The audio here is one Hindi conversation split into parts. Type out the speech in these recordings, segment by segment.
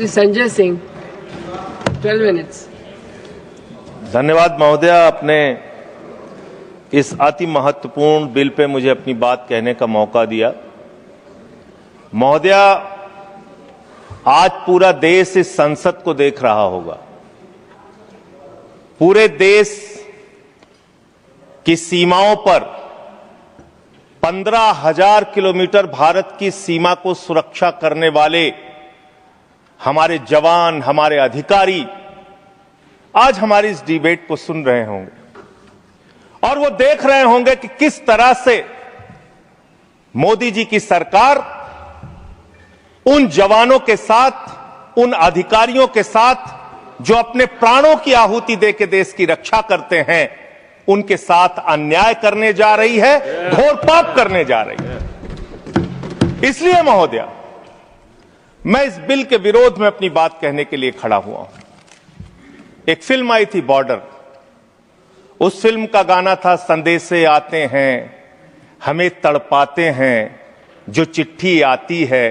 Shri Sanjay Singh, 12 minutes. धन्यवाद महोदय, आपने इस अति महत्वपूर्ण बिल पे मुझे अपनी बात कहने का मौका दिया। महोदय, आज पूरा देश इस संसद को देख रहा होगा। पूरे देश की सीमाओं पर 15,000 किलोमीटर भारत की सीमा को सुरक्षा करने वाले हमारे जवान, हमारे अधिकारी आज हमारी इस डिबेट को सुन रहे होंगे और वो देख रहे होंगे कि किस तरह से मोदी जी की सरकार उन जवानों के साथ, उन अधिकारियों के साथ जो अपने प्राणों की आहुति देकर देश की रक्षा करते हैं, उनके साथ अन्याय करने जा रही है, घोर पाप करने जा रही है। इसलिए महोदय, मैं इस बिल के विरोध में अपनी बात कहने के लिए खड़ा हुआ हूं। एक फिल्म आई थी बॉर्डर, उस फिल्म का गाना था, संदेशे आते हैं हमें तड़पाते हैं, जो चिट्ठी आती है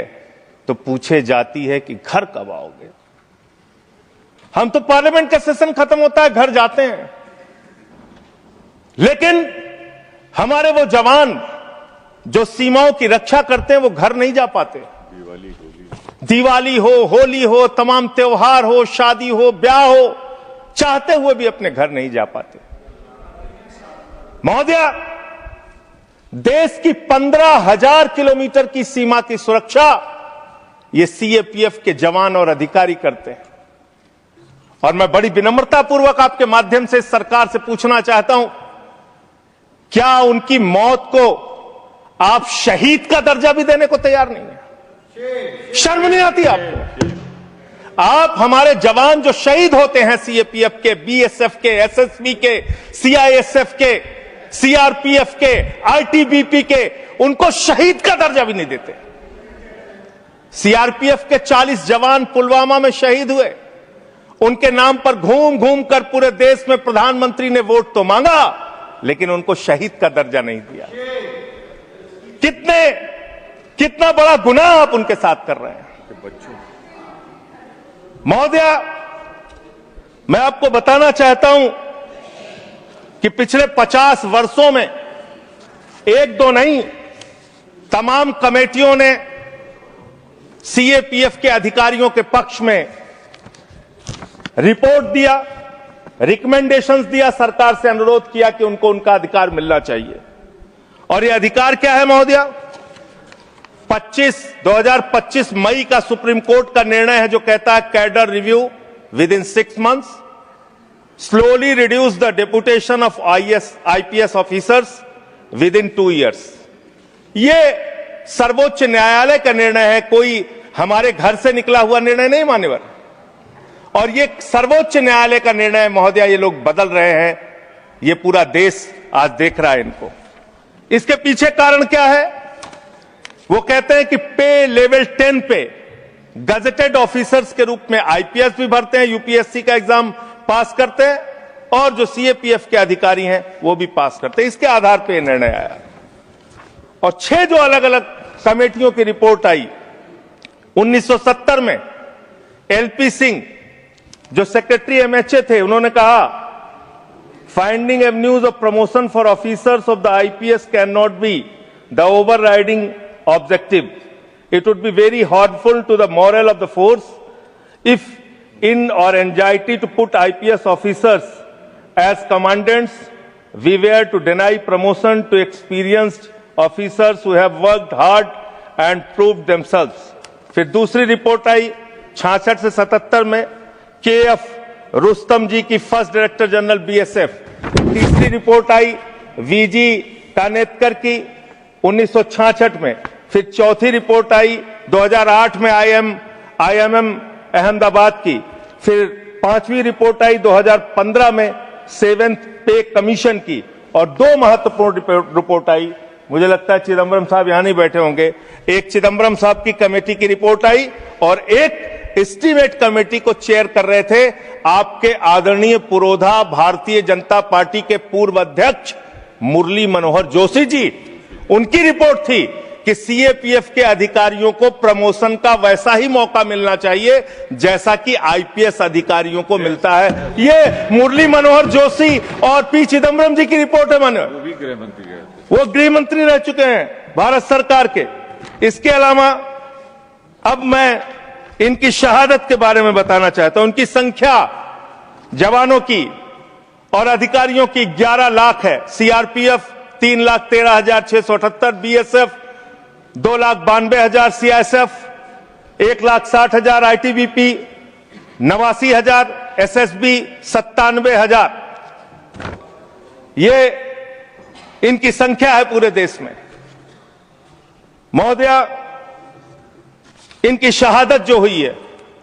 तो पूछे जाती है कि घर कब आओगे। हम तो पार्लियामेंट का सेशन खत्म होता है घर जाते हैं, लेकिन हमारे वो जवान जो सीमाओं की रक्षा करते हैं वो घर नहीं जा पाते। दिवाली हो, होली हो, तमाम त्योहार हो, शादी हो, ब्याह हो, चाहते हुए भी अपने घर नहीं जा पाते। महोदय, देश की 15,000 किलोमीटर की सीमा की सुरक्षा ये सीएपीएफ के जवान और अधिकारी करते हैं। और मैं बड़ी विनम्रता पूर्वक आपके माध्यम से सरकार से पूछना चाहता हूं, क्या उनकी मौत को आप शहीद का दर्जा भी देने को तैयार नहीं है? शर्म नहीं आती आपको? आप हमारे जवान जो शहीद होते हैं सीएपीएफ के, बीएसएफ के, एसएसबी के, सीआईएसएफ के, सीआरपीएफ के, आईटीबीपी के, उनको शहीद का दर्जा भी नहीं देते। सीआरपीएफ के 40 जवान पुलवामा में शहीद हुए, उनके नाम पर घूम घूम कर पूरे देश में प्रधानमंत्री ने वोट तो मांगा, लेकिन उनको शहीद का दर्जा नहीं दिया। कितना बड़ा गुनाह आप उनके साथ कर रहे हैं। महोदय, मैं आपको बताना चाहता हूं कि पिछले 50 वर्षों में एक दो नहीं, तमाम कमेटियों ने सीएपीएफ के अधिकारियों के पक्ष में रिपोर्ट दिया, रिकमेंडेशंस दिया, सरकार से अनुरोध किया कि उनको उनका अधिकार मिलना चाहिए। और यह अधिकार क्या है महोदय? 2025 मई का सुप्रीम कोर्ट का निर्णय है जो कहता है cadre review with in 6 months, slowly reduce the deputation of IPS officers with in 2 years। ये सर्वोच्च न्यायालय का निर्णय है, कोई हमारे घर से निकला हुआ निर्णय नहीं मान्यवर। और ये सर्वोच्च न्यायालय का निर्णय महोदय, ये लोग बदल रहे हैं, ये पूरा देश आज देख रहा है इनको। इसके पीछे कारण क्या है? वो कहते हैं कि पे लेवल 10 पे गजेटेड ऑफिसर्स के रूप में आईपीएस भी भरते हैं, यूपीएससी का एग्जाम पास करते हैं, और जो सीएपीएफ के अधिकारी हैं वो भी पास करते हैं। इसके आधार पे निर्णय आया। और 6 जो अलग अलग कमेटियों की रिपोर्ट आई, 1970 में एलपी सिंह जो सेक्रेटरी एमएचए थे, उन्होंने कहा finding avenues of promotion for officers of the IPS can not be the overriding objective. It would be very harmful to the morale of the force if in or anxiety to put IPS officers as commandants we were to deny promotion to experienced officers who have worked hard and proved themselves. फिर दूसरी रिपोर्ट आई 66 से 77 में केएफ रुस्तम जी की फर्स्ट डायरेक्टर जनरल बीएसएफ। तीसरी रिपोर्ट आई वीजी कानेतकर की 1966 में। फिर चौथी रिपोर्ट आई 2008 में आईएमएम अहमदाबाद की। फिर 5वीं रिपोर्ट आई 2015 में 7th पे कमीशन की। और 2 महत्वपूर्ण रिपोर्ट आई, मुझे लगता है चिदम्बरम साहब यहां नहीं बैठे होंगे, एक चिदम्बरम साहब की कमेटी की रिपोर्ट आई और एक एस्टीमेट कमेटी को चेयर कर रहे थे आपके आदरणीय पुरोधा भारतीय जनता पार्टी के पूर्व अध्यक्ष मुरली मनोहर जोशी जी। उनकी रिपोर्ट थी कि सीएपीएफ के अधिकारियों को प्रमोशन का वैसा ही मौका मिलना चाहिए जैसा कि आईपीएस अधिकारियों को मिलता है। ये मुरली मनोहर जोशी और पी चिदम्बरम जी की रिपोर्ट है। वो गृह मंत्री रह चुके हैं भारत सरकार के। इसके अलावा अब मैं इनकी शहादत के बारे में बताना चाहता हूं। उनकी संख्या जवानों की और अधिकारियों की 11 लाख है। CRPF 3,13,678, BSF 2,92,000, CISF 1,60,000, ITBP 89,000, SSB 97,000। ये इनकी संख्या है पूरे देश में। महोदया, इनकी शहादत जो हुई है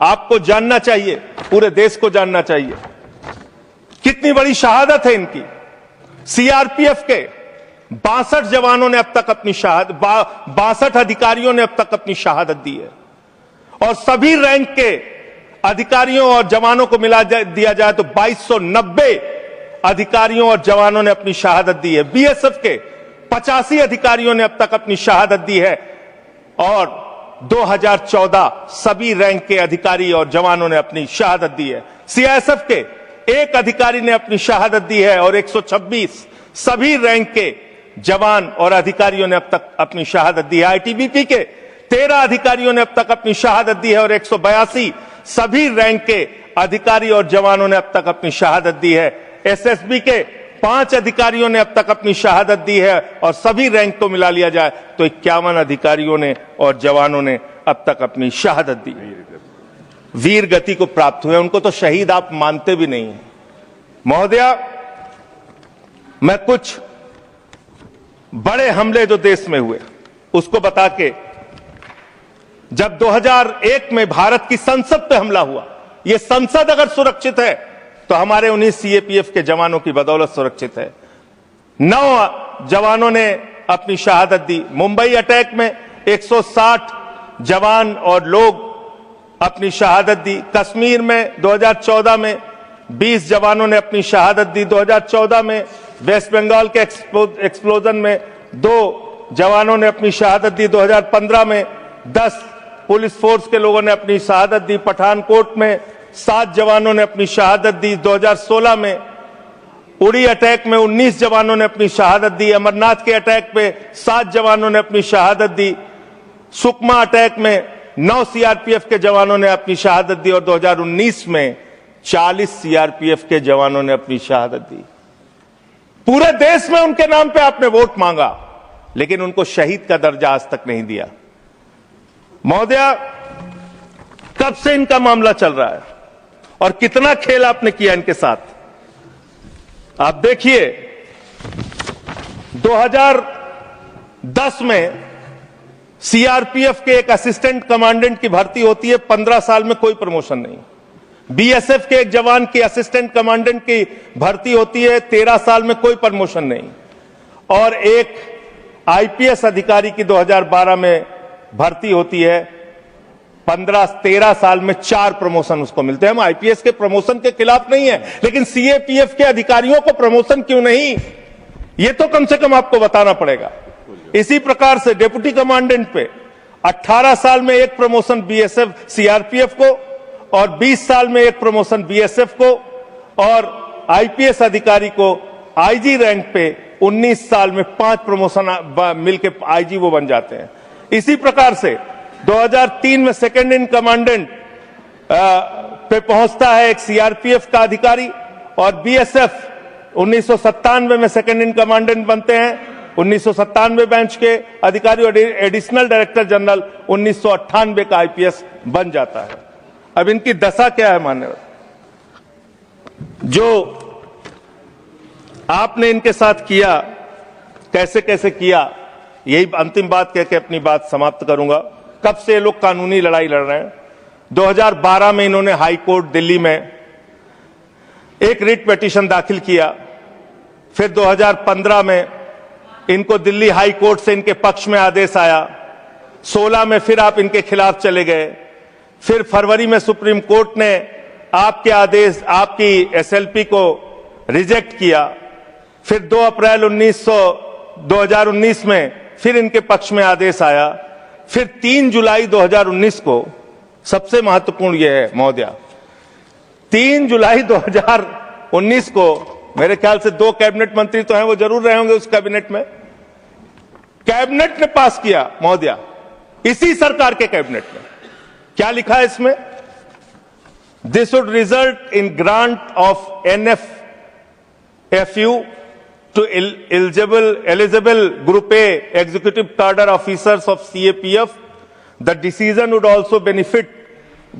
आपको जानना चाहिए, पूरे देश को जानना चाहिए कितनी बड़ी शहादत है इनकी। सीआरपीएफ के 62 जवानों ने अब तक अपनी 62 अधिकारियों ने अब तक अपनी शहादत दी है और सभी रैंक के अधिकारियों और जवानों को मिला दिया जाए तो 2290 अधिकारियों और जवानों ने अपनी शहादत दी है। बीएसएफ के 85 अधिकारियों ने अब तक अपनी शहादत दी है और 2014 सभी रैंक के अधिकारी और जवानों ने अपनी शहादत दी है। सीआईएसएफ के एक अधिकारी ने अपनी शहादत दी है और 126 सभी रैंक के जवान और अधिकारियों ने अब तक अपनी शहादत दी है। आईटीबीपी के 13 अधिकारियों ने अब तक अपनी शहादत दी है और 182 सभी रैंक के अधिकारी और जवानों ने अब तक अपनी शहादत दी है। एसएसबी के 5 अधिकारियों ने अब तक अपनी शहादत दी है और सभी रैंक को मिला लिया जाए तो 51 अधिकारियों ने और जवानों ने अब तक अपनी शहादत दी। वीर गति को प्राप्त हुए, उनको तो शहीद आप मानते भी नहीं हैं। महोदया, मैं कुछ बड़े हमले जो देश में हुए उसको बता के, जब 2001 में भारत की संसद पे हमला हुआ, यह संसद अगर सुरक्षित है तो हमारे 19 सीएपीएफ के जवानों की बदौलत सुरक्षित है। 9 जवानों ने अपनी शहादत दी। मुंबई अटैक में 160 जवान और लोग अपनी शहादत दी। कश्मीर में 2014 में 20 जवानों ने अपनी शहादत दी। 2014 में वेस्ट बंगाल के एक्सप्लोजन में 2 जवानों ने अपनी शहादत दी। 2015 में 10 पुलिस फोर्स के लोगों ने अपनी शहादत दी। पठानकोट में 7 जवानों ने अपनी शहादत दी। 2016 में उड़ी अटैक में 19 जवानों ने अपनी शहादत दी। अमरनाथ के अटैक पे 7 जवानों ने अपनी शहादत दी। सुकमा अटैक में 9 सीआरपीएफ के जवानों ने अपनी शहादत दी और 2019 में 40 सीआरपीएफ के जवानों ने अपनी शहादत दी। पूरे देश में उनके नाम पे आपने वोट मांगा, लेकिन उनको शहीद का दर्जा आज तक नहीं दिया। महोदया, कब से इनका मामला चल रहा है और कितना खेल आपने किया इनके साथ? आप देखिए, 2010 में सीआरपीएफ के एक असिस्टेंट कमांडेंट की भर्ती होती है, 15 साल में कोई प्रमोशन नहीं। बीएसएफ के एक जवान की असिस्टेंट कमांडेंट की भर्ती होती है, 13 साल में कोई प्रमोशन नहीं। और एक आईपीएस अधिकारी की 2012 में भर्ती होती है, 13 साल में 4 प्रमोशन उसको मिलते हैं। हम आईपीएस के प्रमोशन के खिलाफ नहीं है, लेकिन सीएपीएफ के अधिकारियों को प्रमोशन क्यों नहीं, ये तो कम से कम आपको बताना पड़ेगा। इसी प्रकार से डिप्टी कमांडेंट पे 18 साल में एक प्रमोशन बीएसएफ सीआरपीएफ को और 20 साल में एक प्रमोशन बीएसएफ को, और आईपीएस अधिकारी को आईजी रैंक पे 19 साल में 5 प्रमोशन मिलकर आईजी वो बन जाते हैं। इसी प्रकार से 2003 में सेकंड इन कमांडेंट पे पहुंचता है एक सीआरपीएफ का अधिकारी और बीएसएफ 1997 में सेकंड इन कमांडेंट बनते हैं। 1997 बैच के अधिकारी और एडिशनल डायरेक्टर जनरल 1998 का आईपीएस बन जाता है। अब इनकी दशा क्या है मान्यवर? जो आपने इनके साथ किया, कैसे कैसे किया, यही अंतिम बात कह के अपनी बात समाप्त करूंगा। कब से ये लोग कानूनी लड़ाई लड़ रहे हैं? 2012 में इन्होंने हाई कोर्ट दिल्ली में एक रिट पिटीशन दाखिल किया। फिर 2015 में इनको दिल्ली हाई कोर्ट से इनके पक्ष में आदेश आया। 16 में फिर आप इनके खिलाफ चले गए। फिर फरवरी में सुप्रीम कोर्ट ने आपके आदेश, आपकी एसएलपी को रिजेक्ट किया। फिर 2 अप्रैल 2019 में फिर इनके पक्ष में आदेश आया, फिर 3 जुलाई 2019 को, सबसे महत्वपूर्ण यह है महोदया, 3 जुलाई 2019 को मेरे ख्याल से 2 कैबिनेट मंत्री तो हैं, वो जरूर रहे होंगे उस कैबिनेट में, कैबिनेट ने पास किया महोदया, इसी सरकार के कैबिनेट में। क्या लिखा है इसमें? This would result in grant of NFFU to eligible Group A executive cadre officers of CAPF. The decision would also benefit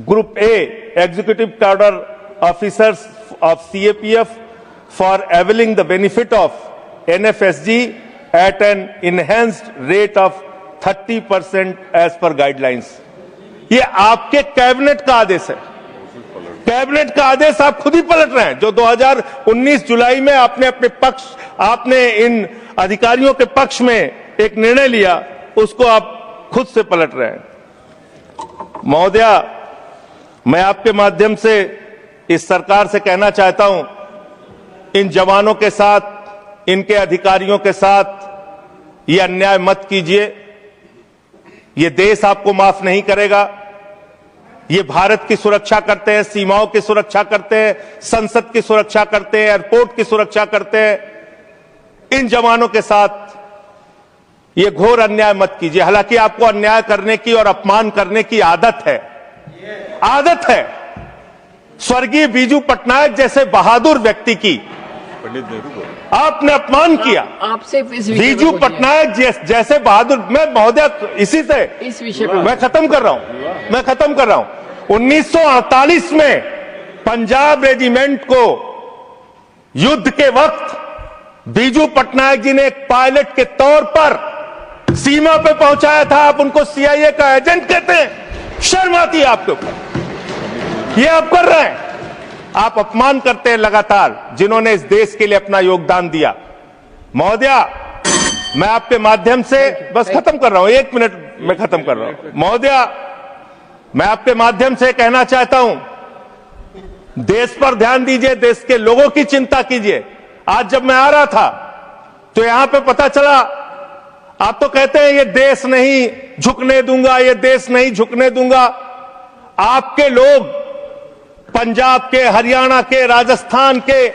Group A executive cadre officers of CAPF for availing the benefit of NFSG at an enhanced rate of 30% as per guidelines. ये आपके कैबिनेट का आदेश है, कैबिनेट का आदेश आप खुद ही पलट रहे हैं। जो 2019 जुलाई में आपने इन अधिकारियों के पक्ष में एक निर्णय लिया, उसको आप खुद से पलट रहे हैं। महोदया, मैं आपके माध्यम से इस सरकार से कहना चाहता हूं, इन जवानों के साथ, इनके अधिकारियों के साथ ये अन्याय मत कीजिए। ये देश आपको माफ नहीं करेगा। ये भारत की सुरक्षा करते हैं, सीमाओं की सुरक्षा करते हैं, संसद की सुरक्षा करते हैं, एयरपोर्ट की सुरक्षा करते हैं। इन जवानों के साथ ये घोर अन्याय मत कीजिए। हालांकि आपको अन्याय करने की और अपमान करने की आदत है। स्वर्गीय बीजू पटनायक जैसे बहादुर व्यक्ति की पंडित नेहरू को आपने अपमान किया। आपसे बीजू पटनायक जैसे बहादुर, मैं महोदया इसी से इस विषय पर मैं खत्म कर रहा हूं। 1948 में पंजाब रेजिमेंट को युद्ध के वक्त बीजू पटनायक जी ने एक पायलट के तौर पर सीमा पे पहुंचाया था। आप उनको CIA का एजेंट कहते हैं। शर्म आती है आपके ऊपर। ये आप कर रहे हैं। आप अपमान करते हैं लगातार जिन्होंने इस देश के लिए अपना योगदान दिया। महोदया, मैं आपके माध्यम से बस खत्म कर रहा हूं, 1 मिनट में खत्म कर रहा हूं। महोदया, मैं आपके माध्यम से कहना चाहता हूं, देश पर ध्यान दीजिए, देश के लोगों की चिंता कीजिए। आज जब मैं आ रहा था तो यहां पे पता चला, आप तो कहते हैं ये देश नहीं झुकने दूंगा, ये देश नहीं झुकने दूंगा। आपके लोग पंजाब के, हरियाणा के, राजस्थान के,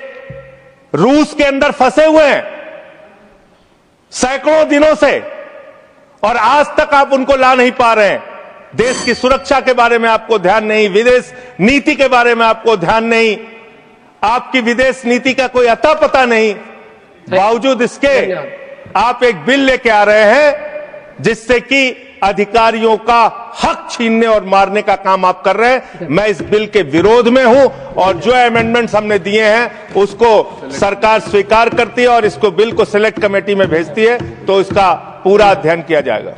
रूस के अंदर फंसे हुए हैं सैकड़ों दिनों से, और आज तक आप उनको ला नहीं पा रहे हैं। देश की सुरक्षा के बारे में आपको ध्यान नहीं, विदेश नीति के बारे में आपको ध्यान नहीं, आपकी विदेश नीति का कोई अता पता नहीं। बावजूद इसके आप एक बिल लेके आ रहे हैं जिससे कि अधिकारियों का हक छीनने और मारने का काम आप कर रहे हैं। मैं इस बिल के विरोध में हूं और जो अमेंडमेंट्स हमने दिए हैं उसको सरकार स्वीकार करती है और इसको बिल को सिलेक्ट कमेटी में भेजती है, तो इसका पूरा अध्ययन किया जाएगा।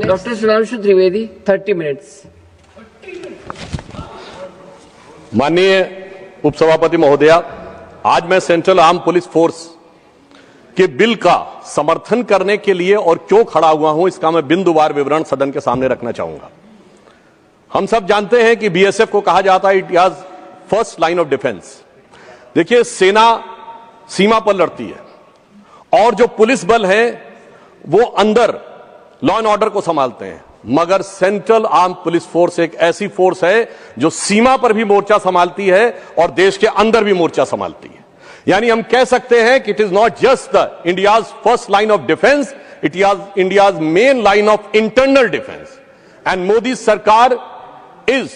Doctor Sudhanshu Trivedi, 30 minutes. माननीय उपसभापति महोदया, आज मैं सेंट्रल आर्म पुलिस फोर्स के बिल का समर्थन करने के लिए और क्यों खड़ा हुआ हूं, इसका मैं बिंदुवार विवरण सदन के सामने रखना चाहूंगा। हम सब जानते हैं कि BSF को कहा जाता है it has first line of defence. देखिए, सेना सीमा पर लड़ती है और जो पुलिस बल है वो अंदर लॉ एंड ऑर्डर को संभालते हैं, मगर सेंट्रल आर्म पुलिस फोर्स एक ऐसी फोर्स है जो सीमा पर भी मोर्चा संभालती है और देश के अंदर भी मोर्चा संभालती है। यानी हम कह सकते हैं कि it is not just the India's first line of defence, it is India's main line of internal defence. And Modi सरकार is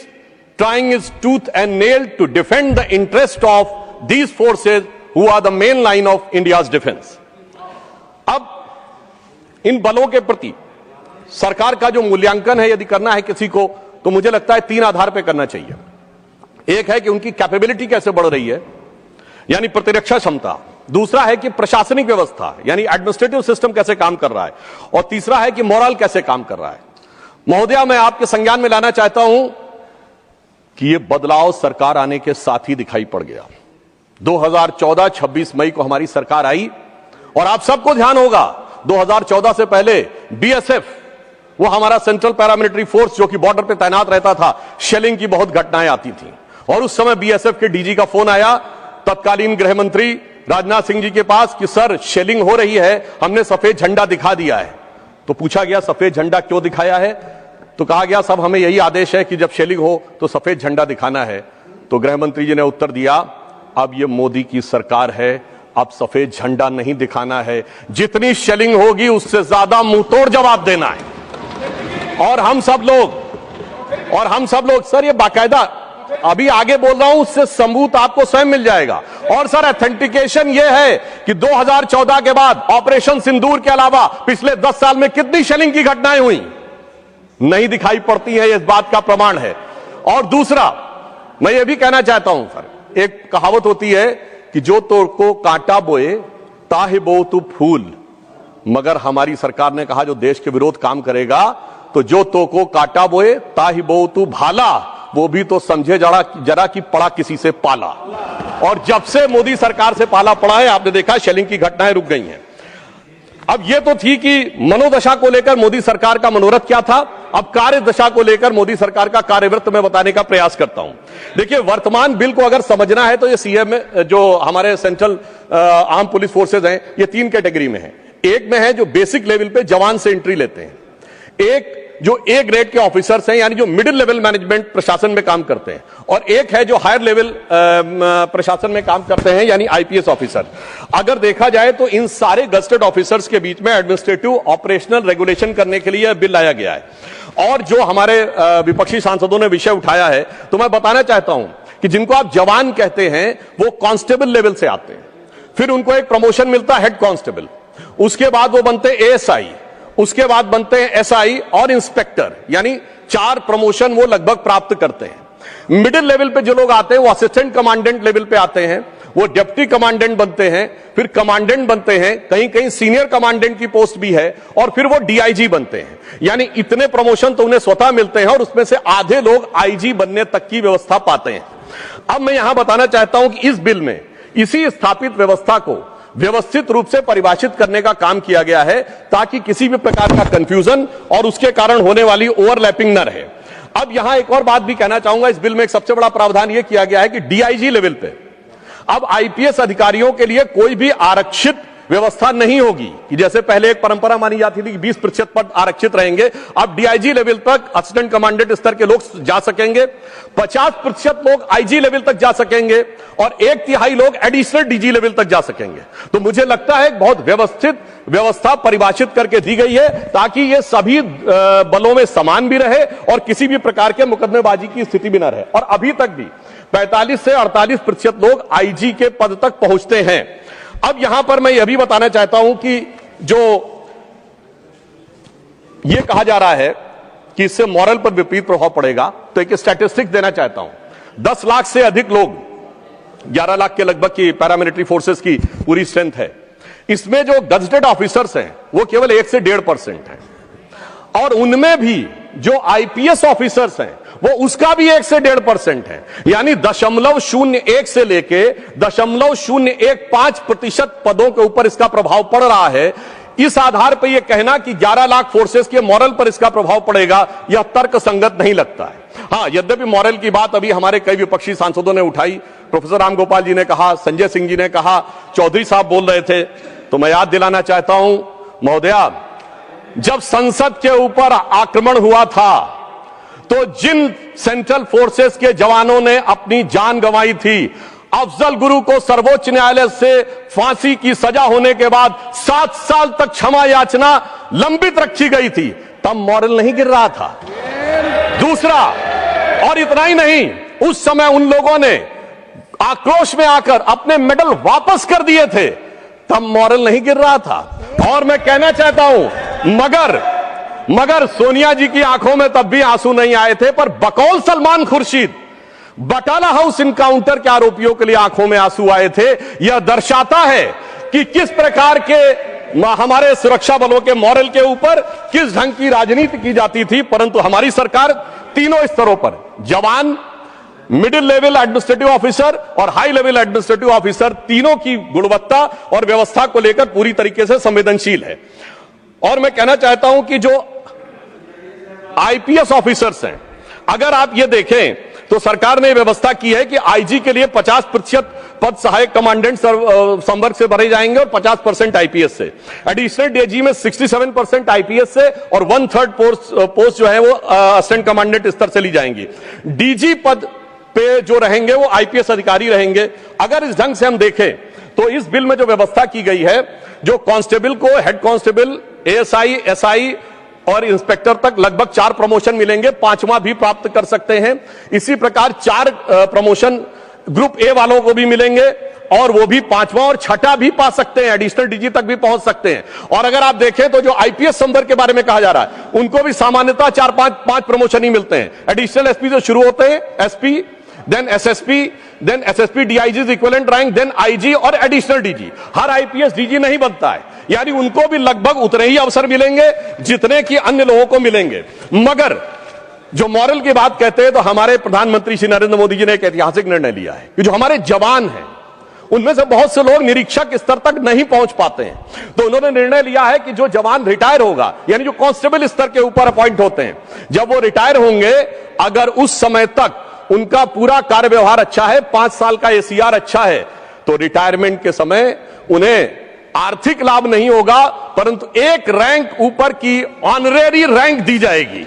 trying is tooth and nail to defend the interest of these forces who are the main line of India's defence. अब इन बलों के प्रति सरकार का जो मूल्यांकन है यदि करना है किसी को, तो मुझे लगता है 3 आधार पर करना चाहिए। एक है कि उनकी कैपेबिलिटी कैसे बढ़ रही है, यानी प्रतिरक्षा क्षमता। दूसरा है कि प्रशासनिक व्यवस्था यानी एडमिनिस्ट्रेटिव सिस्टम कैसे काम कर रहा है, और तीसरा है कि मोरल कैसे काम कर रहा है। महोदया, मैं आपके संज्ञान में लाना चाहता हूं कि यह बदलाव सरकार आने के साथ ही दिखाई पड़ गया। 2014-26 मई को हमारी सरकार आई और आप सबको ध्यान होगा 2014 से पहले BSF, वो हमारा सेंट्रल पैरामिलिट्री फोर्स जो कि बॉर्डर पे तैनात रहता था, शेलिंग की बहुत घटनाएं आती थी और उस समय BSF के DG का फोन आया तत्कालीन गृह मंत्री राजनाथ सिंह जी के पास कि सर शेलिंग हो रही है, हमने सफेद झंडा दिखा दिया है। तो पूछा गया सफेद झंडा क्यों दिखाया है, तो कहा गया साहब हमें यही आदेश है कि जब शेलिंग हो तो सफेद झंडा दिखाना है। तो गृह मंत्री जी ने उत्तर दिया, अब ये मोदी की सरकार है, अब सफेद झंडा नहीं दिखाना है, जितनी शेलिंग होगी उससे ज्यादा मुंहतोड़ जवाब देना है। और हम सब लोग सर ये बाकायदा अभी आगे बोल रहा हूं, उससे सबूत आपको स्वयं मिल जाएगा। और सर ऑथेंटिकेशन यह है कि 2014 के बाद ऑपरेशन सिंदूर के अलावा पिछले 10 साल में कितनी शेलिंग की घटनाएं हुई नहीं दिखाई पड़ती है, इस बात का प्रमाण है। और दूसरा मैं ये भी कहना चाहता हूं सर, एक कहावत होती है कि जो तोड़ को कांटा बोए ताहे बो तू फूल, मगर हमारी सरकार ने कहा जो देश के विरोध काम करेगा तो जो तो को कांटा बोए ताही बो तू भाला, वो भी तो समझे जरा कि पड़ा किसी से पाला। और जब से मोदी सरकार से पाला पड़ा है आपने देखा शेलिंग की घटनाएं रुक गई हैं। अब ये तो थी कि मनोदशा को लेकर मोदी सरकार का मनोरथ क्या था, अब कार्य दशा को लेकर मोदी सरकार का कार्यवृत्त में बताने का प्रयास करता हूं। देखिए वर्तमान बिल को अगर समझना है तो ये सीएम जो हमारे सेंट्रल आर्म पुलिस फोर्सेज हैं ये 3 कैटेगरी में है। एक में है जो बेसिक लेवल पे जवान से एंट्री लेते हैं, एक जो ए ग्रेड के ऑफिसर्स हैं यानी जो मिडिल लेवल मैनेजमेंट प्रशासन में काम करते हैं, और एक है जो हायर लेवल प्रशासन में काम करते हैं यानी आईपीएस ऑफिसर। अगर देखा जाए तो इन सारे गस्टेड ऑफिसर्स के बीच में एडमिनिस्ट्रेटिव ऑपरेशनल रेगुलेशन करने के लिए बिल लाया गया है। और जो हमारे विपक्षी सांसदों ने विषय उठाया है तो मैं बताना चाहता हूं कि जिनको आप जवान कहते हैं वो कांस्टेबल लेवल से आते हैं, फिर उनको एक प्रमोशन मिलता है हेड कांस्टेबल, उसके बाद वो बनते एएसआई, उसके बाद बनते हैं एसआई और इंस्पेक्टर, यानी 4 प्रमोशन वो लगभग प्राप्त करते हैं। मिडिल लेवल पे जो लोग आते हैं वो असिस्टेंट कमांडेंट लेवल पे आते हैं, वो डिप्टी कमांडेंट बनते हैं, फिर कमांडेंट बनते हैं, कहीं कहीं सीनियर कमांडेंट की पोस्ट भी है, और फिर वो डीआईजी बनते हैं। यानी इतने प्रमोशन तो उन्हें स्वतः मिलते हैं और उसमें से आधे लोग आईजी बनने तक की व्यवस्था पाते हैं। अब मैं यहां बताना चाहता हूं कि इस बिल में इसी स्थापित व्यवस्था को व्यवस्थित रूप से परिभाषित करने का काम किया गया है ताकि किसी भी प्रकार का कंफ्यूजन और उसके कारण होने वाली ओवरलैपिंग न रहे। अब यहां एक और बात भी कहना चाहूंगा, इस बिल में एक सबसे बड़ा प्रावधान यह किया गया है कि डीआईजी लेवल पे अब आईपीएस अधिकारियों के लिए कोई भी आरक्षित व्यवस्था नहीं होगी कि जैसे पहले एक परंपरा मानी जाती थी कि 20% पद आरक्षित रहेंगे। अब डीआईजी लेवल तक असिस्टेंट कमांडेंट स्तर के लोग जा सकेंगे, 50% लोग आईजी लेवल तक जा सकेंगे और 1/3 लोग एडिशनल डीजी लेवल तक जा सकेंगे। तो मुझे लगता है बहुत व्यवस्थित व्यवस्था परिभाषित करके दी गई है ताकि ये सभी बलों में समान भी रहे और किसी भी प्रकार के मुकदमेबाजी की स्थिति भी न रहे। और अभी तक भी 45 से 48% लोग आईजी के पद तक पहुंचते हैं। अब यहां पर मैं यह भी बताना चाहता हूं कि जो यह कहा जा रहा है कि इससे मॉरल पर विपरीत प्रभाव पड़ेगा, तो एक स्टैटिस्टिक्स देना चाहता हूं। 10 लाख से अधिक लोग, 11 लाख के लगभग की पैरामिलिट्री फोर्सेस की पूरी स्ट्रेंथ है, इसमें जो गजेटेड ऑफिसर्स हैं वो केवल 1 से 1.5% हैं, और उनमें भी जो आईपीएस ऑफिसर्स हैं वो उसका भी 1 से 1.5% है, यानी 0.01 से लेके 0.015% पदों के ऊपर इसका प्रभाव पड़ रहा है। इस आधार पर यह कहना कि 11 लाख फोर्सेस के मॉरल पर इसका प्रभाव पड़ेगा, यह तर्क संगत नहीं लगता है। हां, यद्यपि मॉरल की बात अभी हमारे कई विपक्षी सांसदों ने उठाई, प्रोफेसर राम गोपाल जी ने कहा, संजय सिंह जी ने कहा, चौधरी साहब बोल रहे थे, तो मैं याद दिलाना चाहता हूं महोदया, जब संसद के ऊपर आक्रमण हुआ था तो जिन सेंट्रल फोर्सेस के जवानों ने अपनी जान गंवाई थी, अफजल गुरु को सर्वोच्च न्यायालय से फांसी की सजा होने के बाद 7 साल तक क्षमा याचना लंबित रखी गई थी, तब मॉरल नहीं गिर रहा था। दूसरा, और इतना ही नहीं, उस समय उन लोगों ने आक्रोश में आकर अपने मेडल वापस कर दिए थे, तब मॉरल नहीं गिर रहा था। और मैं कहना चाहता हूं, मगर सोनिया जी की आंखों में तब भी आंसू नहीं आए थे, पर बकौल सलमान खुर्शीद बटाला हाउस इनकाउंटर के आरोपियों के लिए आंखों में आंसू आए थे। यह दर्शाता है कि किस प्रकार के हमारे सुरक्षा बलों के मॉरल के ऊपर किस ढंग की राजनीति की जाती थी। परंतु हमारी सरकार तीनों स्तरों पर, जवान, मिडिल लेवल एडमिनिस्ट्रेटिव ऑफिसर और हाई लेवल एडमिनिस्ट्रेटिव ऑफिसर, तीनों की गुणवत्ता और व्यवस्था को लेकर पूरी तरीके से संवेदनशील है। और मैं कहना चाहता हूं कि जो आईपीएस ऑफिसर्स हैं, अगर आप ये देखें तो सरकार ने व्यवस्था की है कि आईजी के लिए 50% पद सहायक कमांडेंट संवर्ग से भरे जाएंगे और 50% आईपीएस से। एडिशनल डीजी में 67% आईपीएस से और 1/3 पोस्ट जो है वो असिस्टेंट कमांडेंट स्तर से ली जाएंगी। डीजी पद पे जो रहेंगे वो आईपीएस अधिकारी रहेंगे। अगर इस ढंग से हम देखें तो इस बिल में जो व्यवस्था की गई है, जो कांस्टेबल को हेड कांस्टेबल, एएसआई, एसआई और इंस्पेक्टर तक लगभग 4 प्रमोशन मिलेंगे, 5वां भी प्राप्त कर सकते हैं। इसी प्रकार 4 प्रमोशन ग्रुप ए वालों को भी मिलेंगे और वो भी 5वां और 6ठा भी पा सकते हैं, एडिशनल डीजी तक भी पहुंच सकते हैं। और अगर आप देखें तो जो आईपीएस संवर्ग के बारे में कहा जा रहा है, उनको भी सामान्यतः 4-5 प्रमोशन ही मिलते हैं। एडिशनल एसपी जो शुरू होते हैं, SP, then SSP, then SSP DIG equivalent rank, then IG और एडिशनल डीजी। हर आईपीएस डीजी नहीं बनता है, यानी उनको भी लगभग उतने ही अवसर मिलेंगे जितने कि अन्य लोगों को मिलेंगे। मगर जो मॉरल की बात कहते हैं, तो हमारे प्रधानमंत्री श्री नरेंद्र मोदी जी ने एक ऐतिहासिक निर्णय लिया है कि जो हमारे जवान हैं उनमें से बहुत से लोग निरीक्षक स्तर तक नहीं पहुंच पाते हैं, तो उन्होंने निर्णय लिया है कि जो जवान रिटायर होगा, यानी जो कांस्टेबल स्तर के ऊपर अपॉइंट होते हैं, जब वो रिटायर होंगे, अगर उस समय तक उनका पूरा कार्य व्यवहार अच्छा है, 5 साल का एसीआर अच्छा है, तो रिटायरमेंट के समय उन्हें आर्थिक लाभ नहीं होगा, परंतु एक रैंक ऊपर की ऑनरेरी रैंक दी जाएगी।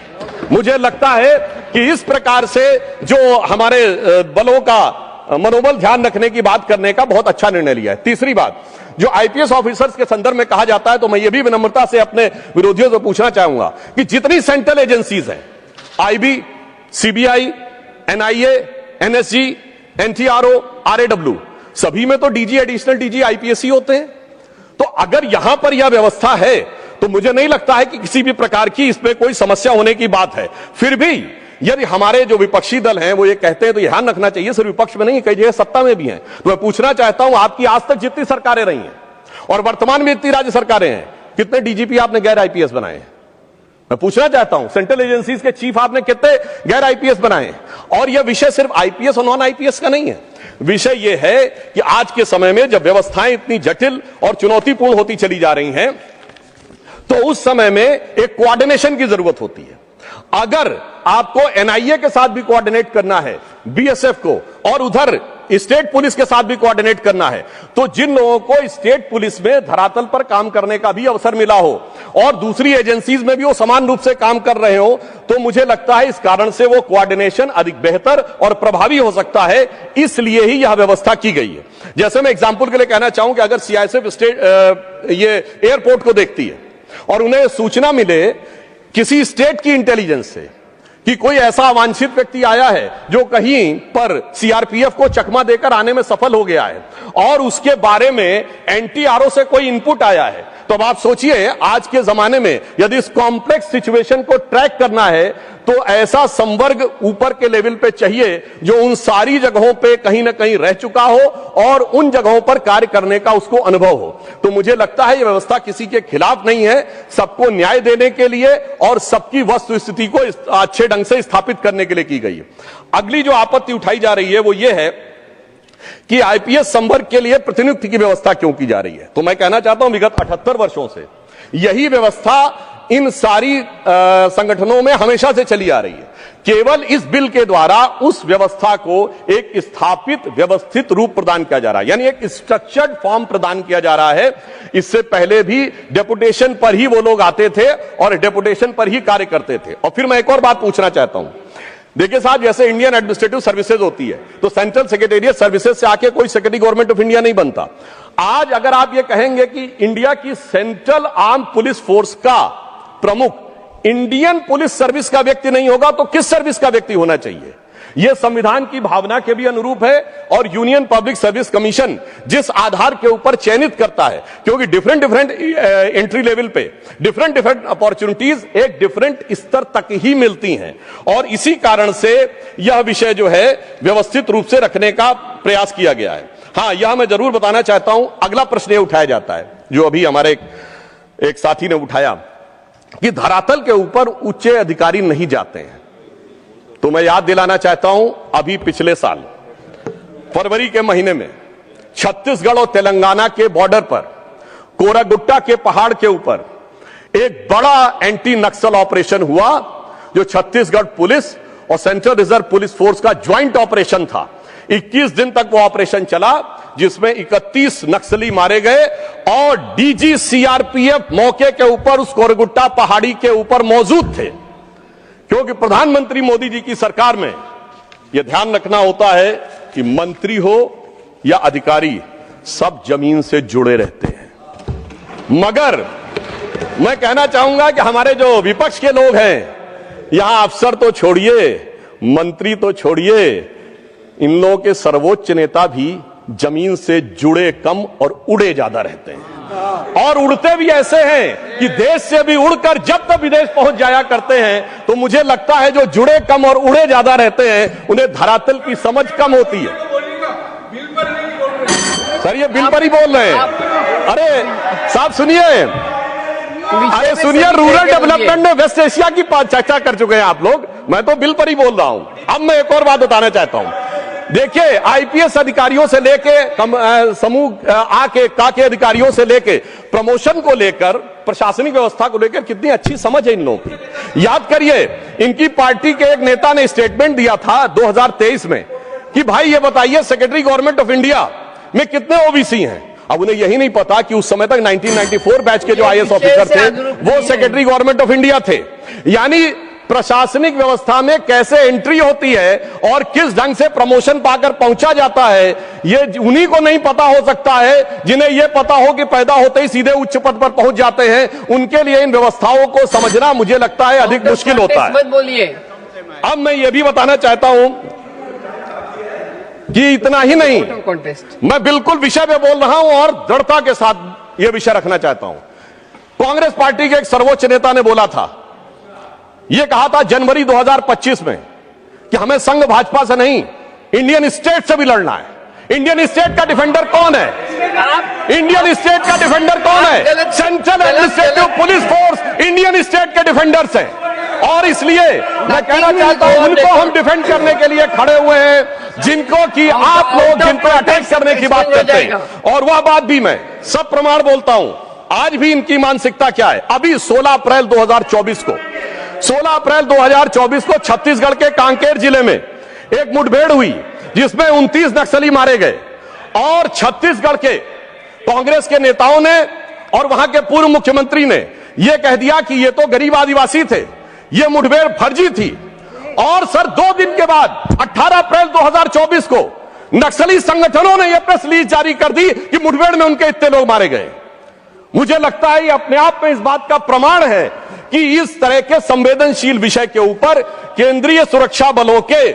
मुझे लगता है कि इस प्रकार से जो हमारे बलों का मनोबल ध्यान रखने की बात करने का बहुत अच्छा निर्णय लिया है। तीसरी बात, जो आईपीएस ऑफिसर्स के संदर्भ में कहा जाता है, तो मैं ये भी विनम्रता से अपने विरोधियों से पूछना चाहूंगा कि जितनी सेंट्रल एजेंसीज हैं, IB, CBI, NIA, NSG, NTRO, RAW, सभी में तो डीजी, एडिशनल डीजी, आईपीएस ही होते हैं। तो अगर यहां पर यह व्यवस्था है, तो मुझे नहीं लगता है कि किसी भी प्रकार की इसमें कोई समस्या होने की बात है। फिर भी यदि हमारे जो विपक्षी दल हैं वो ये कहते हैं, तो ध्यान रखना चाहिए, सिर्फ विपक्ष में नहीं, कई जगह सत्ता में भी हैं। तो मैं पूछना चाहता हूं, आपकी आज तक जितनी सरकारें रही हैं और वर्तमान में इतनी राज्य सरकारें हैं, कितने डीजीपी आपने गैर आईपीएस बनाए हैं? मैं पूछना चाहता हूं, सेंट्रल एजेंसीज के चीफ आपने कितने गैर आईपीएस बनाए हैं? और यह विषय सिर्फ आईपीएस और नॉन आईपीएस का नहीं है। विषय यह है कि आज के समय में जब व्यवस्थाएं इतनी जटिल और चुनौतीपूर्ण होती चली जा रही हैं, तो उस समय में एक कोऑर्डिनेशन की जरूरत होती है। अगर आपको एनआईए के साथ भी कोऑर्डिनेट करना है, बीएसएफ को, और उधर स्टेट पुलिस के साथ भी कोऑर्डिनेट करना है, तो जिन लोगों को स्टेट पुलिस में धरातल पर काम करने का भी अवसर मिला हो और दूसरी एजेंसीज में भी वो समान रूप से काम कर रहे हो, तो मुझे लगता है इस कारण से वो कोऑर्डिनेशन अधिक बेहतर और प्रभावी हो सकता है। इसलिए ही यह व्यवस्था की गई है। जैसे मैं एग्जांपल के लिए कहना चाहूं कि अगर सीआईएसएफ स्टेट ये एयरपोर्ट को देखती है और उन्हें सूचना मिले किसी स्टेट की इंटेलिजेंस से कि कोई ऐसा अवांछित व्यक्ति आया है जो कहीं पर सीआरपीएफ को चकमा देकर आने में सफल हो गया है और उसके बारे में एनटीआरओ से कोई इनपुट आया है, तो अब आप सोचिए आज के जमाने में यदि इस कॉम्प्लेक्स सिचुएशन को ट्रैक करना है, तो ऐसा संवर्ग ऊपर के लेवल पे चाहिए जो उन सारी जगहों पे कहीं ना कहीं रह चुका हो और उन जगहों पर कार्य करने का उसको अनुभव हो। तो मुझे लगता है यह व्यवस्था किसी के खिलाफ नहीं है, सबको न्याय देने के लिए और सबकी वस्तुस्थिति को अच्छे ढंग से स्थापित करने के लिए की गई है। अगली जो आपत्ति उठाई जा रही है वो ये है कि आईपीएस संवर्ग के लिए प्रतिनियुक्ति की व्यवस्था क्यों की जा रही है। तो मैं कहना चाहता हूं, विगत 78 वर्षों से यही व्यवस्था इन सारी संगठनों में हमेशा से चली आ रही है। केवल इस बिल के द्वारा उस व्यवस्था को एक स्थापित व्यवस्थित रूप प्रदान किया जा रहा है, यानी एक स्ट्रक्चर्ड फॉर्म प्रदान किया जा रहा है। इससे पहले भी डेपुटेशन पर ही वो लोग आते थे और डेपुटेशन पर ही कार्य करते थे। और फिर मैं एक और बात पूछना चाहता हूं, देखिए साहब, जैसे इंडियन एडमिनिस्ट्रेटिव सर्विसेज होती है, तो सेंट्रल सेक्रेटेरिएट सर्विसेज से आके कोई सेक्रेटरी गवर्नमेंट ऑफ इंडिया नहीं बनता। आज अगर आप ये कहेंगे कि इंडिया की सेंट्रल आर्म पुलिस फोर्स का प्रमुख इंडियन पुलिस सर्विस का व्यक्ति नहीं होगा, तो किस सर्विस का व्यक्ति होना चाहिए? यह संविधान की भावना के भी अनुरूप है और यूनियन पब्लिक सर्विस कमीशन जिस आधार के ऊपर चयनित करता है, क्योंकि डिफरेंट एंट्री लेवल पे डिफरेंट अपॉर्चुनिटीज एक डिफरेंट स्तर तक ही मिलती हैं, और इसी कारण से यह विषय जो है व्यवस्थित रूप से रखने का प्रयास किया गया है। हां, यह मैं जरूर बताना चाहता हूं, अगला प्रश्न यह उठाया जाता है जो अभी हमारे एक साथी ने उठाया कि धरातल के ऊपर उच्च अधिकारी नहीं जाते हैं। तो मैं याद दिलाना चाहता हूं, अभी पिछले साल फरवरी के महीने में छत्तीसगढ़ और तेलंगाना के बॉर्डर पर कोरागुट्टा के पहाड़ के ऊपर एक बड़ा एंटी नक्सल ऑपरेशन हुआ, जो छत्तीसगढ़ पुलिस और सेंट्रल रिजर्व पुलिस फोर्स का ज्वाइंट ऑपरेशन था। 21 दिन तक वो ऑपरेशन चला, जिसमें 31 नक्सली मारे गए और डीजी सीआरपीएफ मौके के ऊपर उस कोरगुट्टा पहाड़ी के ऊपर मौजूद थे। क्योंकि प्रधानमंत्री मोदी जी की सरकार में यह ध्यान रखना होता है कि मंत्री हो या अधिकारी, सब जमीन से जुड़े रहते हैं। मगर मैं कहना चाहूंगा कि हमारे जो विपक्ष के लोग हैं, यहां अफसर तो छोड़िए, मंत्री तो छोड़िए, इन लोगों के सर्वोच्च नेता भी जमीन से जुड़े कम और उड़े ज्यादा रहते हैं। और उड़ते भी ऐसे हैं कि देश से भी उड़कर जब तक विदेश पहुंच जाया करते हैं। तो मुझे लगता है जो जुड़े कम और उड़े ज्यादा रहते हैं, उन्हें धरातल की समझ कम होती है। सर, ये बिल पर ही बोल रहे हैं। अरे साहब सुनिए, अरे सुनिए, रूरल डेवलपमेंट में वेस्ट एशिया की चर्चा कर चुके हैं आप लोग, मैं तो बिल पर ही बोल रहा हूं। अब मैं एक और बात बताना चाहता हूं। देखिए, आईपीएस अधिकारियों से लेके समूह आ के अधिकारियों से लेके प्रमोशन को लेकर, प्रशासनिक व्यवस्था को लेकर कितनी अच्छी समझ है इन लोगों की। याद करिए, इनकी पार्टी के एक नेता ने स्टेटमेंट दिया था 2023 में कि भाई ये बताइए सेक्रेटरी गवर्नमेंट ऑफ इंडिया में कितने ओबीसी हैं। अब उन्हें यही नहीं पता कि उस समय तक 1994 बैच के जो आईएएस ऑफिसर थे वो सेक्रेटरी गवर्नमेंट ऑफ इंडिया थे। यानी प्रशासनिक व्यवस्था में कैसे एंट्री होती है और किस ढंग से प्रमोशन पाकर पहुंचा जाता है, ये उन्हीं को नहीं पता हो सकता है जिन्हें यह पता हो कि पैदा होते ही सीधे उच्च पद पर पहुंच जाते हैं। उनके लिए इन व्यवस्थाओं को समझना मुझे लगता है अधिक मुश्किल होता है। बोलिए। अब मैं ये भी बताना चाहता हूं कि इतना ही नहीं, मैं बिल्कुल विषय पे बोल रहा हूं और दृढ़ता के साथ यह विषय रखना चाहता हूं। कांग्रेस पार्टी के एक सर्वोच्च नेता ने बोला था, यह कहा था जनवरी 2025 में कि हमें संघ भाजपा से नहीं, इंडियन स्टेट से भी लड़ना है। इंडियन स्टेट का डिफेंडर कौन है? इंडियन स्टेट का डिफेंडर कौन है? Central administrative police force Indian state के डिफेंडर्स हैं। और इसलिए मैं कहना चाहता हूं, उनको हम डिफेंड करने के लिए खड़े हुए हैं जिनको कि आप लोग जिन पर अटैक करने की बात करते हैं। और वह बात भी मैं सब प्रमाण बोलता हूं। आज भी इनकी मानसिकता क्या है? अभी 16 अप्रैल 2024 को छत्तीसगढ़ के कांकेर जिले में एक मुठभेड़ हुई जिसमें 29 नक्सली मारे गए। और छत्तीसगढ़ के कांग्रेस के नेताओं ने और वहां के पूर्व मुख्यमंत्री ने यह कह दिया कि ये तो गरीब आदिवासी थे, ये मुठभेड़ फर्जी थी। और सर 2 दिन के बाद 18 अप्रैल 2024 को नक्सली संगठनों ने यह प्रेस रिलीज जारी कर दी कि मुठभेड़ में उनके इतने लोग मारे गए। मुझे लगता है ये अपने आप में इस बात का प्रमाण है कि इस तरह के संवेदनशील विषय के ऊपर केंद्रीय सुरक्षा बलों के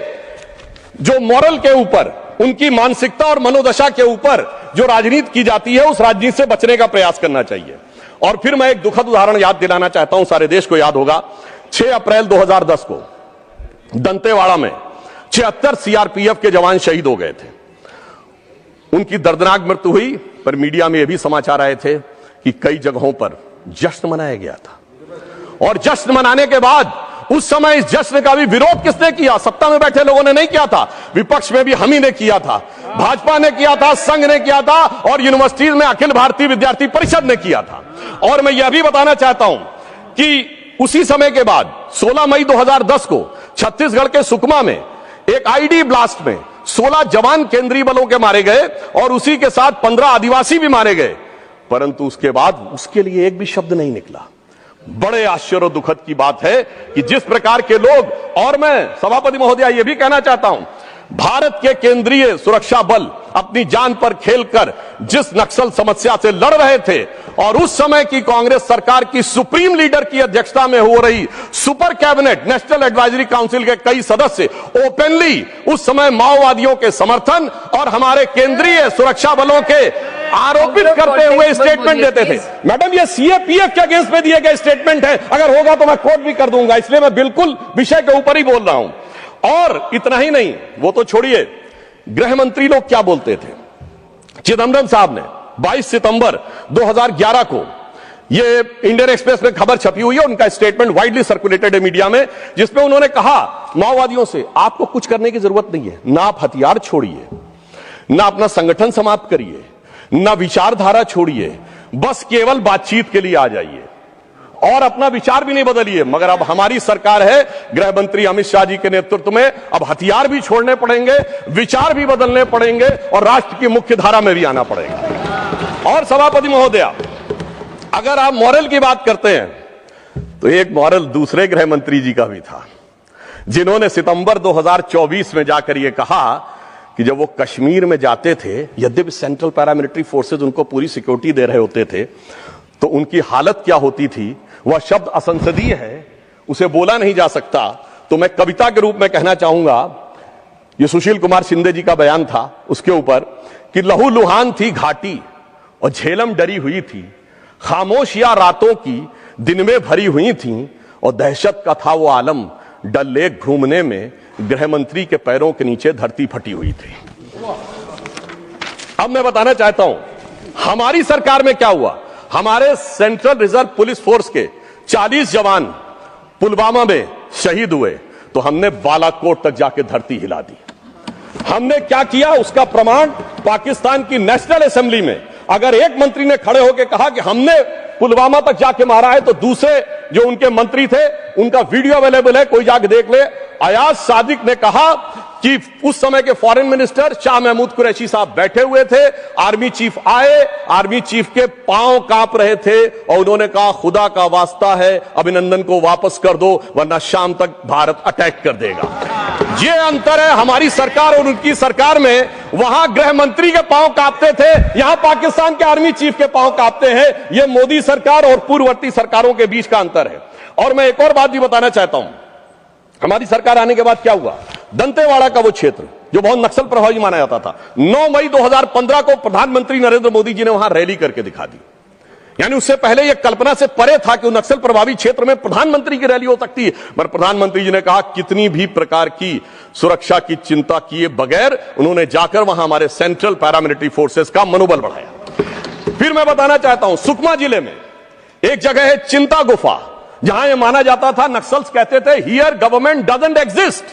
जो मॉरल के ऊपर, उनकी मानसिकता और मनोदशा के ऊपर जो राजनीति की जाती है, उस राजनीति से बचने का प्रयास करना चाहिए। और फिर मैं एक दुखद उदाहरण याद दिलाना चाहता हूं, सारे देश को याद होगा। 6 अप्रैल 2010 को दंतेवाड़ा में 76 सीआरपीएफ के जवान शहीद हो गए थे। उनकी दर्दनाक मृत्यु हुई, पर मीडिया में यह भी समाचार आए थे कि कई जगहों पर जश्न मनाया गया था। और जश्न मनाने के बाद उस समय इस जश्न का भी विरोध किसने किया? सत्ता में बैठे लोगों ने नहीं किया था, विपक्ष में भी हम ही ने किया था, भाजपा ने किया था, संघ ने किया था और यूनिवर्सिटीज में अखिल भारतीय विद्यार्थी परिषद ने किया था। और मैं यह भी बताना चाहता हूं कि उसी समय के बाद 16 मई 2010 को छत्तीसगढ़ के सुकमा में एक आईडी ब्लास्ट में 16 जवान केंद्रीय बलों के मारे गए और उसी के साथ 15 आदिवासी भी मारे गए। परंतु उसके बाद उसके लिए एक भी शब्द नहीं निकला। बड़े आश्चर्य और दुखद की बात है कि जिस प्रकार के लोग, और मैं सभापति महोदया यह भी कहना चाहता हूं, भारत के केंद्रीय सुरक्षा बल अपनी जान पर खेलकर जिस नक्सल समस्या से लड़ रहे थे और उस समय की कांग्रेस सरकार की सुप्रीम लीडर की अध्यक्षता में हो रही super cabinet national advisory council के कई सदस्य ओपनली उस समय माओवादियों के समर्थन और हमारे केंद्रीय सुरक्षा बलों के आरोपित करते हुए स्टेटमेंट देते थे। मैडम, ये सीएपीएफ के अगेंस्ट में दिए गए स्टेटमेंट है, अगर होगा तो मैं कोट भी कर दूंगा, इसलिए मैं बिल्कुल विषय के ऊपर ही बोल रहा हूं। और इतना ही नहीं, वो तो छोड़िए, गृह मंत्री लोग क्या बोलते थे। चिदम्बरम साहब ने 22 सितंबर 2011 को, ये इंडियन एक्सप्रेस में खबर छपी हुई है, उनका स्टेटमेंट वाइडली सर्कुलेटेड है मीडिया में, जिसमें उन्होंने कहा माओवादियों से आपको कुछ करने की जरूरत नहीं है, ना आप हथियार छोड़िए, ना अपना संगठन समाप्त करिए, ना विचारधारा छोड़िए, बस केवल बातचीत के लिए आ जाइए। और अपना विचार भी नहीं बदलिए, मगर अब हमारी सरकार है गृह मंत्री अमित शाह जी के नेतृत्व में, अब हथियार भी छोड़ने पड़ेंगे, विचार भी बदलने पड़ेंगे और राष्ट्र की मुख्य धारा में भी आना पड़ेगा। और सभापति महोदया, अगर आप मॉरल की बात करते हैं तो एक मॉरल दूसरे गृह मंत्री जी का भी था, जिन्होंने सितंबर 2024 में जाकर यह कहा कि जब वो कश्मीर में जाते थे, यद्यपि सेंट्रल पैरामिलिट्री फोर्सेज उनको पूरी सिक्योरिटी दे रहे होते थे, तो उनकी हालत क्या होती थी, वह शब्द असंसदीय है, उसे बोला नहीं जा सकता। तो मैं कविता के रूप में कहना चाहूंगा, यह सुशील कुमार शिंदे जी का बयान था उसके ऊपर, कि लहू लुहान थी घाटी और झेलम डरी हुई थी, खामोशियां रातों की दिन में भरी हुई थी, और दहशत का था वो आलम, डल लेक घूमने में गृह मंत्री के पैरों के नीचे धरती फटी हुई थी। अब मैं बताना चाहता हूं हमारी सरकार में क्या हुआ। हमारे सेंट्रल रिजर्व पुलिस फोर्स के 40 जवान पुलवामा में शहीद हुए, तो हमने बालाकोट तक जाके धरती हिला दी। हमने क्या किया उसका प्रमाण पाकिस्तान की नेशनल असेंबली में अगर एक मंत्री ने खड़े होकर कहा कि हमने पुलवामा तक जाके मारा है, तो दूसरे जो उनके मंत्री थे उनका वीडियो अवेलेबल है, कोई जाके देख ले। अयाज सादिक ने कहा कि उस समय के फॉरेन मिनिस्टर शाह महमूद कुरैशी साहब बैठे हुए थे, आर्मी चीफ आए, आर्मी चीफ के पांव कांप रहे थे और उन्होंने कहा खुदा का वास्ता है अभिनंदन को वापस कर दो, वरना शाम तक भारत अटैक कर देगा। ये अंतर है हमारी सरकार और उनकी सरकार में। वहां गृह मंत्री के पांव कांपते थे, यहां पाकिस्तान के आर्मी चीफ के पांव कांपते हैं। यह मोदी सरकार और पूर्ववर्ती सरकारों के बीच का अंतर है। और मैं एक और बात भी बताना चाहता हूं, हमारी सरकार आने के बाद क्या हुआ, दंतेवाड़ा का वो क्षेत्र जो बहुत नक्सल प्रभावी माना जाता था, 9 मई 2015 को प्रधानमंत्री नरेंद्र मोदी जी ने वहां रैली करके दिखा दी। यानी उससे पहले यह कल्पना से परे था कि नक्सल प्रभावी क्षेत्र में प्रधानमंत्री की रैली हो सकती है, पर प्रधानमंत्री जी ने कहा कितनी भी प्रकार की सुरक्षा की चिंता किए बगैर उन्होंने जाकर वहां हमारे सेंट्रल पैरामिलिट्री फोर्सेस का मनोबल बढ़ाया। फिर मैं बताना चाहता हूं, सुकमा जिले में एक जगह है चिंता गुफा, जहां यह माना जाता था, नक्सल्स कहते थे हियर गवर्नमेंट डजंट एग्जिस्ट,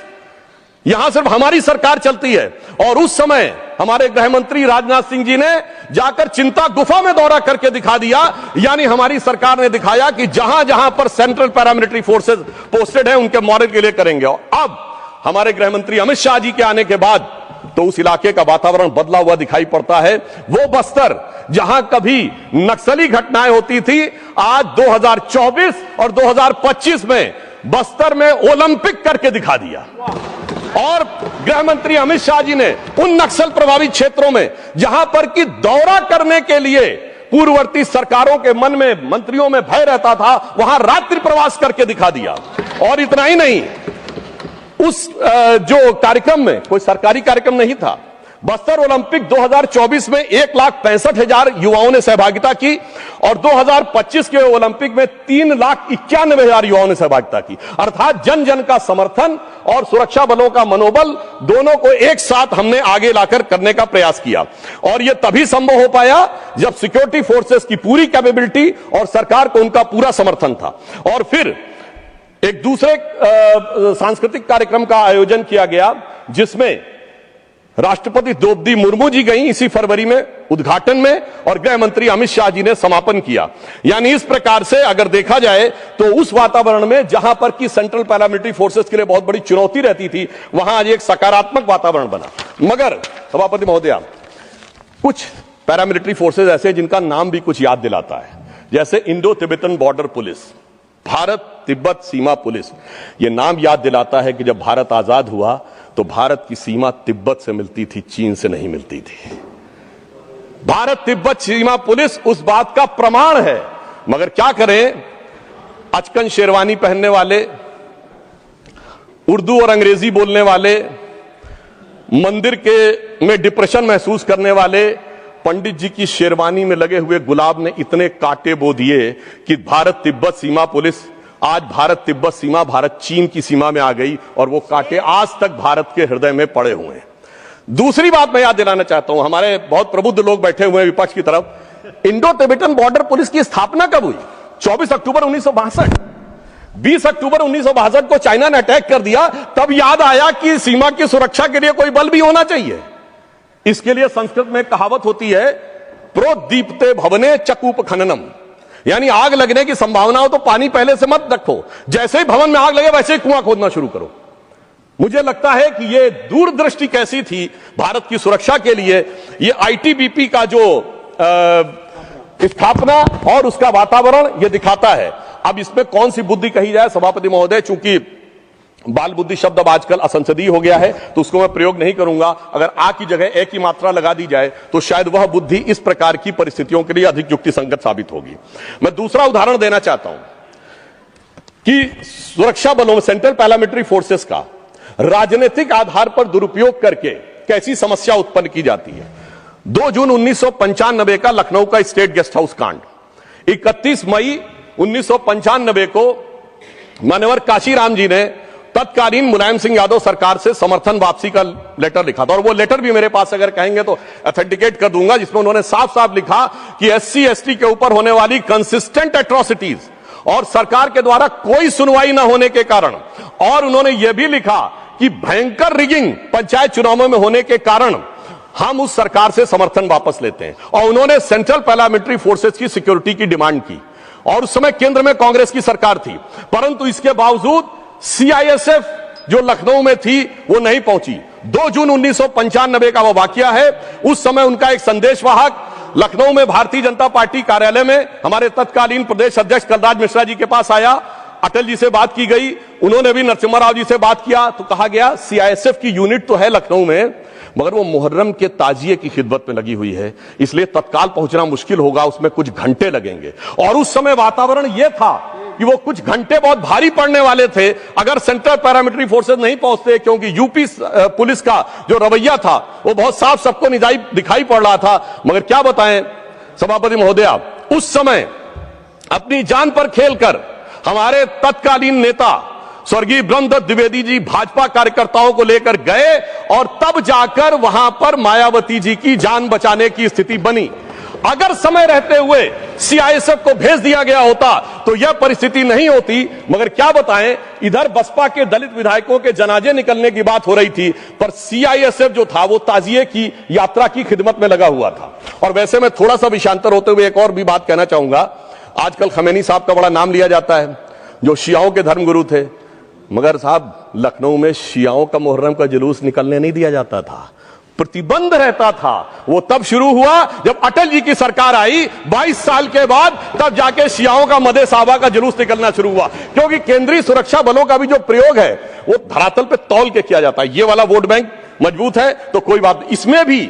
यहां सिर्फ हमारी सरकार चलती है। और उस समय हमारे गृह मंत्री राजनाथ सिंह जी ने जाकर चिंता गुफा में दौरा करके दिखा दिया। यानी हमारी सरकार ने दिखाया कि जहां जहां पर सेंट्रल पैरामिलिट्री फोर्सेस पोस्टेड है उनके मॉडल के लिए करेंगे। और अब हमारे गृह मंत्री अमित शाह जी के आने के बाद तो उस इलाके का वातावरण बदला हुआ दिखाई पड़ता है। वो बस्तर जहां कभी नक्सली घटनाएं होती थी, आज 2024 और 2025 में बस्तर में ओलंपिक करके दिखा दिया। और गृह मंत्री अमित शाह जी ने उन नक्सल प्रभावित क्षेत्रों में जहां पर कि दौरा करने के लिए पूर्ववर्ती सरकारों के मन में, मंत्रियों में भय रहता था, वहां रात्रि प्रवास करके दिखा दिया। और इतना ही नहीं, उस जो कार्यक्रम में कोई सरकारी कार्यक्रम नहीं था, बस्तर ओलंपिक 2024 में 1,65,000 युवाओं ने सहभागिता की और 2025 के ओलंपिक में 3,91,000 युवाओं ने सहभागिता की। अर्थात जन जन का समर्थन और सुरक्षा बलों का मनोबल दोनों को एक साथ हमने आगे लाकर करने का प्रयास किया। और यह तभी संभव हो पाया जब सिक्योरिटी फोर्सेस की पूरी कैपेबिलिटी और सरकार को उनका पूरा समर्थन था। और फिर एक दूसरे सांस्कृतिक कार्यक्रम का आयोजन किया गया, जिसमें राष्ट्रपति द्रौपदी मुर्मू जी गई इसी फरवरी में उद्घाटन में, और गृह मंत्री अमित शाह जी ने समापन किया। यानी इस प्रकार से अगर देखा जाए तो उस वातावरण में जहां पर कि सेंट्रल पैरामिलिट्री फोर्सेस के लिए बहुत बड़ी चुनौती रहती थी, वहां आज एक सकारात्मक वातावरण बना। मगर सभापति महोदया, कुछ पैरामिलिट्री फोर्सेस ऐसे जिनका नाम भी कुछ याद दिलाता है, जैसे Indo Tibetan border police, Bharat Tibet सीमा पुलिस। यह नाम याद दिलाता है कि जब भारत आजाद हुआ तो भारत की सीमा तिब्बत से मिलती थी, चीन से नहीं मिलती थी। भारत तिब्बत सीमा पुलिस उस बात का प्रमाण है। मगर क्या करें, अचकन शेरवानी पहनने वाले, उर्दू और अंग्रेजी बोलने वाले, मंदिर के में डिप्रेशन महसूस करने वाले पंडित जी की शेरवानी में लगे हुए गुलाब ने इतने कांटे बो दिए कि भारत तिब्बत सीमा पुलिस, आज भारत तिब्बत सीमा भारत चीन की सीमा में आ गई और वो कांटे आज तक भारत के हृदय में पड़े हुए हैं। दूसरी बात मैं याद दिलाना चाहता हूं, हमारे बहुत प्रबुद्ध लोग बैठे हुए हैं विपक्ष की तरफ, इंडो तिब्बतन बॉर्डर पुलिस की स्थापना कब हुई? 24 अक्टूबर 1962। 20 अक्टूबर 1962 को चाइना ने अटैक कर दिया, तब याद आया कि सीमा की सुरक्षा के लिए कोई बल भी होना चाहिए। इसके लिए संस्कृत में कहावत होती है, प्रोदीप्ते भवने चकूप खननम, यानी आग लगने की संभावना हो तो पानी पहले से मत रखो, जैसे ही भवन में आग लगे वैसे ही कुआं खोदना शुरू करो। मुझे लगता है कि यह दूरदृष्टि कैसी थी भारत की सुरक्षा के लिए, ये आईटीबीपी का जो स्थापना और उसका वातावरण यह दिखाता है। अब इसमें कौन सी बुद्धि कही जाए सभापति महोदय, चूंकि बाल बुद्धि शब्द अब आजकल असंसदीय हो गया है तो उसको मैं प्रयोग नहीं करूंगा। अगर आ की जगह ए की मात्रा लगा दी जाए तो शायद वह बुद्धि इस प्रकार की परिस्थितियों के लिए अधिक युक्तिसंगत साबित होगी। मैं दूसरा उदाहरण देना चाहता हूं कि सुरक्षा बलों में सेंट्रल पैरामिलिट्री फोर्सेस का राजनीतिक आधार पर दुरुपयोग करके कैसी समस्या उत्पन्न की जाती है। 2 जून 1995 का लखनऊ का स्टेट गेस्ट हाउस कांड, 31 मई 1995 को मान्यवर काशीराम जी ने तत्कालीन मुलायम सिंह यादव सरकार से समर्थन वापसी का लेटर लिखा था, और वो लेटर भी मेरे पास अगर कहेंगे तो ऑथेंटिकेट कर दूंगा, जिसमें उन्होंने साफ साफ लिखा कि एससी एसटी के ऊपर होने वाली कंसिस्टेंट एट्रोसिटीज और सरकार के द्वारा कोई सुनवाई न होने के कारण, और उन्होंने यह भी लिखा कि भयंकर रिगिंग पंचायत चुनावों में होने के कारण हम उस सरकार से समर्थन वापस लेते हैं। और उन्होंने सेंट्रल पैरामिलिट्री फोर्सेस की सिक्योरिटी की डिमांड की, और उस समय केंद्र में कांग्रेस की सरकार थी, परंतु इसके बावजूद सीआईएसएफ जो लखनऊ में थी वो नहीं पहुंची। 2 जून 1995 का वह वाकया है। उस समय उनका एक संदेशवाहक लखनऊ में भारतीय जनता पार्टी कार्यालय में हमारे तत्कालीन प्रदेश अध्यक्ष कलराज मिश्रा जी के पास आया, अटल जी से बात की गई, उन्होंने भी नरसिम्हा राव जी से बात किया, तो कहा गया सीआईएसएफ की यूनिट तो है लखनऊ में मगर वो मुहर्रम के ताजिए की खिदमत में लगी हुई है, इसलिए तत्काल पहुंचना मुश्किल होगा, उसमें कुछ घंटे लगेंगे। और उस समय वातावरण यह था कि वो कुछ घंटे बहुत भारी पड़ने वाले थे अगर सेंट्रल पैरामिलिट्री फोर्सेस नहीं पहुंचते, क्योंकि यूपी पुलिस का जो रवैया था वो बहुत साफ सबको दिखाई पड़ रहा था। मगर क्या बताएं सभापति महोदया, उस समय अपनी जान पर खेलकर हमारे तत्कालीन नेता स्वर्गीय ब्रह्मदत्त द्विवेदी जी भाजपा कार्यकर्ताओं को लेकर गए, और तब जाकर वहां पर मायावती जी की जान बचाने की स्थिति बनी। अगर समय रहते हुए सीआईएसएफ को भेज दिया गया होता तो यह परिस्थिति नहीं होती। मगर क्या बताएं, इधर बसपा के दलित विधायकों के जनाजे निकलने की बात हो रही थी, पर सीआईएसएफ जो था वो ताजिए की यात्रा की खिदमत में लगा हुआ था। और वैसे मैं थोड़ा सा विषयांतर होते हुए एक और भी बात कहना चाहूंगा। आजकल खमैनी साहब का बड़ा नाम लिया जाता है, जो शियाओं के धर्मगुरु थे, मगर साहब लखनऊ में शियाओं का मुहर्रम का जुलूस निकलने नहीं दिया जाता था, प्रतिबंध रहता था। वो तब शुरू हुआ जब अटल जी की सरकार आई 22 साल के बाद, तब जाके शियाओं का मदे साहबा का जुलूस निकलना शुरू हुआ, क्योंकि केंद्रीय सुरक्षा बलों का भी जो प्रयोग है वो धरातल पे तौल के किया जाता है। ये वाला वोट बैंक मजबूत है तो कोई बात नहीं, इसमें भी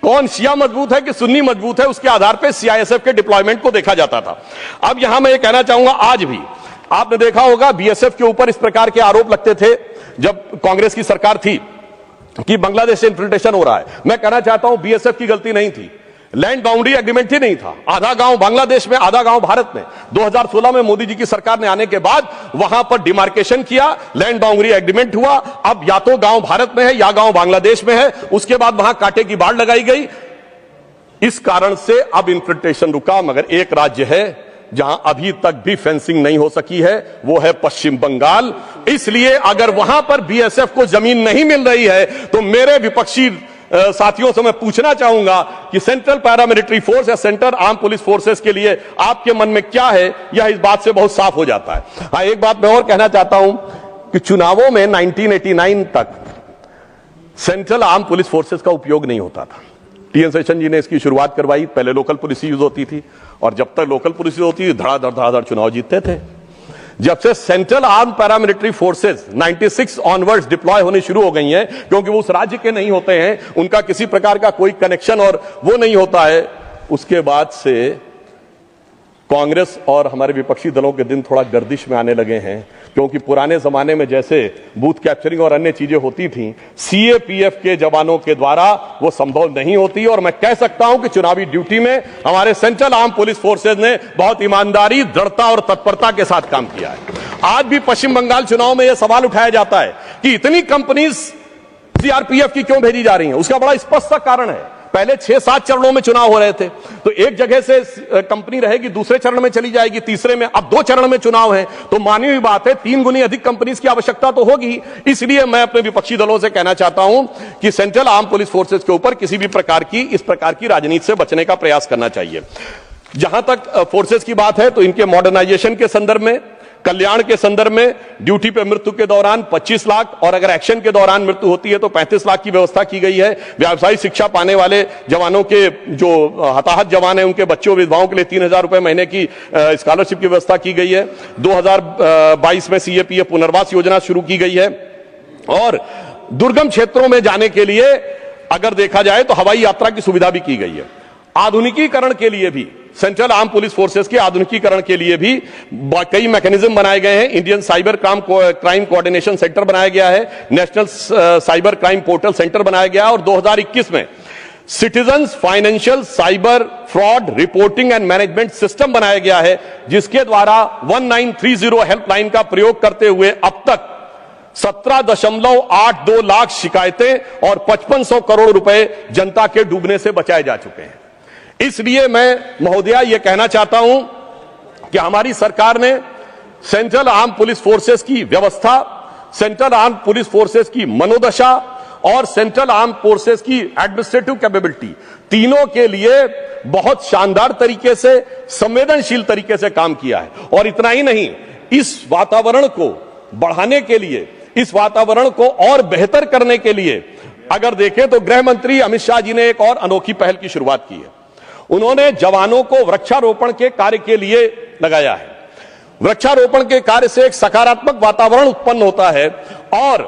कौन शिया मजबूत है कि सुन्नी मजबूत है उसके आधार पर सीआईएसएफ के डिप्लॉयमेंट को देखा जाता था। अब यहां मैं ये कहना चाहूंगा, आज भी आपने देखा होगा बीएसएफ के ऊपर इस प्रकार के आरोप लगते थे जब कांग्रेस की सरकार थी कि बांग्लादेश से इन्फिल्ट्रेशन हो रहा है। मैं कहना चाहता हूं बीएसएफ की गलती नहीं थी, लैंड बाउंड्री एग्रीमेंट ही नहीं था। आधा गांव बांग्लादेश में, आधा गांव भारत में। 2016 में मोदी जी की सरकार ने आने के बाद वहां पर डिमार्केशन किया, लैंड बाउंड्री एग्रीमेंट हुआ। अब या तो गांव भारत में है या गांव बांग्लादेश में है, उसके बाद वहां कांटे की बाढ़ लगाई गई। इस कारण से अब इन्फिल्ट्रेशन रुका। मगर एक राज्य है जहां अभी तक भी फेंसिंग नहीं हो सकी है, वो है पश्चिम बंगाल। इसलिए अगर वहां पर बीएसएफ को जमीन नहीं मिल रही है तो मेरे विपक्षी साथियों से मैं पूछना चाहूंगा कि सेंट्रल पैरामिलिट्री फोर्स या सेंट्रल आर्म पुलिस फोर्सेस के लिए आपके मन में क्या है, यह इस बात से बहुत साफ हो जाता है। हाँ, एक बात मैं और कहना चाहता हूं कि चुनावों में 1989 तक सेंट्रल आर्म पुलिस फोर्सेस का उपयोग नहीं होता था। टीएन शेषन जी ने इसकी शुरुआत करवाई। पहले लोकल पुलिस यूज होती थी, और जब तक लोकल पुलिस होती थी धड़ाधड़ चुनाव जीतते थे। जब से central arm paramilitary forces 96 onwards deploy होनी शुरू हो गई हैं, क्योंकि वो उस राज्य के नहीं होते हैं, उनका किसी प्रकार का कोई कनेक्शन और वो नहीं होता है, उसके बाद से कांग्रेस और हमारे विपक्षी दलों के दिन थोड़ा गर्दिश में आने लगे हैं। क्योंकि पुराने जमाने में जैसे बूथ कैप्चरिंग और अन्य चीजें होती थी, सीएपीएफ के जवानों के द्वारा वो संभव नहीं होती। और मैं कह सकता हूं कि चुनावी ड्यूटी में हमारे सेंट्रल आर्म पुलिस फोर्सेज ने बहुत ईमानदारी, दृढ़ता और तत्परता के साथ काम किया है। आज भी पश्चिम बंगाल चुनाव में यह सवाल उठाया जाता है कि इतनी कंपनीज सीआरपीएफ की क्यों भेजी जा रही हैं। उसका बड़ा स्पष्ट सा कारण है, पहले 6-7 चरणों में चुनाव हो रहे थे, तो एक जगह से कंपनी रहेगी, दूसरे चरण में चली जाएगी, तीसरे में, अब 2 चरण में चुनाव है, तो मानी हुई बात है 3 गुनी अधिक कंपनीज की आवश्यकता तो होगी। इसलिए मैं अपने विपक्षी दलों से कहना चाहता हूं कि सेंट्रल आर्म पुलिस फोर्सेज के ऊपर किसी भी प्रकार की इस प्रकार की राजनीति से बचने का प्रयास करना चाहिए। जहां तक फोर्सेस की बात है तो इनके मॉडर्नाइजेशन के संदर्भ में, कल्याण के संदर्भ में ड्यूटी पे मृत्यु के दौरान 25 लाख और अगर एक्शन के दौरान मृत्यु होती है तो 35 लाख की व्यवस्था की गई है। व्यावसायिक शिक्षा पाने वाले जवानों के जो हताहत जवान हैं उनके बच्चों विधवाओं के लिए 3,000 रुपए महीने की स्कॉलरशिप की व्यवस्था की गई है। 2022 में सीएपीएफ पुनर्वास योजना शुरू की गई है और दुर्गम क्षेत्रों में जाने के लिए अगर देखा जाए तो हवाई यात्रा की सुविधा भी की गई है। आधुनिकीकरण के लिए भी, सेंट्रल आर्म पुलिस फोर्सेस के आधुनिकीकरण के लिए भी कई मैकेनिज्म बनाए गए हैं। Indian cyber crime coordination centre बनाया गया है, national cyber crime portal centre बनाया गया और 2021 में citizens financial cyber fraud reporting and management system बनाया गया है, जिसके द्वारा 1930 हेल्पलाइन का प्रयोग करते हुए अब तक 17.82 लाख शिकायतें और 5500 करोड़ रुपए जनता के डूबने से बचाए जा चुके हैं। इसलिए मैं महोदया यह कहना चाहता हूं कि हमारी सरकार ने सेंट्रल आर्म पुलिस फोर्सेस की व्यवस्था, सेंट्रल आर्म पुलिस फोर्सेस की मनोदशा और सेंट्रल आर्म फोर्सेस की एडमिनिस्ट्रेटिव कैपेबिलिटी, तीनों के लिए बहुत शानदार तरीके से, संवेदनशील तरीके से काम किया है। और इतना ही नहीं, इस वातावरण को बढ़ाने के लिए, इस वातावरण को और बेहतर करने के लिए अगर देखें तो गृह मंत्री अमित शाह जी ने एक और अनोखी पहल की शुरुआत की है। उन्होंने जवानों को वृक्षारोपण के कार्य के लिए लगाया है। वृक्षारोपण के कार्य से एक सकारात्मक वातावरण उत्पन्न होता है और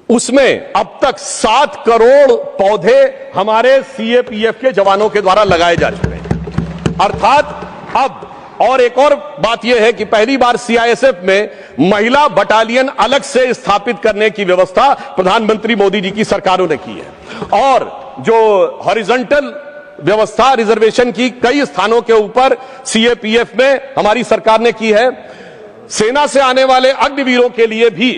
उसमें अब तक 7 करोड़ पौधे हमारे सीएपीएफ के जवानों के द्वारा लगाए जा चुके हैं। अर्थात अब और एक और बात यह है कि पहली बार सीआईएसएफ में महिला बटालियन अलग से स्थापित करने की व्यवस्था प्रधानमंत्री मोदी जी की सरकारों ने की है और जो हॉरिजॉन्टल व्यवस्था रिजर्वेशन की कई स्थानों के ऊपर सीएपीएफ में हमारी सरकार ने की है। सेना से आने वाले अग्निवीरों के लिए भी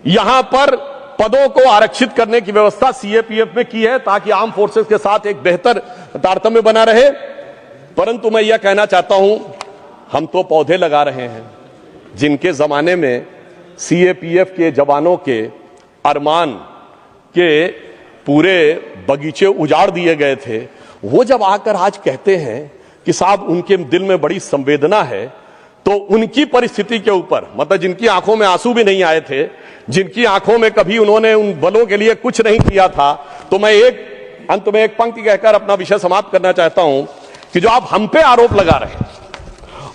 यहां पर पदों को आरक्षित करने की व्यवस्था सीएपीएफ में की है ताकि आर्म फोर्सेस के साथ एक बेहतर तारतम्य बना रहे। परंतु मैं यह कहना चाहता हूं, हम तो पौधे लगा रहे हैं जिनके जमाने में सीएपीएफ के जवानों के अरमान के पूरे बगीचे उजाड़ दिए गए थे। वो जब आकर आज कहते हैं कि साहब उनके दिल में बड़ी संवेदना है, तो उनकी परिस्थिति के ऊपर, मतलब जिनकी आंखों में आंसू भी नहीं आए थे, जिनकी आंखों में कभी उन्होंने उन बलों के लिए कुछ नहीं किया था, तो मैं एक अंत में एक पंक्ति कहकर अपना विषय समाप्त करना चाहता हूं कि जो आप हम पे आरोप लगा रहे हैं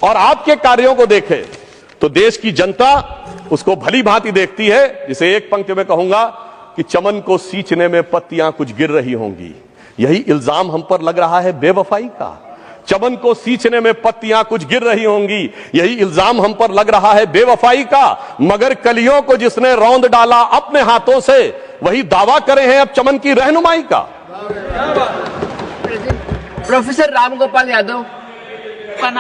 और आपके कार्यों को देखें तो देश की जनता उसको भली भांति देखती है। जिसे एक पंक्ति में कहूंगा कि चमन को सींचने में पत्तियां कुछ गिर रही होंगी, यही इल्जाम हम पर लग रहा है बेवफाई का। चमन को सींचने में पत्तियां कुछ गिर रही होंगी, यही इल्जाम हम पर लग रहा है बेवफाई का। मगर कलियों को जिसने रौंद डाला अपने हाथों से, वही दावा करे हैं अब चमन की रहनुमाई का। प्रोफेसर राम गोपाल यादव, आपका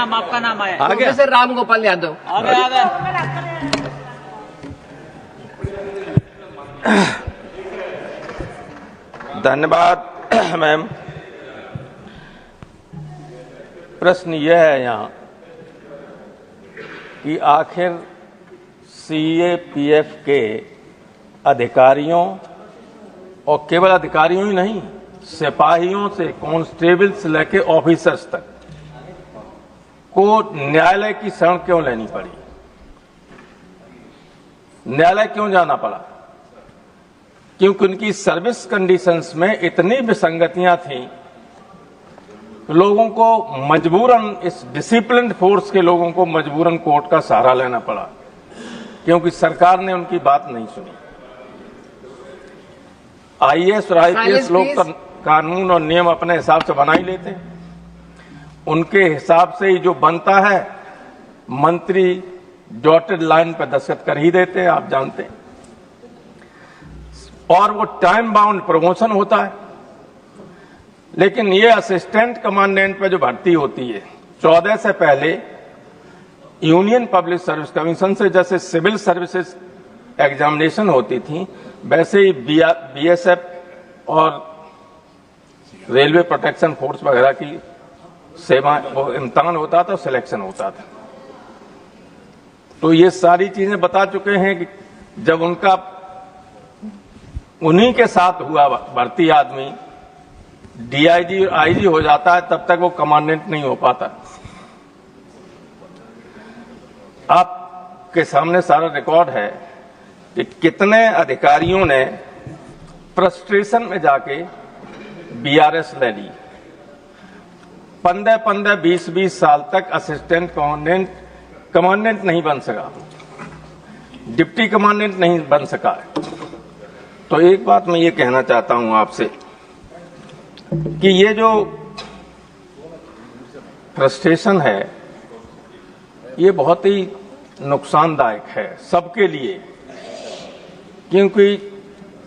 नाम है प्रोफेसर राम गोपाल यादव। धन्यवाद मैम। प्रश्न यह है यहाँ कि आखिर सीएपीएफ के अधिकारियों, और केवल अधिकारियों ही नहीं, सिपाहियों से कांस्टेबल से लेकर ऑफिसर्स तक को न्यायालय की शरण क्यों लेनी पड़ी? न्यायालय क्यों जाना पड़ा? क्योंकि उनकी सर्विस कंडीशंस में इतनी विसंगतियां थीं, लोगों को मजबूरन, इस डिसिप्लिन्ड फोर्स के लोगों को मजबूरन कोर्ट का सहारा लेना पड़ा, क्योंकि सरकार ने उनकी बात नहीं सुनी। आईएएस और आईपीएस लोग तो कानून और नियम अपने हिसाब से बना ही लेते हैं, उनके हिसाब से ही जो बनता है मंत्री डॉटेड लाइन पर दस्तखत कर ही देते हैं, आप जानते हैं। और वो टाइम बाउंड प्रमोशन होता है। लेकिन ये असिस्टेंट कमांडेंट पे जो भर्ती होती है, 14 से पहले यूनियन पब्लिक सर्विस कमीशन से जैसे सिविल सर्विसेज एग्जामिनेशन होती थी, वैसे ही बीएसएफ और रेलवे प्रोटेक्शन फोर्स वगैरह की सेवा, वो इम्तिहान होता था, सिलेक्शन होता था। तो ये सारी चीजें बता चुके हैं कि जब उनका उन्हीं के साथ हुआ भर्ती आदमी, डीआईजी और आईजी हो जाता है तब तक वो कमांडेंट नहीं हो पाता। आपके सामने सारा रिकॉर्ड है कि कितने अधिकारियों ने फ्रस्ट्रेशन में जाके बीआरएस ले ली। 15-15, 20-20 साल तक असिस्टेंट कमांडेंट नहीं बन सका, डिप्टी कमांडेंट नहीं बन सका। तो एक बात मैं ये कहना चाहता हूं आपसे कि ये जो फ्रस्ट्रेशन है ये बहुत ही नुकसानदायक है सबके लिए, क्योंकि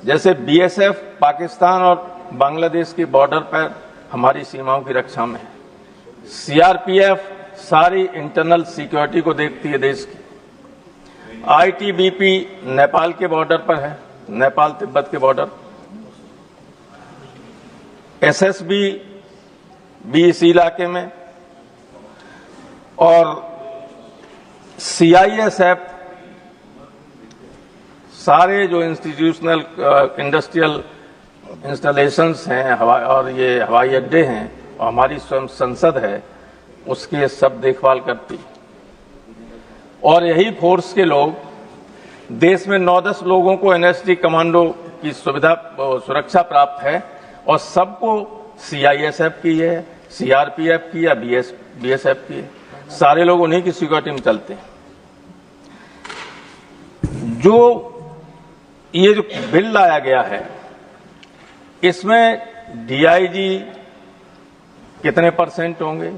जैसे बीएसएफ पाकिस्तान और बांग्लादेश के बॉर्डर पर हमारी सीमाओं की रक्षा में है, सीआरपीएफ सारी इंटरनल सिक्योरिटी को देखती है देश की, आईटीबीपी नेपाल के बॉर्डर पर है, नेपाल तिब्बत के बॉर्डर, एसएसबी भी इस इलाके में, और सीआईएसएफ सारे जो इंस्टीट्यूशनल इंडस्ट्रियल इंस्टॉलेशंस हैं और ये हवाई अड्डे हैं और हमारी स्वयं संसद है उसके सब देखभाल करती। और यही फोर्स के लोग देश में 9-10 लोगों को एनएसजी कमांडो की सुरक्षा प्राप्त है और सबको सीआईएसएफ की है, सीआरपीएफ की या बीएसएफ की है, सारे लोग उन्हीं की सिक्योरिटी में चलते हैं। ये जो बिल लाया गया है इसमें डीआईजी कितने % होंगे,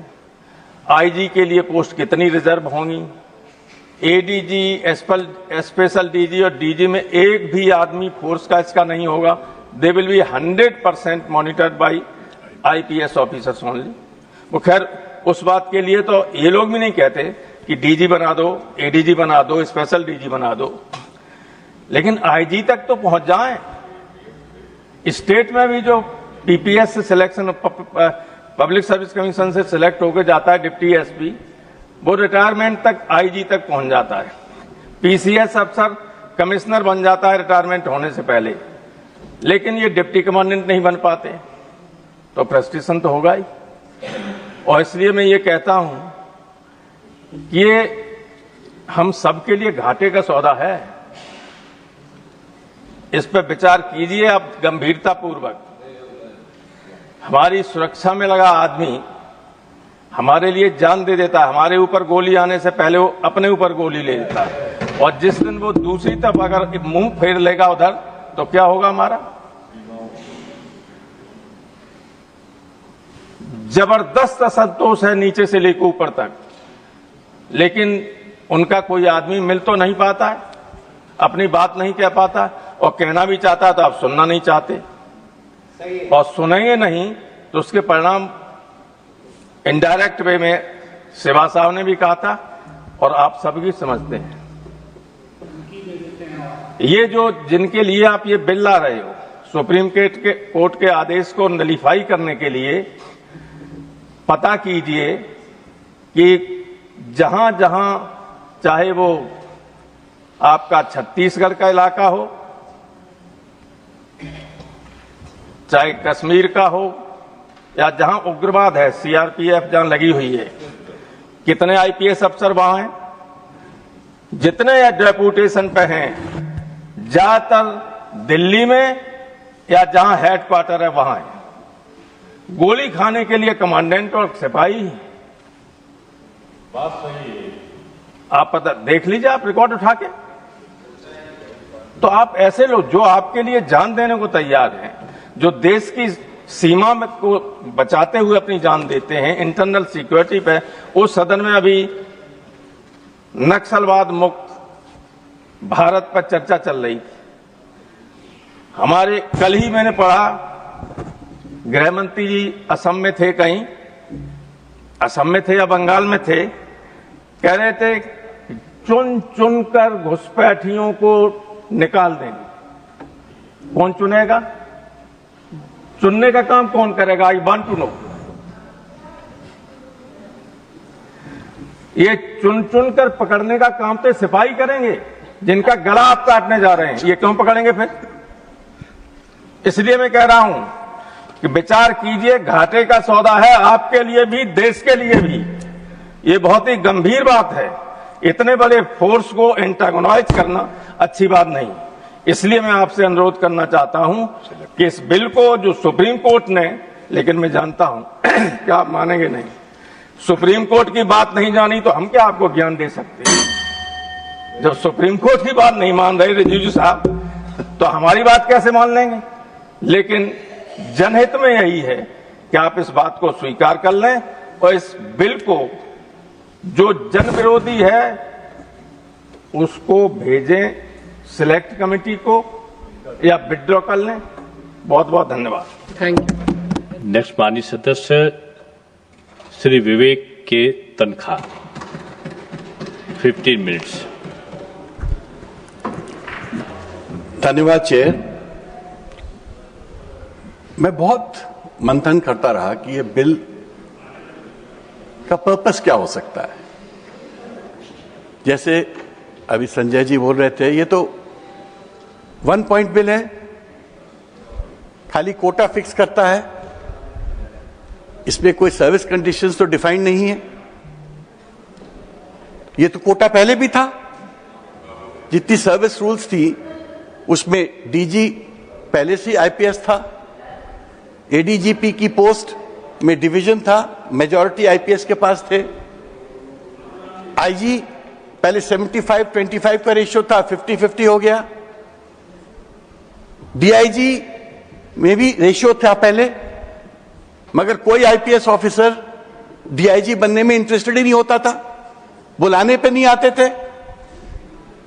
आईजी के लिए पोस्ट कितनी रिजर्व होंगी, एडीजी, स्पेशल डीजी और डीजी में एक भी आदमी फोर्स का इसका नहीं होगा। They will be 100% monitored by IPS officers only. वो खैर उस बात के लिए तो ये लोग भी नहीं कहते कि डीजी बना दो, एडीजी बना दो, स्पेशल डीजी बना दो, लेकिन आईजी तक तो पहुंच जाएं। स्टेट में भी जो पीपीएस से सिलेक्शन, पब्लिक सर्विस कमीशन से सिलेक्ट होकर जाता है डिप्टी एसपी, वो रिटायरमेंट तक आईजी तक पहुंच जाता है। पीसीएस अफसर कमिश्नर बन जाता है रिटायरमेंट होने से पहले, लेकिन ये डिप्टी कमांडेंट नहीं बन पाते, तो फ्रस्ट्रेशन तो होगा ही। और इसलिए मैं ये कहता हूं कि ये हम सबके लिए घाटे का सौदा है। इस पर विचार कीजिए आप गंभीरतापूर्वक। हमारी सुरक्षा में लगा आदमी हमारे लिए जान दे देता है, हमारे ऊपर गोली आने से पहले वो अपने ऊपर गोली ले लेता है, और जिस दिन वो दूसरी तरफ अगर मुंह फेर लेगा उधर तो क्या होगा हमारा? जबरदस्त असंतोष है नीचे से लेकर ऊपर तक, लेकिन उनका कोई आदमी मिल तो नहीं पाता है, अपनी बात नहीं कह पाता, और कहना भी चाहता तो आप सुनना नहीं चाहते, और सुनेंगे नहीं तो उसके परिणाम इनडायरेक्ट वे में शिवा साहब ने भी कहा था और आप सभी समझते हैं। ये जो जिनके लिए आप ये बिल ला रहे हो, सुप्रीम कोर्ट के आदेश को नलीफाई करने के लिए, पता कीजिए कि जहां जहां चाहे वो आपका छत्तीसगढ़ का इलाका हो, चाहे कश्मीर का हो, या जहां उग्रवाद है, सीआरपीएफ जहां लगी हुई है, कितने आईपीएस अफसर वहां हैं, जितने डेपुटेशन पे हैं, ज्यादातर दिल्ली में या जहां हेडक्वार्टर है वहां है। गोली खाने के लिए कमांडेंट और सिपाही। बात सही है, आप पता देख लीजिए, आप रिकॉर्ड उठा के। तो आप ऐसे लोग जो आपके लिए जान देने को तैयार हैं, जो देश की सीमा में को बचाते हुए अपनी जान देते हैं इंटरनल सिक्योरिटी पे, उस सदन में अभी नक्सलवाद मुक्त भारत पर चर्चा चल रही थी। हमारे कल ही मैंने पढ़ा, गृह मंत्री जी असम में थे, कहीं असम में थे या बंगाल में थे, कह रहे थे चुन चुन कर घुसपैठियों को निकाल देंगे। कौन चुनेगा? चुनने का काम कौन करेगा? I want to know. ये चुन चुन कर पकड़ने का काम तो सिपाही करेंगे, जिनका गला आप काटने जा रहे हैं। ये क्यों पकड़ेंगे फिर? इसलिए मैं कह रहा हूं कि विचार कीजिए, घाटे का सौदा है आपके लिए भी, देश के लिए भी। ये बहुत ही गंभीर बात है। इतने बड़े फोर्स को एंटागोनाइज करना अच्छी बात नहीं। इसलिए मैं आपसे अनुरोध करना चाहता हूं कि इस बिल को जो सुप्रीम कोर्ट ने, लेकिन मैं जानता हूं कि आप मानेंगे नहीं, सुप्रीम कोर्ट की बात नहीं जानी तो हम क्या आपको ज्ञान दे सकते हैं? जब सुप्रीम कोर्ट की बात नहीं मान रहे रिजिजू साहब, तो हमारी बात कैसे मान लेंगे? लेकिन जनहित में यही है कि आप इस बात को स्वीकार कर लें और इस बिल को जो जन विरोधी है उसको भेजें सिलेक्ट कमेटी को या विड्रॉ कर लें। बहुत बहुत धन्यवाद। Thank you. नेक्स्ट माननीय सदस्य श्री विवेक के तनखा 15 मिनट्स। धन्यवाद चेयर। मैं बहुत मंथन करता रहा कि ये बिल का पर्पस क्या हो सकता है। जैसे अभी संजय जी बोल रहे थे, ये तो 1 पॉइंट बिल है, खाली कोटा फिक्स करता है, इसमें कोई सर्विस कंडीशंस तो डिफाइन नहीं है। ये तो कोटा पहले भी था, जितनी सर्विस रूल्स थी उसमें डीजी पहले से आईपीएस था, एडीजीपी की पोस्ट में डिवीजन था, मेजॉरिटी आईपीएस के पास थे, आईजी पहले 75-25 का रेशियो था, 50-50 हो गया, डीआईजी में भी रेशियो था पहले, मगर कोई आईपीएस ऑफिसर डीआईजी बनने में इंटरेस्टेड ही नहीं होता था, बुलाने पे नहीं आते थे।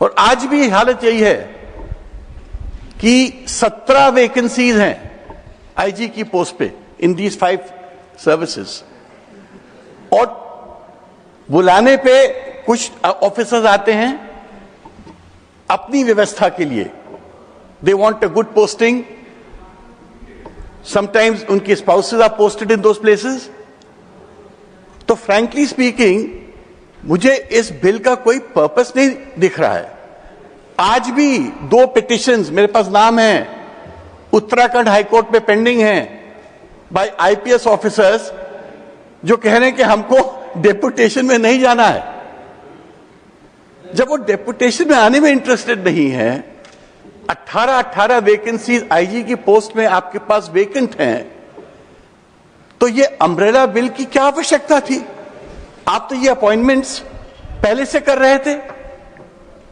और आज भी हालत यही है कि 17 वैकेंसीज हैं आईजी की पोस्ट पे इन दीज 5 सर्विसेज, और बुलाने पे कुछ ऑफिसर्स आते हैं अपनी व्यवस्था के लिए, they want a good posting, sometimes उनकी spouses are posted in those places. तो फ्रैंकली स्पीकिंग मुझे इस बिल का कोई पर्पस नहीं दिख रहा है। आज भी 2 पिटिशंस मेरे पास नाम है, उत्तराखंड हाईकोर्ट में पेंडिंग है बाय आईपीएस ऑफिसर्स, जो कह रहे हैं कि हमको डेपुटेशन में नहीं जाना है। जब वो डेपुटेशन में आने में इंटरेस्टेड नहीं है, 18 वैकेंसीज आईजी की पोस्ट में आपके पास वेकेंट हैं, तो ये अम्ब्रेला बिल की क्या आवश्यकता थी? आप तो ये अपॉइंटमेंट्स पहले से कर रहे थे,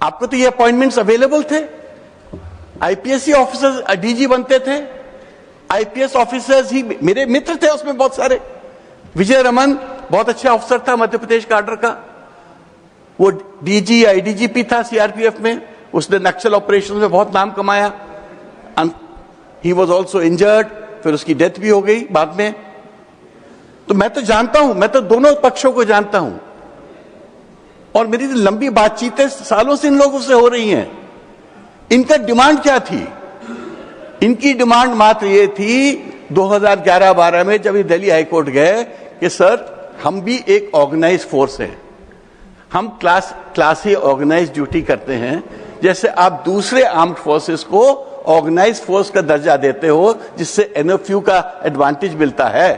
आपको तो ये अपॉइंटमेंट्स अवेलेबल थे। आईपीएस ऑफिसर्स डीजी बनते थे, आईपीएस ऑफिसर्स ही मेरे मित्र थे उसमें बहुत सारे। विजय रमन बहुत अच्छा ऑफिसर था मध्य प्रदेश काडर का, वो डीजी आईडीजीपी था सीआरपीएफ में, उसने नक्सल ऑपरेशन में बहुत नाम कमाया। ही वॉज ऑल्सो इंजर्ड, फिर उसकी डेथ भी हो गई बाद में। तो मैं तो जानता हूं, मैं तो दोनों पक्षों को जानता हूं, और मेरी लंबी बातचीतें सालों से इन लोगों से हो रही हैं। इनका डिमांड क्या थी? इनकी डिमांड मात्र ये थी 2011-12 में जब ये दिल्ली हाईकोर्ट गए कि सर हम भी एक ऑर्गेनाइज फोर्स है, हम क्लास ए ऑर्गेनाइज ड्यूटी करते हैं, जैसे आप दूसरे आर्म्ड फोर्सेस को ऑर्गेनाइज फोर्स का दर्जा देते हो जिससे एनएफयू का एडवांटेज मिलता है,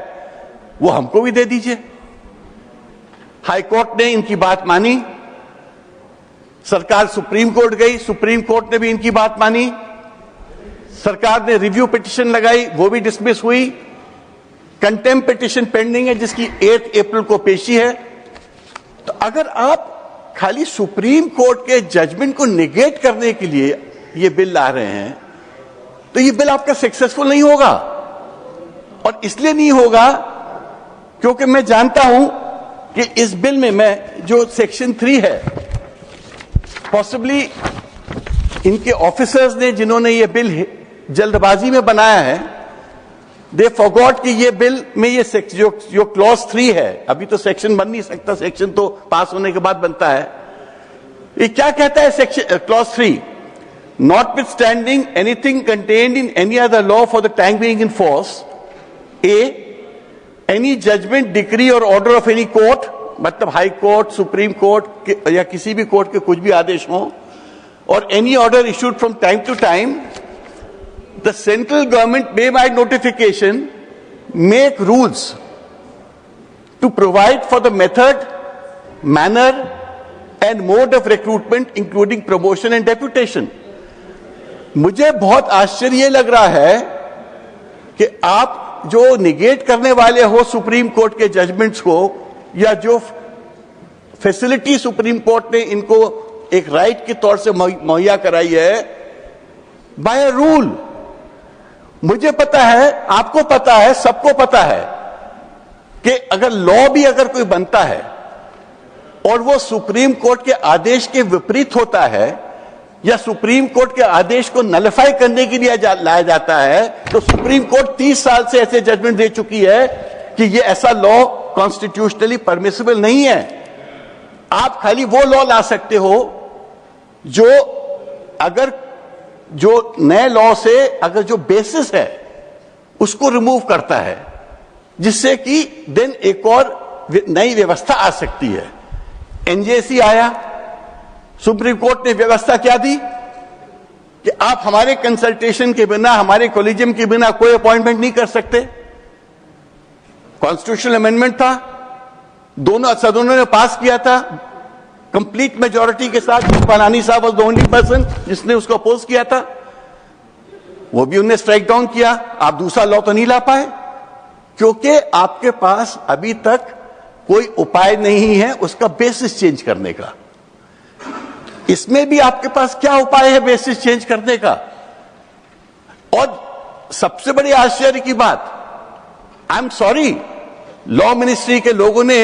वो हमको भी दे दीजिए। हाईकोर्ट ने इनकी बात मानी, सरकार सुप्रीम कोर्ट गई, सुप्रीम कोर्ट ने भी इनकी बात मानी, सरकार ने रिव्यू पिटीशन लगाई, वो भी डिसमिस हुई। कंटेम्प्ट पिटीशन पेंडिंग है जिसकी 8 अप्रैल को पेशी है। तो अगर आप खाली सुप्रीम कोर्ट के जजमेंट को निगेट करने के लिए ये बिल ला रहे हैं, तो ये बिल आपका सक्सेसफुल नहीं होगा। और इसलिए नहीं होगा क्योंकि मैं जानता हूं कि इस बिल में मैं जो सेक्शन 3 है, पॉसिबली इनके ऑफिसर्स ने जिन्होंने ये बिल जल्दबाजी में बनाया है, दे फॉरगॉट कि ये बिल में ये जो क्लॉज 3 है, अभी तो सेक्शन बन नहीं सकता, सेक्शन तो पास होने के बाद बनता है। ये क्या कहता है section clause 3? Notwithstanding anything contained in any other law for the time being in force, any judgment decree or order of any court, मतलब हाई कोर्ट, सुप्रीम कोर्ट या किसी भी कोर्ट के कुछ भी आदेश हो, और any order issued from time to time, the central government may by notification make rules to provide for the method, manner and mode of recruitment including promotion and deputation. मुझे बहुत आश्चर्य लग रहा है कि आप जो निगेट करने वाले हो सुप्रीम कोर्ट के जजमेंट्स को, या जो फैसिलिटी सुप्रीम कोर्ट ने इनको एक राइट के तौर से मुहैया कराई है बाय अ रूल। मुझे पता है, आपको पता है, सबको पता है कि अगर लॉ भी अगर कोई बनता है और वो सुप्रीम कोर्ट के आदेश के विपरीत होता है या सुप्रीम कोर्ट के आदेश को नलिफाई करने के लिए लाया जाता है, तो सुप्रीम कोर्ट 30 साल से ऐसे जजमेंट दे चुकी है कि ये ऐसा लॉ कॉन्स्टिट्यूशनली परमिसिबल नहीं है। आप खाली वो लॉ ला सकते हो जो अगर जो नए लॉ से अगर जो बेसिस है उसको रिमूव करता है, जिससे कि देन एक और नई व्यवस्था आ सकती है। एनजेसी आया, सुप्रीम कोर्ट ने व्यवस्था क्या दी कि आप हमारे कंसल्टेशन के बिना, हमारे कॉलेजियम के बिना कोई अपॉइंटमेंट नहीं कर सकते। कॉन्स्टिट्यूशनल अमेंडमेंट था, दोनों सदनों ने पास किया था कंप्लीट मेजॉरिटी के साथ। पलानी साहब वाज द ओनली पर्सन जिसने उसको अपोज किया था, वो भी उन्हें स्ट्राइक डाउन किया। आप दूसरा लॉ तो नहीं ला पाए क्योंकि आपके पास अभी तक कोई उपाय नहीं है उसका बेसिस चेंज करने का। इसमें भी आपके पास क्या उपाय है बेसिस चेंज करने का? और सबसे बड़ी आश्चर्य की बात, I am sorry, law ministry के लोगों ने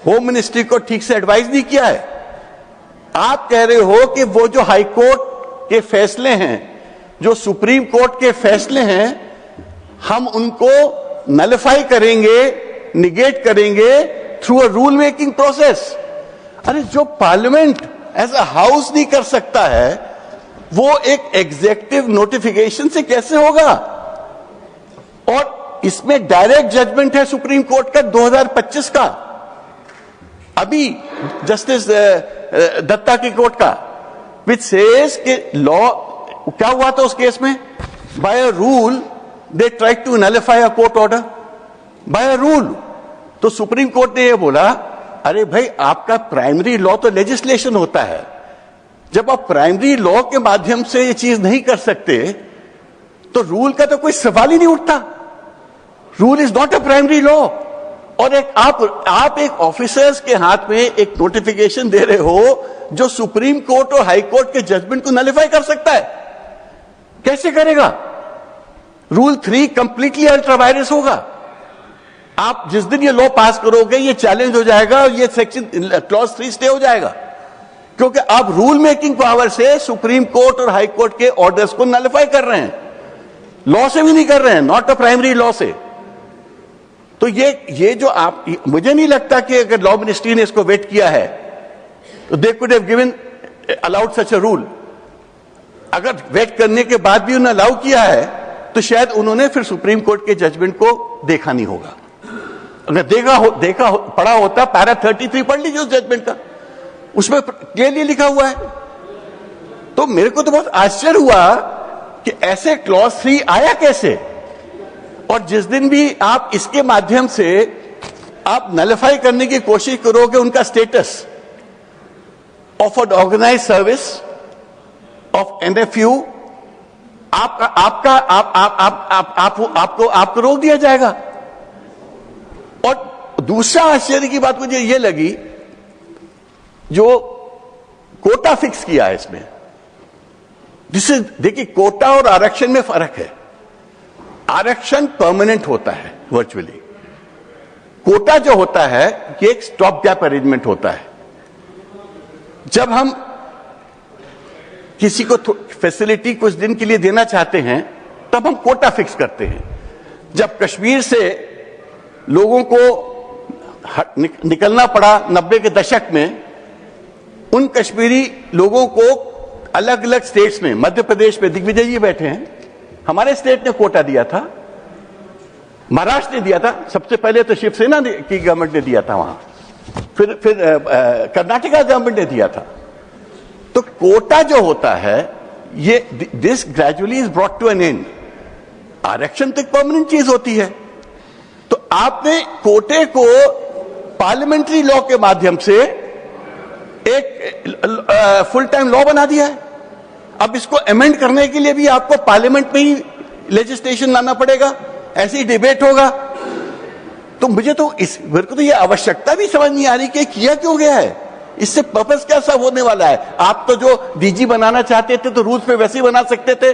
होम मिनिस्ट्री को ठीक से एडवाइस नहीं किया है। आप कह रहे हो कि वो जो हाई कोर्ट के फैसले हैं, जो सुप्रीम कोर्ट के फैसले हैं, हम उनको नलिफाई करेंगे, निगेट करेंगे through a rule making process. अरे जो पार्लियामेंट एज अ हाउस नहीं कर सकता है, वो एक एग्जीक्यूटिव नोटिफिकेशन से कैसे होगा? और इसमें डायरेक्ट जजमेंट है सुप्रीम कोर्ट का 2025 का, अभी जस्टिस दत्ता की कोर्ट का, विच सेज कि लॉ क्या हुआ था उस केस में? By a rule they try to nullify a court order by a rule. तो सुप्रीम कोर्ट ने यह बोला, अरे भाई आपका प्राइमरी लॉ तो लेजिस्लेशन होता है, जब आप प्राइमरी लॉ के माध्यम से ये चीज नहीं कर सकते तो रूल का तो कोई सवाल ही नहीं उठता। Rule is not a primary law. और एक आप एक ऑफिसर्स के हाथ में एक नोटिफिकेशन दे रहे हो जो सुप्रीम कोर्ट और हाई कोर्ट के जजमेंट को नलिफाई कर सकता है, कैसे करेगा? रूल 3 कंप्लीटली अल्ट्रा वायरस होगा। आप जिस दिन ये लॉ पास करोगे ये चैलेंज हो जाएगा और ये सेक्शन क्लॉज 3 स्टे हो जाएगा, क्योंकि आप रूल मेकिंग पावर से सुप्रीम कोर्ट और हाई कोर्ट के ऑर्डर्स को नलिफाई कर रहे हैं, लॉ से भी नहीं कर रहे हैं, नॉट अ प्राइमरी लॉ से। तो ये जो आप, मुझे नहीं लगता कि अगर लॉ मिनिस्ट्री ने इसको वेट किया है तो they could have given allowed such a rule. अगर वेट करने के बाद भी उन्होंने अलाउ किया है तो शायद उन्होंने फिर सुप्रीम कोर्ट के जजमेंट को देखा नहीं होगा। अगर पढ़ा होता, पैरा 33 पढ़ लीजिए उस जजमेंट का, उसमें क्लियरली लिखा हुआ है। तो मेरे को तो बहुत आश्चर्य हुआ कि ऐसे क्लॉज 3 आया कैसे। और जिस दिन भी आप इसके माध्यम से आप नलिफाई करने की कोशिश करोगे उनका status of an organise service of NFU, आपको रोक दिया जाएगा। और दूसरा आश्चर्य की बात मुझे यह लगी, जो कोटा फिक्स किया है इसमें, जिससे देखिए कोटा और आरक्षण में फर्क है। आरक्षण परमानेंट होता है वर्चुअली, कोटा जो होता है ये एक स्टॉप गैप अरेंजमेंट होता है। जब हम किसी को फैसिलिटी कुछ दिन के लिए देना चाहते हैं तब हम कोटा फिक्स करते हैं। जब कश्मीर से लोगों को निकलना पड़ा 90 के दशक में, उन कश्मीरी लोगों को अलग अलग स्टेट्स में, मध्य प्रदेश में दिग्विजय जी बैठे हैं, हमारे स्टेट ने कोटा दिया था, महाराष्ट्र ने दिया था, सबसे पहले तो शिवसेना की गवर्नमेंट ने दिया था वहां, फिर कर्नाटका गवर्नमेंट ने दिया था। तो कोटा जो होता है ये this gradually is brought to an end. आरक्षण तो एक परमानेंट चीज होती है, तो आपने कोटे को पार्लियामेंट्री लॉ के माध्यम से एक फुल टाइम लॉ बना दिया है। अब इसको अमेंड करने के लिए भी आपको पार्लियामेंट में ही लेजिस्लेशन लाना पड़ेगा, ऐसी डिबेट होगा। तो मेरे को तो ये आवश्यकता भी समझ नहीं आ रही कि किया क्यों गया है, इससे पर्पस क्या सब होने वाला है। आप तो जो डीजी बनाना चाहते थे तो रूल्स पे वैसे ही बना सकते थे,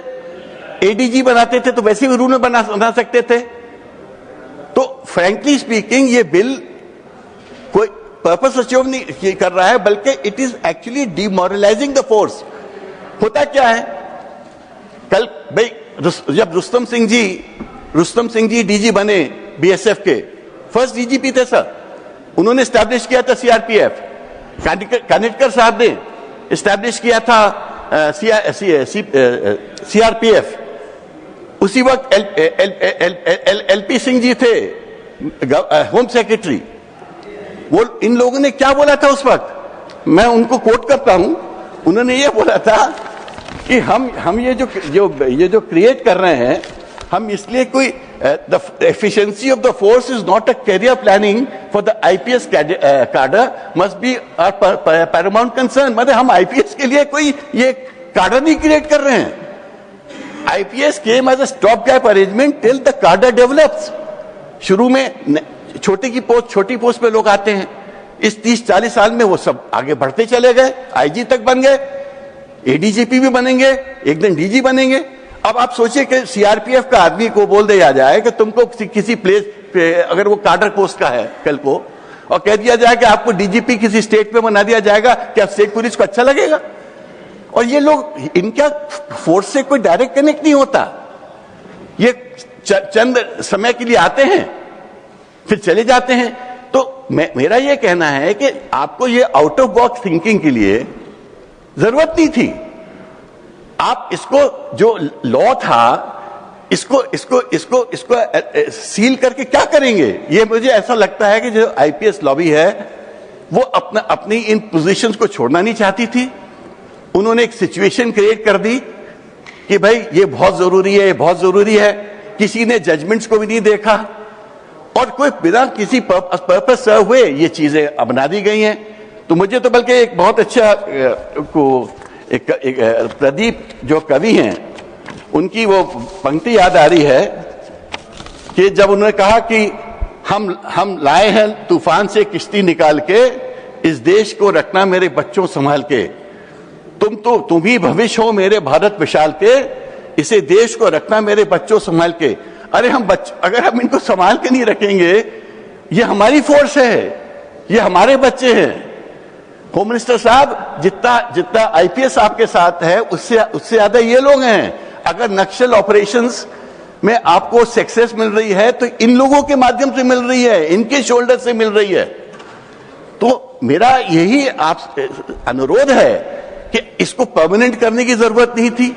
एडीजी बनाते थे तो वैसे ही रूल में बना सकते थे। तो फ्रैंकली स्पीकिंग ये बिल कोई पर्पस अचीव नहीं कर रहा है, बल्कि it is actually demoralising the force. होता क्या है, कल भाई जब रुस्तम सिंह जी डीजी बने बीएसएफ के, फर्स्ट डीजीपी थे सर, उन्होंने स्टैब्लिश किया था सीआरपीएफ। कानिटकर साहब ने स्टैब्लिश किया था सीआरपीएफ। उसी वक्त एलपी सिंह जी थे होम सेक्रेटरी। वो इन लोगों ने क्या बोला था उस वक्त, मैं उनको कोट करता हूं, उन्होंने ये बोला था कि हम ये जो क्रिएट कर रहे हैं, हम इसलिए कोई the efficiency of the force is not a career planning for the IPS cadre must be paramount concern. मतलब हम आईपीएस के लिए कोई ये कार्डर नहीं क्रिएट कर रहे हैं। IPS came as a stop gap arrangement till the cadre develops. शुरू में छोटी पोस्ट पे लोग आते हैं, इस 30-40 साल में वो सब आगे बढ़ते चले गए, आईजी तक बन गए, एडीजीपी भी बनेंगे, एक दिन डीजी बनेंगे। अब आप सोचिए कि सीआरपीएफ का आदमी को बोल दिया जाए कि तुमको किसी प्लेस पे, अगर वो कार्डर पोस्ट का है कल को, और कह दिया जाए कि आपको डीजीपी किसी स्टेट पे बना दिया जाएगा, क्या स्टेट पुलिस को अच्छा लगेगा? और ये लोग, इनका फोर्स से कोई डायरेक्ट कनेक्ट नहीं होता, ये चंद समय के लिए आते हैं फिर चले जाते हैं। तो मेरा ये कहना है कि आपको ये आउट ऑफ बॉक्स थिंकिंग के लिए जरूरत नहीं थी। आप इसको जो लॉ था इसको सील करके क्या करेंगे? ये मुझे ऐसा लगता है कि जो आईपीएस लॉबी है वो अपनी इन पोजीशंस को छोड़ना नहीं चाहती थी। उन्होंने एक सिचुएशन क्रिएट कर दी कि भाई ये बहुत जरूरी है, ये बहुत जरूरी है। किसी ने जजमेंट्स को भी नहीं देखा और कोई बिना किसी पर्पस सर्व हुए ये चीजें अब बना दी गई हैं। तो मुझे तो बल्कि एक बहुत अच्छा एक प्रदीप जो कवि हैं, उनकी वो पंक्ति याद आ रही है कि जब उन्होंने कहा कि हम लाए हैं तूफान से किश्ती निकाल के, इस देश को रखना मेरे बच्चों संभाल के। तुम ही भविष्य हो मेरे भारत विशाल के, इसे देश को रखना मेरे बच्चों संभाल के। अरे अगर हम इनको संभाल के नहीं रखेंगे, ये हमारी फोर्स है, ये हमारे बच्चे हैं। होम मिनिस्टर साहब, जितना आईपीएस आपके साथ है उससे ज्यादा ये लोग हैं। अगर नक्सल ऑपरेशंस में आपको सक्सेस मिल रही है तो इन लोगों के माध्यम से मिल रही है, इनके शोल्डर से मिल रही है। तो मेरा यही आप अनुरोध है कि इसको परमानेंट करने की जरूरत नहीं थी।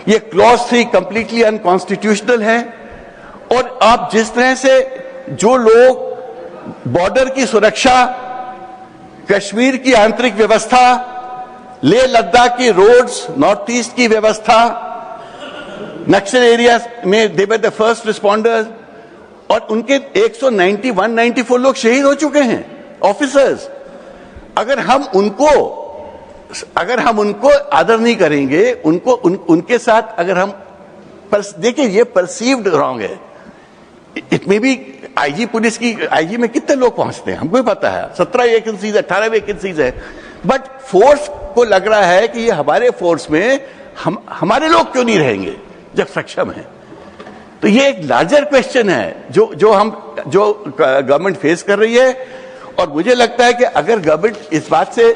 ये क्लॉज 3 कंप्लीटली अनकॉन्स्टिट्यूशनल है। और आप जिस तरह से जो लोग बॉर्डर की सुरक्षा, कश्मीर की आंतरिक व्यवस्था, लेह लद्दाख की रोड्स, नॉर्थ ईस्ट की व्यवस्था, नक्सल एरिया में दे वर द फर्स्ट रिस्पॉन्डर्स, और उनके 194 लोग शहीद हो चुके हैं ऑफिसर्स। अगर हम उनको आदर नहीं करेंगे, उनके साथ अगर हम देखिए, ये परसीव्ड रॉन्ग है। It may be IG police की, आईजी में कितने लोग पहुंचते हैं हमको भी पता है, 17 वैकेंसीज, 18 वैकेंसीज है, बट फोर्स को लग रहा है कि ये हमारे फोर्स में हमारे लोग क्यों नहीं रहेंगे जब सक्षम है। तो ये एक लार्जर क्वेश्चन है जो गवर्नमेंट फेस कर रही है। और मुझे लगता है कि अगर गवर्नमेंट इस बात से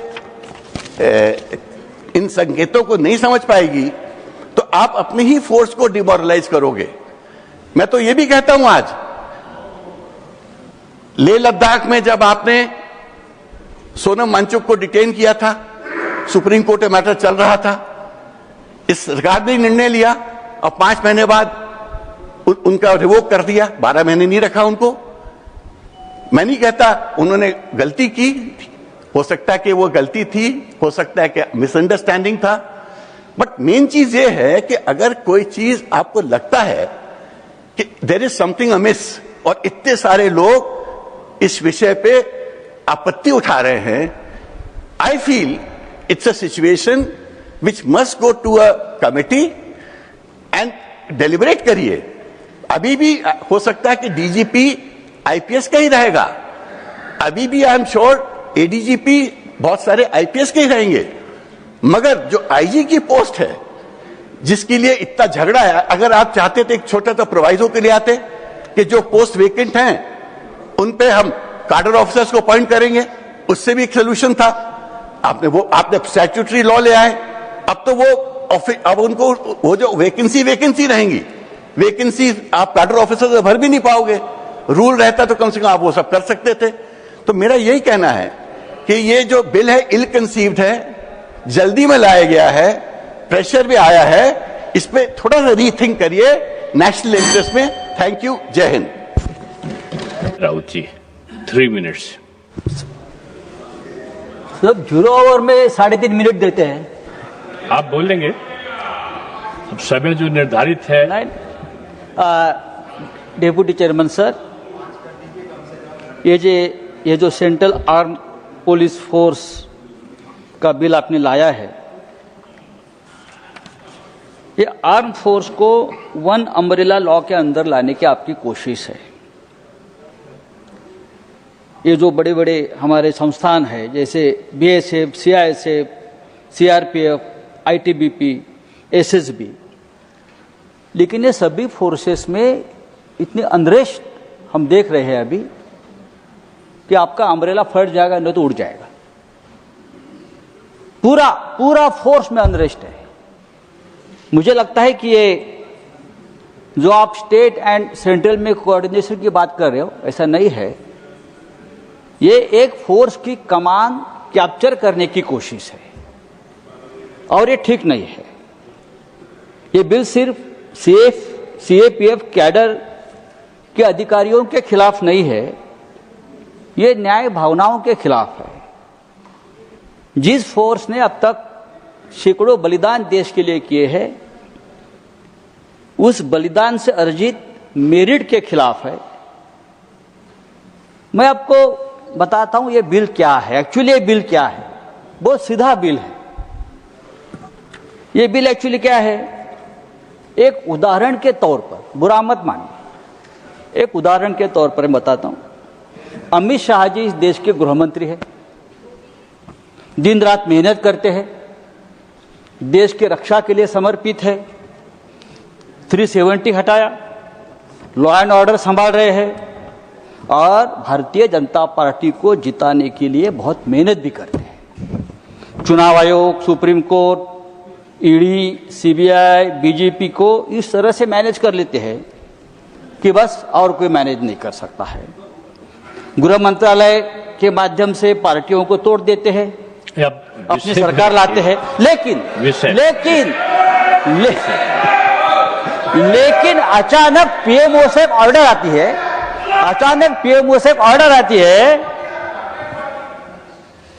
इन संकेतों को नहीं समझ पाएगी तो आप अपनी ही फोर्स को डिमोरलाइज करोगे। मैं तो ये भी कहता हूं, आज लेह लद्दाख में जब आपने सोनम वांगचुक को डिटेन किया था, सुप्रीम कोर्ट में मैटर चल रहा था, इस सरकार ने निर्णय लिया और 5 महीने बाद उनका रिवोक कर दिया, 12 महीने नहीं रखा उनको। मैं नहीं कहता उन्होंने गलती की, हो सकता है कि वो गलती थी, हो सकता है कि मिसअंडरस्टैंडिंग था, बट मेन चीज ये है कि अगर कोई चीज आपको लगता है कि देयर इज समथिंग अमिस और इतने सारे लोग इस विषय पे आपत्ति उठा रहे हैं, I feel it's a situation which must go to a committee and deliberate करिए। अभी भी हो सकता है कि डीजीपी आईपीएस का ही रहेगा, अभी भी आई एम श्योर एडीजीपी बहुत सारे आईपीएस के ही रहेंगे, मगर जो आईजी की पोस्ट है जिसके लिए इतना झगड़ा है, अगर आप चाहते तो एक छोटा सा प्रोवाइजो के लिए आते कि जो पोस्ट वेकेंट हैं उन पे हम कार्डर ऑफिसर्स को अपॉइंट करेंगे, उससे भी एक सोल्यूशन था। आपने स्टैट्यूटरी लॉ ले आए, अब तो अब उनको वो जो वैकेंसी रहेंगी, वैकेंसी आप कार्डर ऑफिसर से भर भी नहीं पाओगे। रूल रहता तो कम से कम आप वो सब कर सकते थे। तो मेरा यही कहना है कि ये जो बिल है इल कंसीव्ड है, जल्दी में लाया गया है, प्रेशर भी आया है, इस पे थोड़ा सा रीथिंक करिए नेशनल इंटरेस्ट में। थैंक यू, जय हिंद। राउत जी 3 मिनट्स। सब 0 ओवर में 3.5 मिनट देते हैं। आप बोल लेंगे, अब समय जो निर्धारित है। डेप्यूटी चेयरमैन सर, ये जो सेंट्रल आर्म पुलिस फोर्स का बिल आपने लाया है, ये आर्म फोर्स को वन अम्ब्रेला लॉ के अंदर लाने की आपकी कोशिश है। ये जो बड़े बड़े हमारे संस्थान हैं जैसे BSF, CISF, CRPF, ITBP, SSB, लेकिन ये सभी फोर्सेस में इतनी अनरेस्ट हम देख रहे हैं अभी कि आपका अम्ब्रेला फट जाएगा नहीं तो उड़ जाएगा। पूरा फोर्स में अनरेस्ट है। मुझे लगता है कि ये जो आप स्टेट एंड सेंट्रल में कोऑर्डिनेशन की बात कर रहे हो, ऐसा नहीं है। ये एक फोर्स की कमान कैप्चर करने की कोशिश है और ये ठीक नहीं है। ये बिल सिर्फ सीएपीएफ कैडर के अधिकारियों के खिलाफ नहीं है, ये न्याय भावनाओं के खिलाफ है। जिस फोर्स ने अब तक सैकड़ों बलिदान देश के लिए किए हैं, उस बलिदान से अर्जित मेरिट के खिलाफ है। मैं आपको बताता हूं ये बिल क्या है। एक्चुअली ये बिल क्या है, बहुत सीधा बिल है। ये बिल एक्चुअली क्या है, एक उदाहरण के तौर पर, बुरा मत मानिए, एक उदाहरण के तौर पर मैं बताता हूं। अमित शाह जी इस देश के गृह मंत्री हैं, दिन रात मेहनत करते हैं, देश के रक्षा के लिए समर्पित है। 370 हटाया, लॉ एंड ऑर्डर संभाल रहे हैं और भारतीय जनता पार्टी को जिताने के लिए बहुत मेहनत भी करते हैं। चुनाव आयोग, supreme court, ED, CBI, BJP को इस तरह से मैनेज कर लेते हैं कि बस और कोई मैनेज नहीं कर सकता है। गृह मंत्रालय के माध्यम से पार्टियों को तोड़ देते हैं, अपनी सरकार लाते हैं। लेकिन अचानक पीएमओ से ऑर्डर आती है,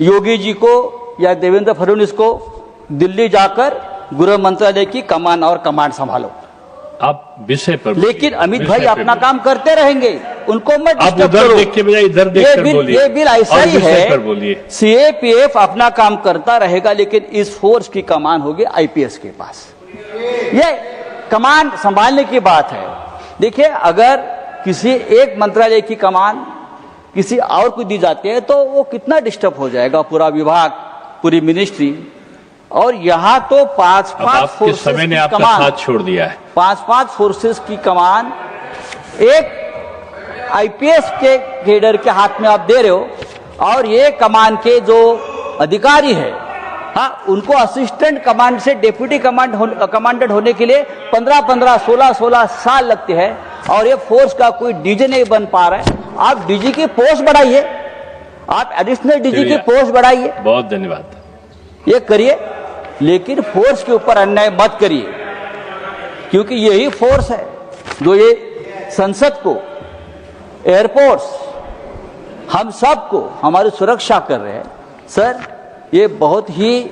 योगी जी को या देवेंद्र फडणवीस को दिल्ली जाकर गृह मंत्रालय की कमान और कमांड संभालो। आप विषय पर, लेकिन अमित भाई अपना काम करते रहेंगे, उनको मत डिस्टर्ब करो। देख के बजाय इधर देखकर बोलिए। ये बिल ऐसा ही है, सीएपीएफ अपना काम करता रहेगा, लेकिन इस फोर्स की कमान होगी आईपीएस के पास। ये कमान संभालने की बात है। देखिए, अगर किसी एक मंत्रालय की कमान किसी और को दी जाती है तो वो कितना डिस्टर्ब हो जाएगा, पूरा विभाग, पूरी मिनिस्ट्री। और यहाँ तो 5-5 फोर्सेस समय ने आपका साथ छोड़ दिया है। 5-5 फोर्सेस की कमान एक आईपीएस के कैडर के हाथ में आप दे रहे हो, और ये कमान के जो अधिकारी है, हाँ, उनको असिस्टेंट कमांड से डेप्यूटी कमांडेंट होने के लिए 15-15, 16-16 साल लगते हैं, और ये फोर्स का कोई डीजी नहीं बन पा रहा है। आप डीजी की पोस्ट बढ़ाइए, आप एडिशनल डीजी की पोस्ट बढ़ाइए। बहुत धन्यवाद। ये करिए, लेकिन फोर्स के ऊपर अन्याय मत करिए, क्योंकि यही फोर्स है जो ये संसद को, एयरपोर्ट्स, हम सबको हमारी सुरक्षा कर रहे हैं। सर, ये बहुत ही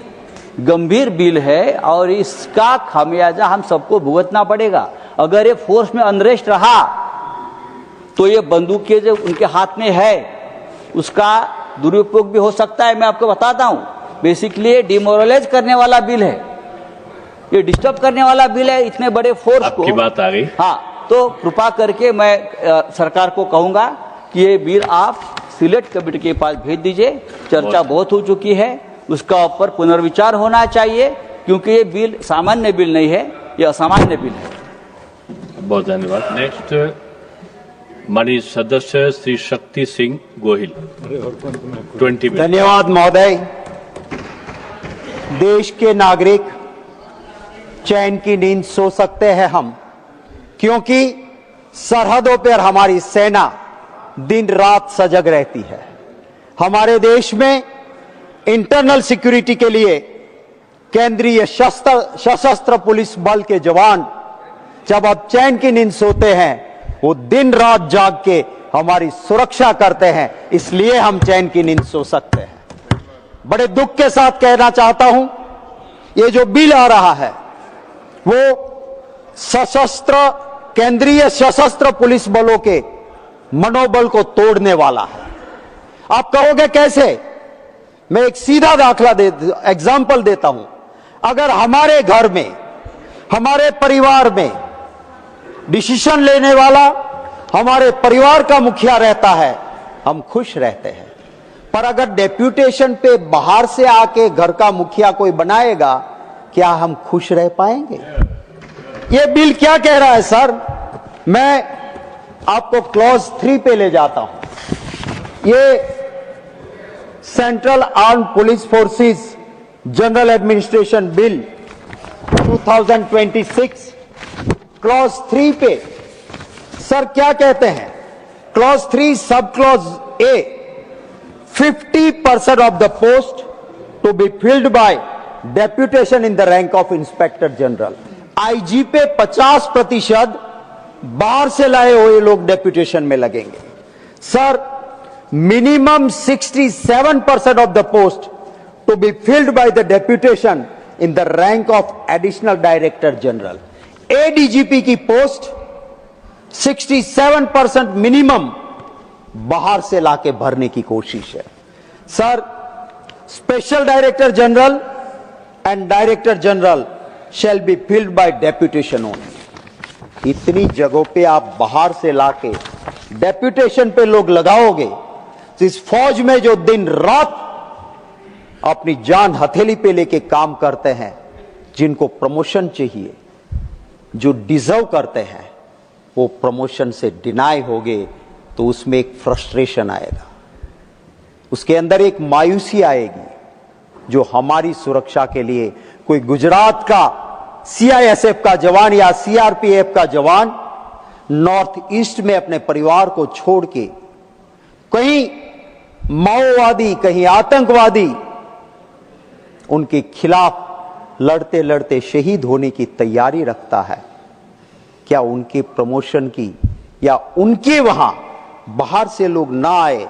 गंभीर बिल है और इसका खामियाजा हम सबको भुगतना पड़ेगा। अगर ये फोर्स में अनरेस्ट रहा तो ये बंदूकें जो उनके हाथ में है उसका दुरुपयोग भी हो सकता है। मैं आपको बताता हूं, बेसिकली ये डिमोरलाइज करने वाला बिल है, ये डिस्टर्ब करने वाला बिल है इतने बड़े फोर्स को। आपकी बात आ गई। हाँ, तो कृपा करके मैं सरकार को कहूंगा कि ये बिल आप सिलेक्ट कमेटी के पास भेज दीजिए। चर्चा बहुत हो चुकी है, उसका ऊपर पुनर्विचार होना चाहिए, क्योंकि ये बिल सामान्य बिल नहीं है, ये असामान्य बिल है। बहुत धन्यवाद। नेक्स्ट माननीय सदस्य श्री शक्ति सिंह गोहिल, 20 मिनट। धन्यवाद महोदय। देश के नागरिक चैन की नींद सो सकते हैं हम, क्योंकि सरहदों पर हमारी सेना दिन रात सजग रहती है। हमारे देश में इंटरनल सिक्योरिटी के लिए केंद्रीय सशस्त्र पुलिस बल के जवान जब अब चैन की नींद सोते हैं, वो दिन रात जाग के हमारी सुरक्षा करते हैं, इसलिए हम चैन की नींद सो सकते हैं। बड़े दुख के साथ कहना चाहता हूं, ये जो बिल आ रहा है वो केंद्रीय सशस्त्र पुलिस बलों के मनोबल को तोड़ने वाला है। आप कहोगे कैसे? मैं एक सीधा एग्जाम्पल देता हूं। अगर हमारे घर में, हमारे परिवार में डिसीजन लेने वाला हमारे परिवार का मुखिया रहता है, हम खुश रहते हैं। पर अगर डेप्यूटेशन पे बाहर से आके घर का मुखिया कोई बनाएगा, क्या हम खुश रह पाएंगे? ये बिल क्या कह रहा है सर? मैं आपको क्लॉज 3 पे ले जाता हूं। ये central armed police forces general administration bill 2026 clause 3 पे सर क्या कहते हैं? Clause 3 sub clause A, 50% of the post to be filled by deputation in the rank of inspector general. IG पे 50% बाहर से लाए हुए लोग डेप्यूटेशन में लगेंगे। Sir minimum 67% of the post to be filled by the deputation in the rank of additional director general. ADGP की पोस्ट 67% मिनिमम बाहर से लाके भरने की कोशिश है। Sir special director general and director general shall be filled by deputation only. इतनी जगहों पे आप बाहर से लाके डेप्यूटेशन पे लोग लगाओगे, तो इस फौज में जो दिन रात अपनी जान हथेली पे लेके काम करते हैं, जिनको प्रमोशन चाहिए, जो डिजर्व करते हैं, वो प्रमोशन से डिनाई होगे, तो उसमें एक फ्रस्ट्रेशन आएगा, उसके अंदर एक मायूसी आएगी। जो हमारी सुरक्षा के लिए कोई गुजरात का सीआईएसएफ का जवान या सीआरपीएफ का जवान नॉर्थ ईस्ट में अपने परिवार को छोड़ के कहीं माओवादी, कहीं आतंकवादी उनके खिलाफ लड़ते लड़ते शहीद होने की तैयारी रखता है, क्या उनके प्रमोशन की या उनके वहां बाहर से लोग ना आए,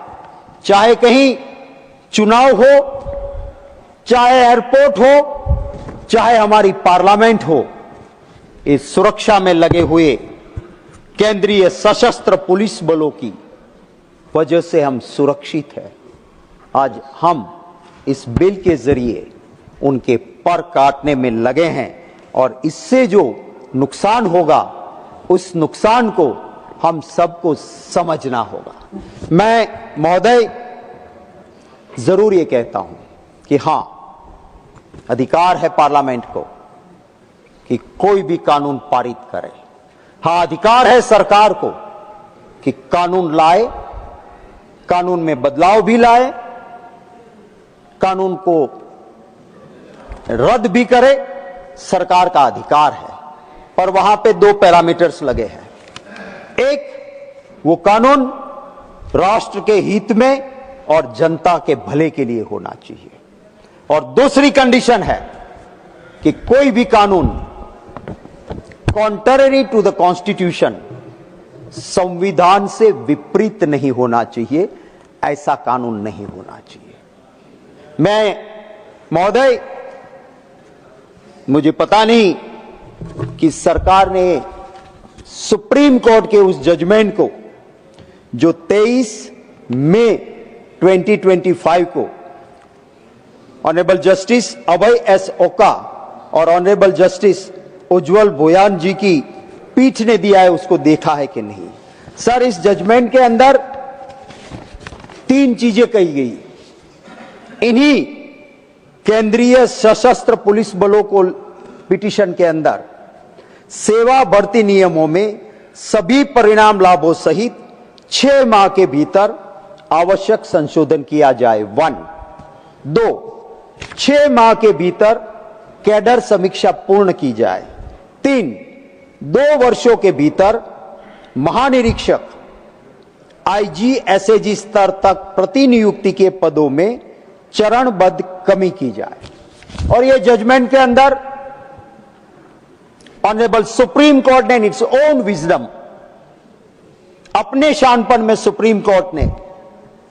चाहे कहीं चुनाव हो, चाहे एयरपोर्ट हो, चाहे हमारी पार्लियामेंट हो, इस सुरक्षा में लगे हुए केंद्रीय सशस्त्र पुलिस बलों की वजह से हम सुरक्षित हैं। आज हम इस बिल के जरिए उनके पर काटने में लगे हैं, और इससे जो नुकसान होगा, उस नुकसान को हम सबको समझना होगा। मैं महोदय जरूर ये कहता हूं कि हां, अधिकार है पार्लियामेंट को कि कोई भी कानून पारित करे। हां, अधिकार है सरकार को कि कानून लाए, कानून में बदलाव भी लाए, कानून को रद्द भी करे, सरकार का अधिकार है। पर वहां पे 2 पैरामीटर्स लगे हैं। एक, वो कानून राष्ट्र के हित में और जनता के भले के लिए होना चाहिए, और दूसरी कंडीशन है कि कोई भी कानून कॉन्ट्ररी टू द कॉन्स्टिट्यूशन, संविधान से विपरीत नहीं होना चाहिए, ऐसा कानून नहीं होना चाहिए। मैं महोदय, मुझे पता नहीं कि सरकार ने सुप्रीम कोर्ट के उस जजमेंट को जो 23 मई 2025 को ऑनरेबल जस्टिस अभय एस ओका और ऑनरेबल जस्टिस उज्जवल भोयान जी की पीठ ने दिया है, उसको देखा है कि नहीं? सर, इस जजमेंट के अंदर 3 चीजें कही गई। इन्हीं केंद्रीय सशस्त्र पुलिस बलों को पिटीशन के अंदर सेवा भर्ती नियमों में सभी परिणाम लाभों सहित 6 माह के भीतर आवश्यक संशोधन किया जाए। 1, 2, 6 माह के भीतर कैडर समीक्षा पूर्ण की जाए। 3, 2 वर्षों के भीतर महानिरीक्षक आईजी एसएजी स्तर तक प्रतिनियुक्ति के पदों में चरणबद्ध कमी की जाए। और यह जजमेंट के अंदर ऑनरेबल सुप्रीम कोर्ट ने इन इट्स ओन विजडम, अपने शानपन में सुप्रीम कोर्ट ने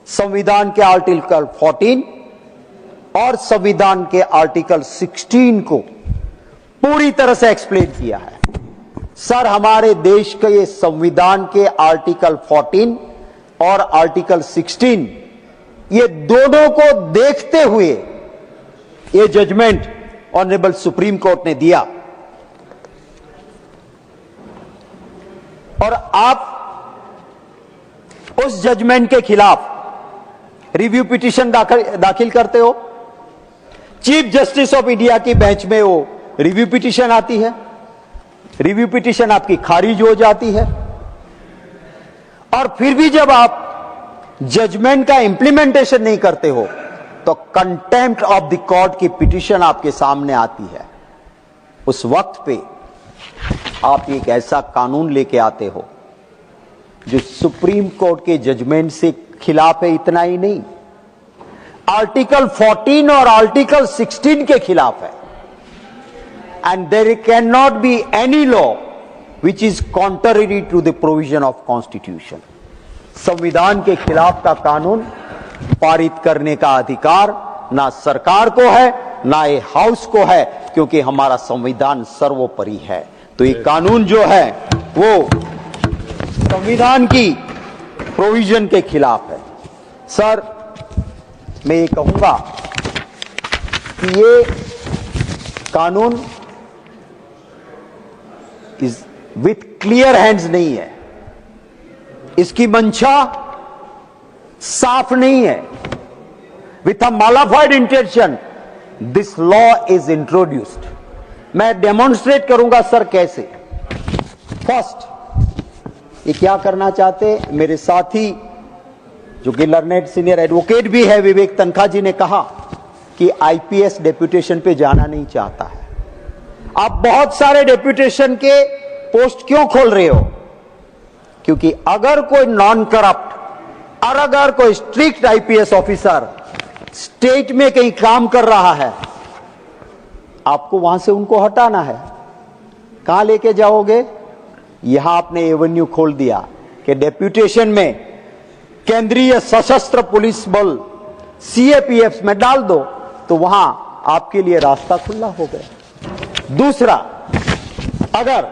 संविधान के आर्टिकल 14 और संविधान के आर्टिकल 16 को पूरी तरह से एक्सप्लेन किया है। सर, हमारे देश के ये संविधान के आर्टिकल 14 और आर्टिकल 16, ये दोनों को देखते हुए ये जजमेंट ऑनरेबल सुप्रीम कोर्ट ने दिया। और आप उस जजमेंट के खिलाफ रिव्यू पिटीशन दाखिल करते हो। चीफ जस्टिस ऑफ इंडिया की बेंच में वो रिव्यू पिटीशन आती है, रिव्यू पिटीशन आपकी खारिज हो जाती है, और फिर भी जब आप जजमेंट का इंप्लीमेंटेशन नहीं करते हो तो कंटेम्प्ट ऑफ द कोर्ट की पिटीशन आपके सामने आती है। उस वक्त पे आप एक ऐसा कानून लेके आते हो जो सुप्रीम कोर्ट के जजमेंट से खिलाफ है। इतना ही नहीं, आर्टिकल 14 और आर्टिकल 16 के खिलाफ है। And there can not be any law which is contrary to the provision of constitution. संविधान के खिलाफ का कानून पारित करने का अधिकार ना सरकार को है ना ये हाउस को है, क्योंकि हमारा संविधान सर्वोपरि है। तो ये कानून जो है वो संविधान की प्रोविजन के खिलाफ है। सर, मैं ये कहूंगा कि ये कानून इस विथ क्लियर हैंड्स नहीं है, इसकी मंशा साफ नहीं है। With a modified intention this law is introduced. मैं डेमोन्स्ट्रेट करूंगा सर कैसे। फर्स्ट, ये क्या करना चाहते मेरे साथी जो कि लर्नेड सीनियर एडवोकेट भी है विवेक तनखा जी ने कहा कि आईपीएस डेप्यूटेशन पे जाना नहीं चाहता है। आप बहुत सारे डेप्यूटेशन के पोस्ट क्यों खोल रहे हो? क्योंकि अगर कोई नॉन करप्ट और अगर कोई स्ट्रिक्ट आईपीएस ऑफिसर स्टेट में कहीं काम कर रहा है, आपको वहां से उनको हटाना है। कहां लेके जाओगे? यहां आपने एवेन्यू खोल दिया कि डेप्यूटेशन में केंद्रीय सशस्त्र पुलिस बल सीएपीएफ में डाल दो, तो वहां आपके लिए रास्ता खुला हो गया। दूसरा, अगर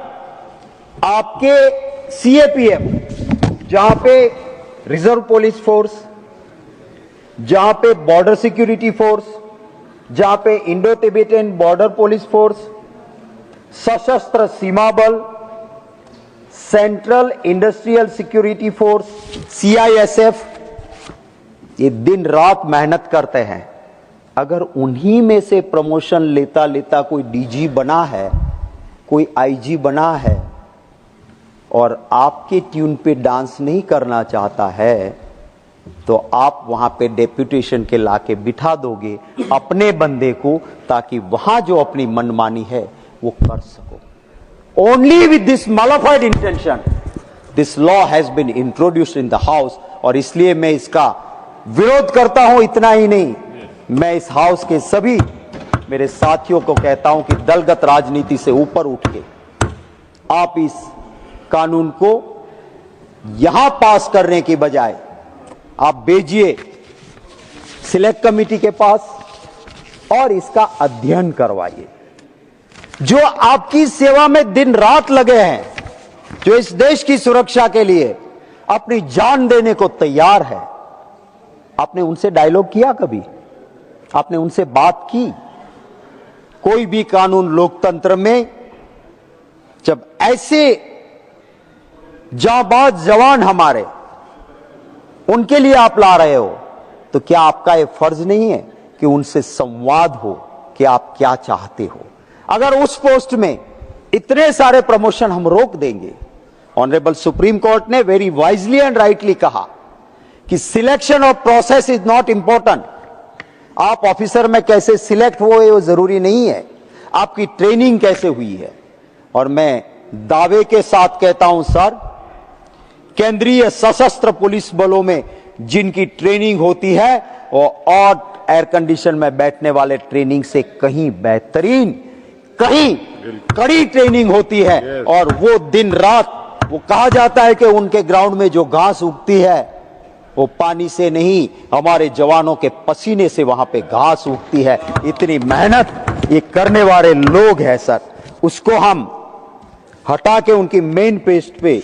आपके सीएपीएफ जहां पे रिजर्व पुलिस फोर्स, जहां पे बॉर्डर सिक्योरिटी फोर्स, जहां पे Indo Tibetan border police force, सशस्त्र सीमा बल, central industrial security force CISF, ये दिन रात मेहनत करते हैं। अगर उन्हीं में से प्रमोशन लेता लेता कोई डीजी बना है, कोई आईजी बना है और आपके ट्यून पे डांस नहीं करना चाहता है, तो आप वहां पे डेप्यूटेशन के लाके बिठा दोगे अपने बंदे को, ताकि वहां जो अपनी मनमानी है वो कर सको। Only with this modified intention this law has been introduced in the house, और इसलिए मैं इसका विरोध करता हूं। इतना ही नहीं, मैं इस हाउस के सभी मेरे साथियों को कहता हूं कि दलगत राजनीति से ऊपर उठ के आप इस कानून को यहां पास करने के बजाय आप भेजिए सिलेक्ट कमेटी के पास और इसका अध्ययन करवाइए। जो आपकी सेवा में दिन रात लगे हैं, जो इस देश की सुरक्षा के लिए अपनी जान देने को तैयार है। आपने उनसे डायलॉग किया कभी? आपने उनसे बात की? कोई भी कानून लोकतंत्र में जब ऐसे जांबाज जवान हमारे, उनके लिए आप ला रहे हो, तो क्या आपका यह फर्ज नहीं है कि उनसे संवाद हो कि आप क्या चाहते हो? अगर उस पोस्ट में इतने सारे प्रमोशन हम रोक देंगे, ऑनरेबल सुप्रीम कोर्ट ने वेरी वाइजली एंड राइटली कहा कि selection of process is not important. आप ऑफिसर में कैसे सिलेक्ट हुए वो जरूरी नहीं है, आपकी ट्रेनिंग कैसे हुई है। और मैं दावे के साथ कहता हूं सर, केंद्रीय सशस्त्र पुलिस बलों में जिनकी ट्रेनिंग होती है वो और एयर कंडीशन में बैठने वाले ट्रेनिंग से कहीं बेहतरीन, कहीं कड़ी ट्रेनिंग होती है। और वो दिन रात, वो कहा जाता है कि उनके ग्राउंड में जो घास उगती है वो पानी से नहीं, हमारे जवानों के पसीने से वहां पे घास उगती है। इतनी मेहनत ये करने वाले लोग हैं सर, उसको हम हटा के उनकी मेन पेस्ट पे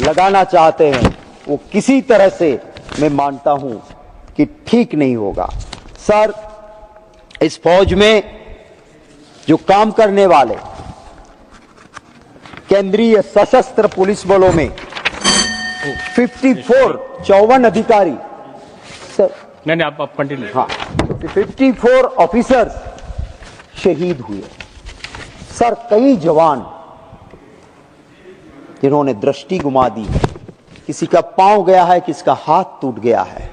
लगाना चाहते हैं, वो किसी तरह से मैं मानता हूं कि ठीक नहीं होगा। सर, इस फौज में जो काम करने वाले केंद्रीय सशस्त्र पुलिस बलों में 54 अधिकारी सर, नहीं आप कंटिन्यू। हाँ, 54 ऑफिसर्स शहीद हुए। सर, कई जवान जिन्होंने दृष्टि गुमा दी, किसी का पांव गया है, किसी का हाथ टूट गया है,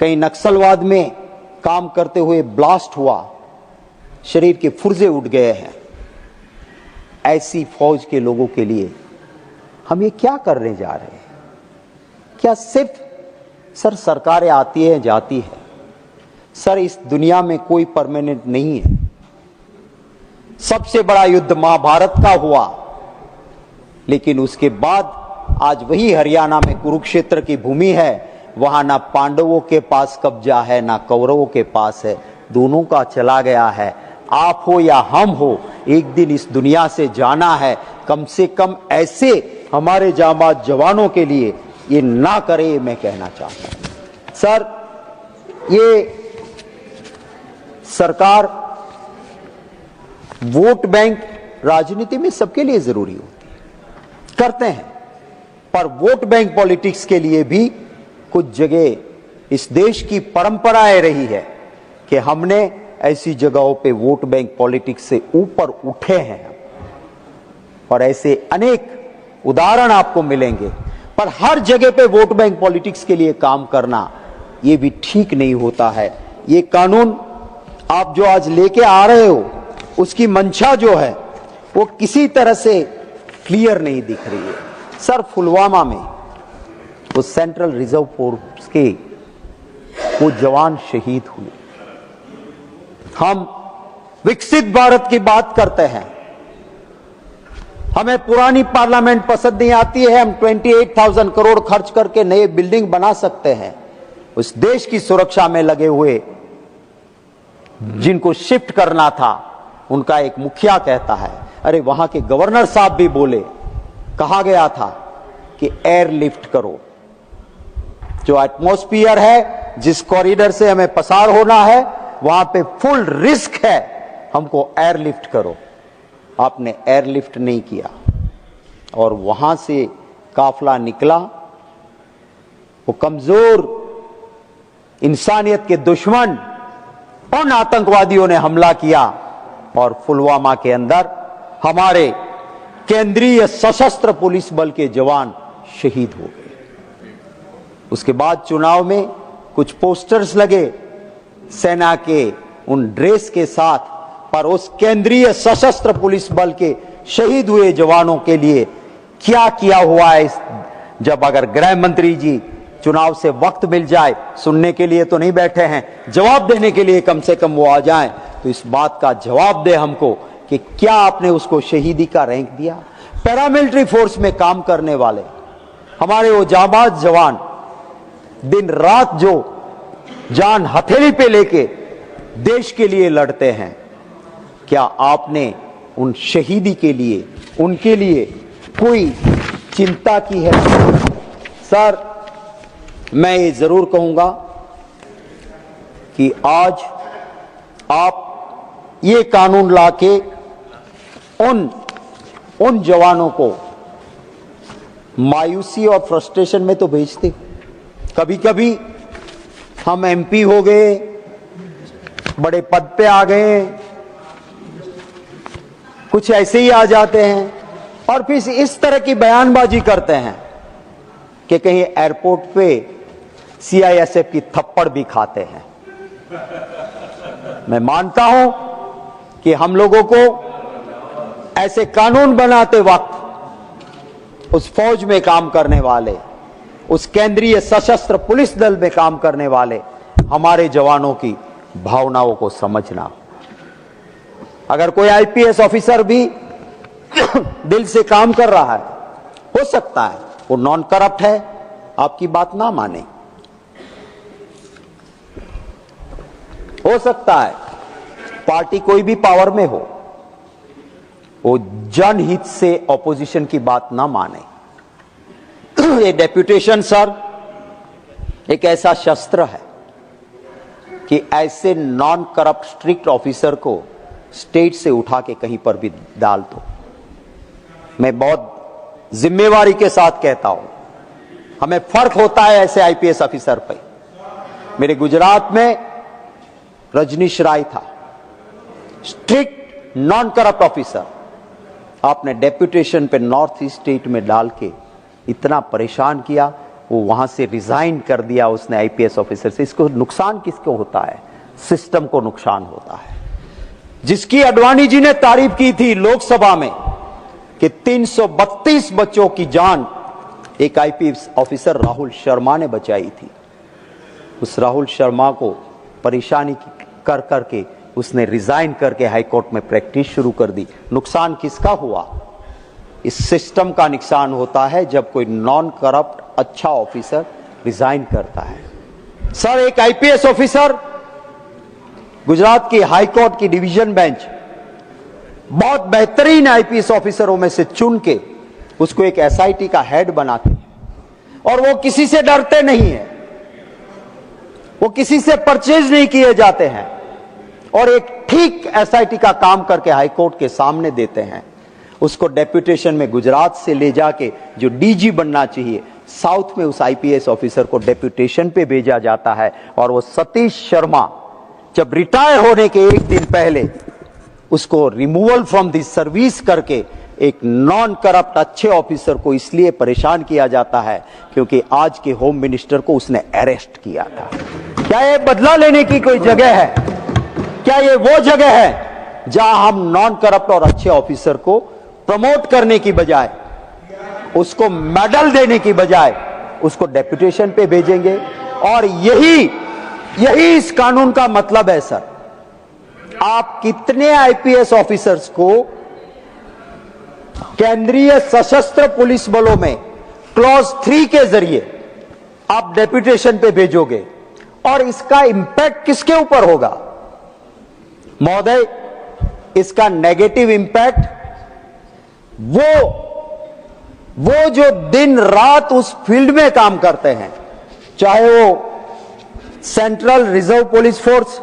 कहीं नक्सलवाद में काम करते हुए ब्लास्ट हुआ, शरीर के पुर्जे उठ गए हैं। ऐसी फौज के लोगों के लिए हम ये क्या करने जा रहे हैं? क्या सिर्फ सर सरकारें आती है जाती है? सर, इस दुनिया में कोई परमानेंट नहीं है। सबसे बड़ा युद्ध महाभारत का हुआ, लेकिन उसके बाद आज वही हरियाणा में कुरुक्षेत्र की भूमि है, वहां ना पांडवों के पास कब्जा है ना कौरवों के पास है, दोनों का चला गया है। आप हो या हम हो, एक दिन इस दुनिया से जाना है। कम से कम ऐसे हमारे जांबाज जवानों के लिए ये ना करे, मैं कहना चाहता हूं। सर, ये सरकार वोट बैंक राजनीति में सबके लिए जरूरी होती है, करते हैं, पर वोट बैंक पॉलिटिक्स के लिए भी कुछ जगह इस देश की परंपराएं रही है कि हमने ऐसी जगहों पे वोट बैंक पॉलिटिक्स से ऊपर उठे हैं, और ऐसे अनेक उदाहरण आपको मिलेंगे। पर हर जगह पे वोट बैंक पॉलिटिक्स के लिए काम करना ये भी ठीक नहीं होता है। ये कानून आप जो आज लेके आ रहे हो, उसकी मंशा जो है वो किसी तरह से क्लियर नहीं दिख रही है। सर, पुलवामा में वो सेंट्रल रिजर्व फोर्स के वो जवान शहीद हुए। हम विकसित भारत की बात करते हैं, हमें पुरानी पार्लियामेंट पसंद नहीं आती है, हम 28,000 करोड़ खर्च करके नए बिल्डिंग बना सकते हैं। उस देश की सुरक्षा में लगे हुए जिनको शिफ्ट करना था, उनका एक मुखिया कहता है, अरे वहां के गवर्नर साहब भी बोले, कहा गया था कि एयरलिफ्ट करो। जो एटमॉस्फेयर है, जिस कॉरिडोर से हमें पसार होना है, वहां पे फुल रिस्क है, हमको एयरलिफ्ट करो। आपने एयरलिफ्ट नहीं किया और वहां से काफिला निकला। वो कमजोर इंसानियत के दुश्मन उन आतंकवादियों ने हमला किया और पुलवामा के अंदर हमारे केंद्रीय सशस्त्र पुलिस बल के जवान शहीद हो गए। उसके बाद चुनाव में कुछ पोस्टर्स लगे सेना के उन ड्रेस के साथ, पर उस केंद्रीय सशस्त्र पुलिस बल के शहीद हुए जवानों के लिए क्या किया हुआ है? जब अगर गृह मंत्री जी चुनाव से वक्त मिल जाए, सुनने के लिए तो नहीं बैठे हैं, जवाब देने के लिए कम से कम वो आ जाएं, तो इस बात का जवाब दे हमको कि क्या आपने उसको शहीदी का रैंक दिया? पैरामिलिट्री फोर्स में काम करने वाले हमारे वो जाबाज जवान दिन रात जो जान हथेली पे लेके देश के लिए लड़ते हैं, क्या आपने उन शहीदी के लिए, उनके लिए कोई चिंता की है? सर, मैं ये जरूर कहूंगा कि आज आप ये कानून लाके उन जवानों को मायूसी और फ्रस्ट्रेशन में तो भेजते। कभी कभी हम एमपी हो गए, बड़े पद पे आ गए, कुछ ऐसे ही आ जाते हैं और फिर इस तरह की बयानबाजी करते हैं कि कहीं एयरपोर्ट पे सीआईएसएफ की थप्पड़ भी खाते हैं। मैं मानता हूं कि हम लोगों को ऐसे कानून बनाते वक्त उस फौज में काम करने वाले, उस केंद्रीय सशस्त्र पुलिस दल में काम करने वाले हमारे जवानों की भावनाओं को समझना। अगर कोई आईपीएस ऑफिसर भी दिल से काम कर रहा है, हो सकता है वो नॉन करप्ट है, आपकी बात ना माने, हो सकता है पार्टी कोई भी पावर में हो, वो जनहित से ऑपोजिशन की बात ना माने। ये डेप्यूटेशन सर एक ऐसा शस्त्र है कि ऐसे नॉन करप्ट स्ट्रिक्ट ऑफिसर को स्टेट से उठा के कहीं पर भी डाल दो। मैं बहुत जिम्मेवारी के साथ कहता हूं, हमें फर्क होता है ऐसे आईपीएस ऑफिसर पे। मेरे गुजरात में रजनीश राय था, स्ट्रिक्ट नॉन करप्ट ऑफिसर, आपने डेप्यूटेशन पे नॉर्थ ईस्ट स्टेट में डाल के इतना परेशान किया, वो वहां से रिजाइन कर दिया उसने आईपीएस ऑफिसर से। इसको नुकसान किसको होता है? सिस्टम को नुकसान होता है। जिसकी अडवाणी जी ने तारीफ की थी लोकसभा में कि 332 बच्चों की जान एक आईपीएस ऑफिसर राहुल शर्मा ने बचाई थी। उस राहुल शर्मा को परेशानी कर करके उसने रिजाइन करके हाईकोर्ट में प्रैक्टिस शुरू कर दी। नुकसान किसका हुआ? इस सिस्टम का नुकसान होता है जब कोई नॉन करप्ट अच्छा ऑफिसर रिजाइन करता है। सर, एक आईपीएस ऑफिसर गुजरात की हाईकोर्ट की डिवीजन बेंच बहुत बेहतरीन आईपीएस ऑफिसरों में से चुन के उसको एक एसआईटी का हेड बनाते हैं और वो किसी से डरते नहीं है, वो किसी से परचेज नहीं किए जाते हैं और एक ठीक एसआईटी का काम करके हाईकोर्ट के सामने देते हैं। उसको डेप्यूटेशन में गुजरात से ले जाके जो डीजी बनना चाहिए, साउथ में उस आईपीएस ऑफिसर को डेप्यूटेशन पे भेजा जाता है और वो सतीश शर्मा जब रिटायर होने के एक दिन पहले उसको रिमूवल फ्रॉम दी सर्विस करके एक नॉन करप्ट अच्छे ऑफिसर को इसलिए परेशान किया जाता है क्योंकि आज के होम मिनिस्टर को उसने अरेस्ट किया था। क्या ये बदला लेने की कोई जगह है? क्या ये वो जगह है जहां हम नॉन करप्ट और अच्छे ऑफिसर को प्रमोट करने की बजाय, उसको मेडल देने की बजाय उसको डेप्यूटेशन पे भेजेंगे? और यही इस कानून का मतलब है सर। आप कितने आईपीएस ऑफिसर्स को केंद्रीय सशस्त्र पुलिस बलों में क्लॉज 3 के जरिए आप डेप्यूटेशन पे भेजोगे और इसका इंपैक्ट किसके ऊपर होगा? महोदय, इसका नेगेटिव इंपैक्ट वो जो दिन रात उस फील्ड में काम करते हैं, चाहे वो central reserve police force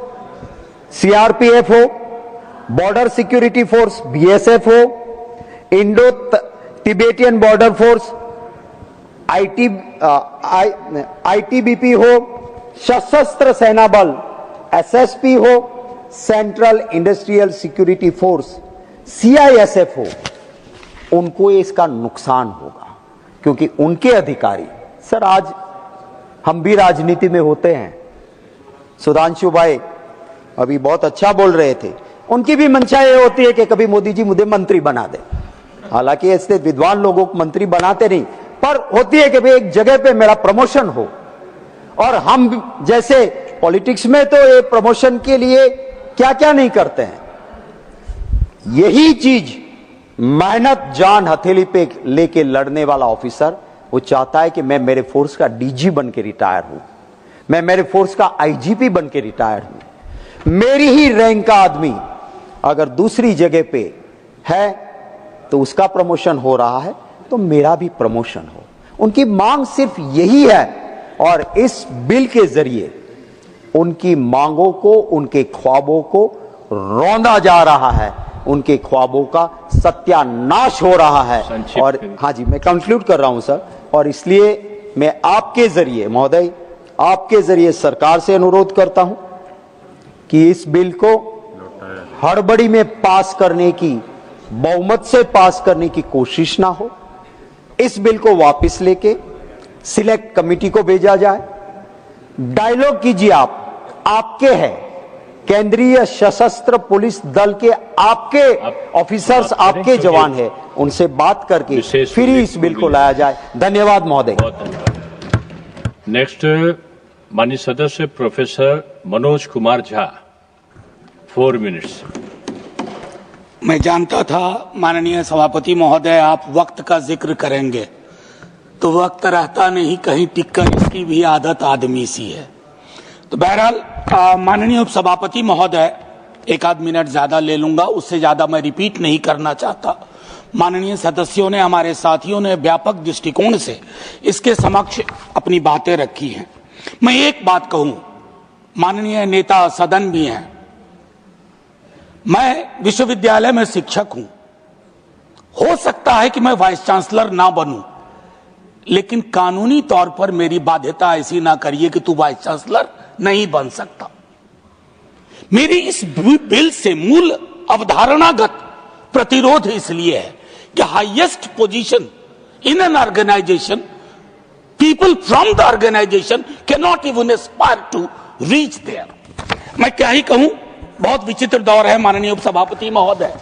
CRPF हो, बॉर्डर सिक्योरिटी फोर्स बीएसएफ हो, Indo Tibetan border force ITBP हो, सशस्त्र सेना बल एसएसपी हो, central industrial security force CISF हो, उनको इसका नुकसान होगा क्योंकि उनके अधिकारी, सर आज हम भी राजनीति में होते हैं, सुधांशु भाई अभी बहुत अच्छा बोल रहे थे, उनकी भी मंशा ये होती है कि कभी मोदी जी मुझे मंत्री बना दे। हालांकि ऐसे विद्वान लोगों को मंत्री बनाते नहीं, पर होती है कि भाई एक जगह पे मेरा प्रमोशन हो। और हम जैसे पॉलिटिक्स में तो ये प्रमोशन के लिए क्या क्या नहीं करते हैं। यही चीज मेहनत जान हथेली पे लेके लड़ने वाला ऑफिसर वो चाहता है कि मैं मेरे फोर्स का डीजी बन के रिटायर हूं, मैं मेरे फोर्स का आईजीपी बन के रिटायर हूं। मेरी ही रैंक का आदमी अगर दूसरी जगह पे है तो उसका प्रमोशन हो रहा है तो मेरा भी प्रमोशन हो। उनकी मांग सिर्फ यही है और इस बिल के जरिए उनकी मांगों को, उनके ख्वाबों को रौंदा जा रहा है, उनके ख्वाबों का सत्यानाश हो रहा है। और हाँ जी, मैं कंक्लूड कर रहा हूं सर, और इसलिए मैं आपके जरिए महोदय, आपके जरिए सरकार से अनुरोध करता हूं कि इस बिल को हड़बड़ी में पास करने की, बहुमत से पास करने की कोशिश ना हो। इस बिल को वापस लेके सिलेक्ट कमेटी को भेजा जाए। डायलॉग कीजिए, आपके हैं, केंद्रीय सशस्त्र पुलिस दल के आपके ऑफिसर्स, आपके जवान हैं, उनसे बात करके फिर ही इस बिल को लाया जाए। धन्यवाद महोदय। नेक्स्ट माननीय सदस्य प्रोफेसर मनोज कुमार झा, 4 मिनट्स। मैं जानता था माननीय सभापति महोदय आप वक्त का जिक्र करेंगे, तो वक्त रहता नहीं, कहीं टिककर इसकी भी आदत आदमी सी है। तो बहरहाल माननीय उपसभापति महोदय, 1 आध मिनट ज्यादा ले लूंगा, उससे ज्यादा मैं रिपीट नहीं करना चाहता। माननीय सदस्यों ने, हमारे साथियों ने व्यापक दृष्टिकोण से इसके समक्ष अपनी बातें रखी हैं। मैं एक बात कहूं, माननीय नेता सदन भी हैं, मैं विश्वविद्यालय में शिक्षक हूं, हो सकता है कि मैं वाइस चांसलर ना बनूं, लेकिन कानूनी तौर पर मेरी बाध्यता ऐसी ना करिए कि तू वाइस चांसलर नहीं बन सकता। मेरी इस बिल से मूल अवधारणागत प्रतिरोध इसलिए है कि highest position in an organisation, people from the organisation can not even aspire to reach there. मैं क्या ही कहूं, बहुत विचित्र दौर है माननीय उपसभापति महोदय।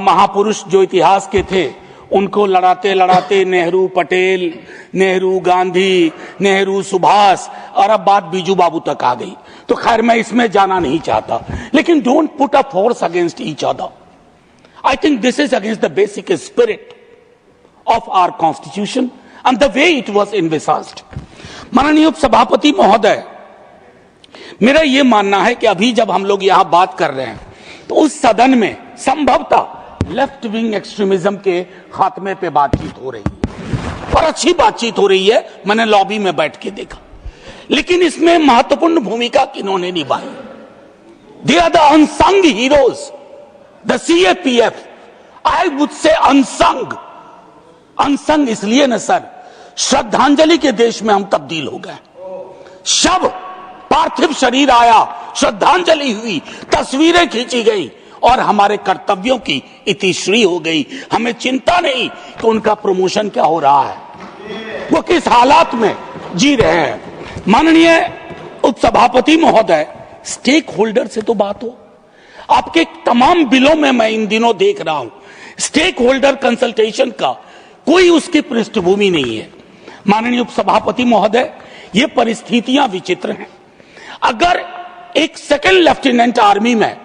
महापुरुष जो इतिहास के थे, उनको लड़ाते लड़ाते नेहरू पटेल, नेहरू गांधी, नेहरू सुभाष, और अब बात बीजू बाबू तक आ गई। तो खैर मैं इसमें जाना नहीं चाहता, लेकिन don't put a force against each other. I think this is against the basic spirit of our constitution and the way it was envisaged. माननीय उपसभापति महोदय, मेरा यह मानना है कि अभी जब हम लोग यहां बात कर रहे हैं, तो उस सदन में संभवतः लेफ्ट विंग एक्सट्रीमिज्म के खात्मे पे बातचीत हो रही है, और अच्छी बातचीत हो रही है, मैंने लॉबी में बैठ के देखा। लेकिन इसमें महत्वपूर्ण भूमिका किन्होंने निभाई? They are the unsung heroes, the CAPF. I would say unsung. Unsung इसलिए न सर, श्रद्धांजलि के देश में हम तब्दील हो गए। शव, पार्थिव शरीर आया, श्रद्धांजलि हुई, तस्वीरें खींची गई, और हमारे कर्तव्यों की इतिश्री हो गई। हमें चिंता नहीं कि उनका प्रमोशन क्या हो रहा है, वो किस हालात में जी रहे हैं। माननीय उपसभापति महोदय, स्टेक होल्डर से तो बात हो। आपके तमाम बिलों में मैं इन दिनों देख रहा हूं, स्टेक होल्डर कंसल्टेशन का कोई उसकी पृष्ठभूमि नहीं है। माननीय उपसभापति महोदय, ये परिस्थितियां विचित्र हैं। अगर एक सेकंड लेफ्टिनेंट आर्मी में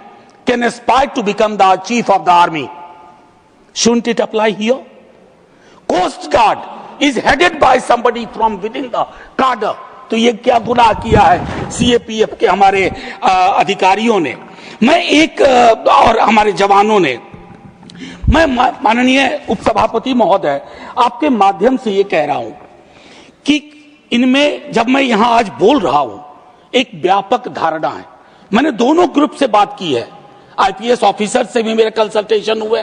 can aspire to become the chief of the army, shouldn't it apply here? Coast Guard is headed by somebody from within the cadre, तो ये क्या गुनाह किया है सीएपीएफ के हमारे अधिकारियों ने, मैं एक और हमारे जवानों ने। मैं माननीय उपसभापति महोदय, आपके माध्यम से ये कह रहा हूं कि इनमें, जब मैं यहां आज बोल रहा हूं, एक व्यापक धारणा है। मैंने दोनों ग्रुप से बात की है, आईपीएस ऑफिसर से भी मेरे कंसल्टेशन हुए,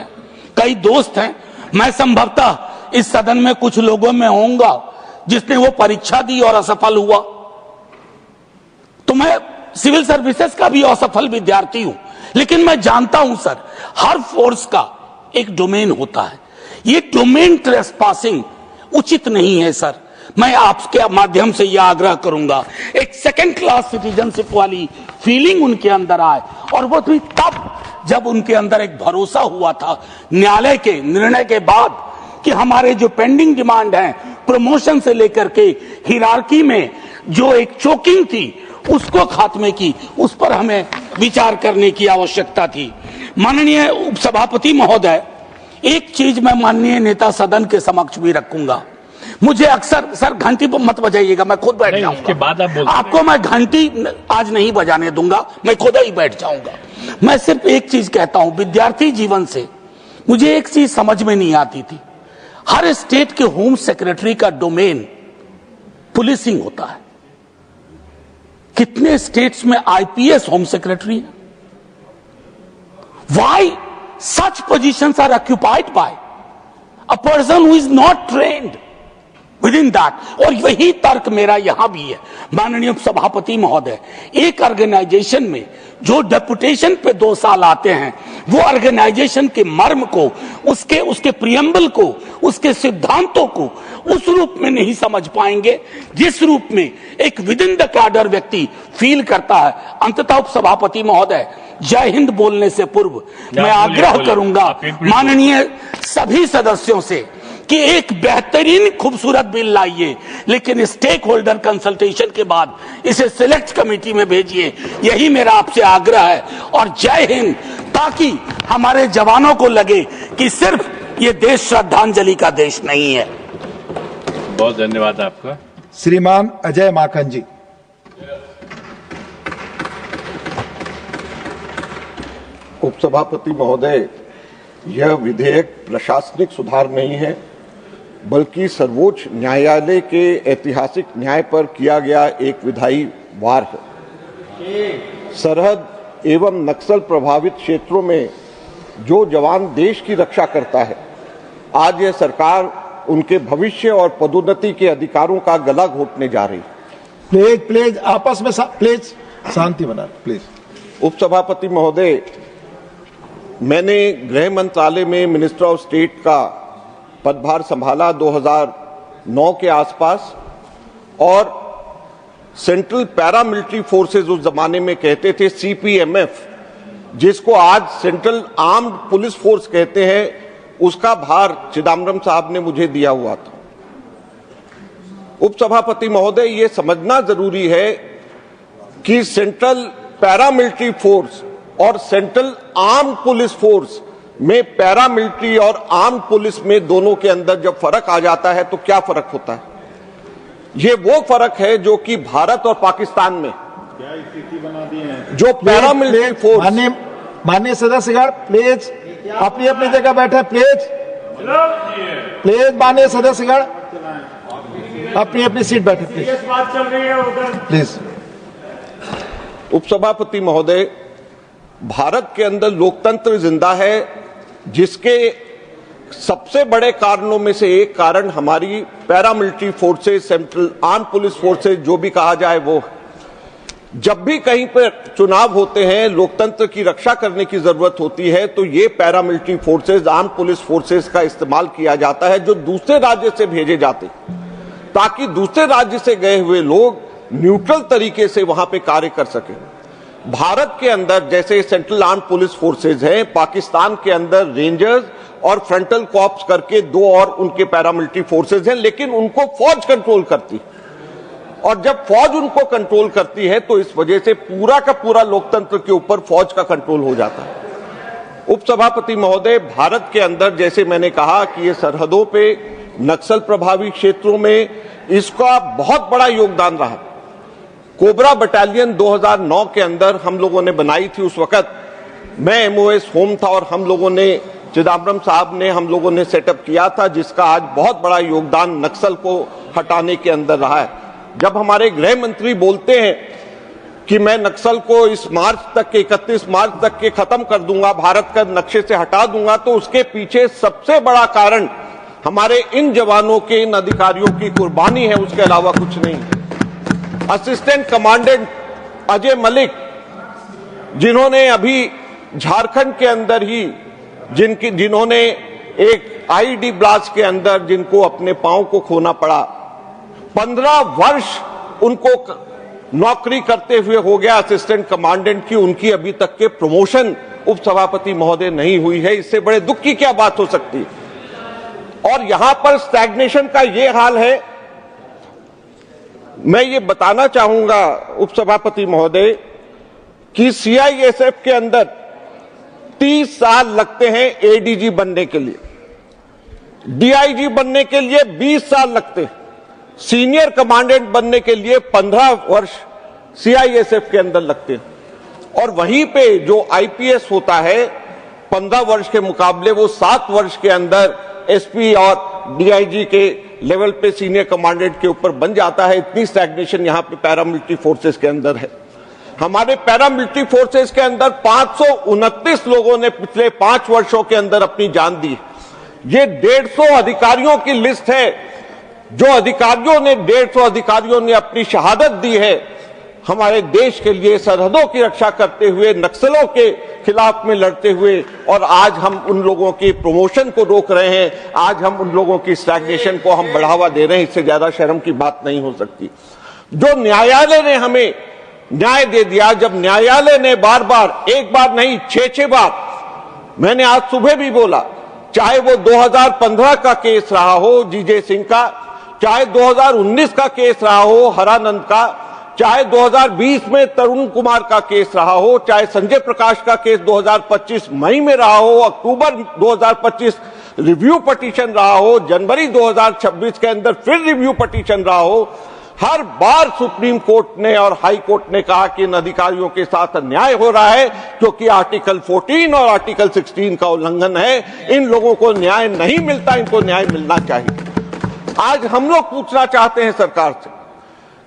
कई दोस्त हैं। मैं संभवतः इस सदन में कुछ लोगों में होऊंगा जिसने वो परीक्षा दी और असफल हुआ, तो मैं सिविल सर्विसेज का भी असफल विद्यार्थी हूं। लेकिन मैं जानता हूं सर, हर फोर्स का एक डोमेन होता है। ये डोमेन ट्रेसपासिंग उचित नहीं है सर। मैं आपके माध्यम से यह आग्रह करूंगा, एक सेकंड क्लास सिटीजनशिप वाली फीलिंग उनके अंदर आए, और वो भी तब जब उनके अंदर एक भरोसा हुआ था न्यायालय के निर्णय के बाद कि हमारे जो पेंडिंग डिमांड है, प्रमोशन से लेकर के हिरार्की में जो एक चोकिंग थी उसको खात्मे की, उस पर हमें विचार करने की आवश्यकता थी। माननीय उपसभापति महोदय, एक चीज मैं माननीय नेता सदन के समक्ष भी रखूंगा। मुझे अक्सर, सर घंटी पर मत बजाइएगा, मैं खुद बैठ जाऊंगा। उसके बाद आपको मैं घंटी आज नहीं बजाने दूंगा, मैं खुद ही बैठ जाऊंगा। मैं सिर्फ एक चीज कहता हूं, विद्यार्थी जीवन से मुझे एक चीज समझ में नहीं आती थी। हर स्टेट के होम सेक्रेटरी का डोमेन पुलिसिंग होता है। कितने स्टेट्स में आईपीएस होम सेक्रेटरी है? Why such positions are occupied by a person who is not trained within that. और वही तर्क मेरा यहां भी है माननीय सभापति महोदय। एक ऑर्गेनाइजेशन में जो डेपुटेशन पे 2 साल आते हैं, वो ऑर्गेनाइजेशन के मर्म को, उसके प्रियम्बल को, उसके सिद्धांतों को उस रूप में नहीं समझ पाएंगे जिस रूप में एक विद इन द कैडर व्यक्ति फील करता है। अंततः उपसभापति महोदय, जय हिंद बोलने से पूर्व मैं आग्रह करूंगा माननीय सभी सदस्यों से कि एक बेहतरीन खूबसूरत बिल लाइए, लेकिन स्टेक होल्डर कंसल्टेशन के बाद इसे सिलेक्ट कमेटी में भेजिए। यही मेरा आपसे आग्रह है। और जय हिंद, ताकि हमारे जवानों को लगे कि सिर्फ ये देश श्रद्धांजलि का देश नहीं है। बहुत धन्यवाद आपका। श्रीमान अजय माखन जी। उपसभापति महोदय, यह विधेयक प्रशासनिक सुधार नहीं है, बल्कि सर्वोच्च न्यायालय के ऐतिहासिक न्याय पर किया गया एक विधायी वार है। सरहद एवं नक्सल प्रभावित क्षेत्रों में जो जवान देश की रक्षा करता है, आज यह सरकार उनके भविष्य और पदोन्नति के अधिकारों का गला घोटने जा रही है। प्लीज आपस में प्लीज शांति बना प्लीज। उपसभापति महोदय, मैंने गृह मंत्रालय में मिनिस्टर ऑफ स्टेट का पदभार संभाला 2009 के आसपास, और सेंट्रल पैरामिलिट्री फोर्सेज उस जमाने में कहते थे सीपीएमएफ, जिसको आज सेंट्रल आर्म्ड पुलिस फोर्स कहते हैं, उसका भार चिदम्बरम साहब ने मुझे दिया हुआ था। उपसभापति महोदय, ये समझना जरूरी है कि सेंट्रल पैरामिलिट्री फोर्स और सेंट्रल आर्म पुलिस फोर्स में, पैरामिलिट्री और आर्म पुलिस में दोनों के अंदर जब फर्क आ जाता है तो क्या फर्क होता है? ये वो फर्क है जो कि भारत और पाकिस्तान में क्या स्थिति बना दी है। जो पैरामिलिट्री फोर्स, माननीय सदस्यगण प्लीज अपनी अपनी जगह बैठे। प्लीज माननीय सदस्यगण अपनी अपनी सीट बैठे प्लीज। उपसभापति महोदय, भारत के अंदर लोकतंत्र जिंदा है, जिसके सबसे बड़े कारणों में से एक कारण हमारी paramilitary forces, central arm police forces जो भी कहा जाए वो। जब भी कहीं पर चुनाव होते हैं, लोकतंत्र की रक्षा करने की जरूरत होती है, तो ये paramilitary forces, arm police forces का इस्तेमाल किया जाता है, जो दूसरे राज्य से भेजे जाते, ताकि दूसरे राज्य से गए हुए लोग न्यूट्रल तरीके से वहां पे कार्य कर सके। भारत के अंदर जैसे सेंट्रल आर्म पुलिस फोर्सेज हैं, पाकिस्तान के अंदर रेंजर्स और फ्रंटल कॉर्प्स करके 2 और उनके पैरामिलिट्री फोर्सेज हैं, लेकिन उनको फौज कंट्रोल करती। और जब फौज उनको कंट्रोल करती है तो इस वजह से पूरा का पूरा लोकतंत्र के ऊपर फौज का कंट्रोल हो जाता है। उपसभापति महोदय, भारत के अंदर जैसे मैंने कहा कि ये सरहदों पे नक्सल प्रभावित क्षेत्रों में इसका बहुत बड़ा योगदान रहा। कोबरा बटालियन 2009 के अंदर हम लोगों ने बनाई थी। उस वक्त मैं एमओएस होम था और हम लोगों ने, चिदम्बरम साहब ने, हम लोगों ने सेटअप किया था, जिसका आज बहुत बड़ा योगदान नक्सल को हटाने के अंदर रहा है। जब हमारे गृह मंत्री बोलते हैं कि मैं नक्सल को इस मार्च तक के 31 मार्च तक के खत्म कर दूंगा, भारत का नक्शे से हटा दूंगा, तो उसके पीछे सबसे बड़ा कारण हमारे इन जवानों के, इन अधिकारियों की कुर्बानी है, उसके अलावा कुछ नहीं। असिस्टेंट कमांडेंट अजय मलिक, जिन्होंने अभी झारखंड के अंदर ही जिन्होंने एक आईडी ब्लास्ट के अंदर जिनको अपने पांव को खोना पड़ा, 15 वर्ष उनको नौकरी करते हुए हो गया असिस्टेंट कमांडेंट की, उनकी अभी तक के प्रमोशन उपसभापति महोदय नहीं हुई है। इससे बड़े दुख की क्या बात हो सकती है। और यहां पर स्टैग्नेशन का ये हाल है। मैं ये बताना चाहूंगा उपसभापति महोदय कि सीआईएसएफ के अंदर 30 साल लगते हैं एडीजी बनने के लिए, डीआईजी बनने के लिए 20 साल लगते हैं, सीनियर कमांडेंट बनने के लिए 15 वर्ष सीआईएसएफ के अंदर लगते हैं। और वहीं पे जो आईपीएस होता है 15 वर्ष के मुकाबले वो 7 वर्ष के अंदर एसपी और डीआईजी के लेवल पे सीनियर कमांडेंट के ऊपर बन जाता है। इतनी स्टैग्नेशन यहाँ पे पैरामिलिट्री फोर्सेस के अंदर है। हमारे पैरामिलिट्री फोर्सेस के अंदर 529 लोगों ने पिछले 5 वर्षों के अंदर अपनी जान दी। ये 150 अधिकारियों की लिस्ट है, जो अधिकारियों ने 150 अधिकारियों ने अपनी शहादत दी है हमारे देश के लिए, सरहदों की रक्षा करते हुए, नक्सलों के खिलाफ में लड़ते हुए। और आज हम उन लोगों की प्रमोशन को रोक रहे हैं, आज हम उन लोगों की स्टैग्नेशन को हम बढ़ावा दे रहे हैं। इससे ज्यादा शर्म की बात नहीं हो सकती। जो न्यायालय ने हमें न्याय दे दिया, जब न्यायालय ने बार बार, एक बार नहीं 6 बार, मैंने आज सुबह भी बोला, चाहे वो 2015 का केस रहा हो जीजे सिंह का, चाहे 2019 का केस रहा हो हरानंद का, चाहे 2020 में तरुण कुमार का केस रहा हो, चाहे संजय प्रकाश का केस 2025 मई में रहा हो, अक्टूबर 2025 रिव्यू पिटीशन रहा हो, जनवरी 2026 के अंदर फिर रिव्यू पिटीशन रहा हो, हर बार सुप्रीम कोर्ट ने और हाई कोर्ट ने कहा कि इन अधिकारियों के साथ अन्याय हो रहा है क्योंकि आर्टिकल 14 और आर्टिकल 16 का उल्लंघन है। इन लोगों को न्याय नहीं मिलता, इनको न्याय मिलना चाहिए। आज हम लोग पूछना चाहते हैं सरकार से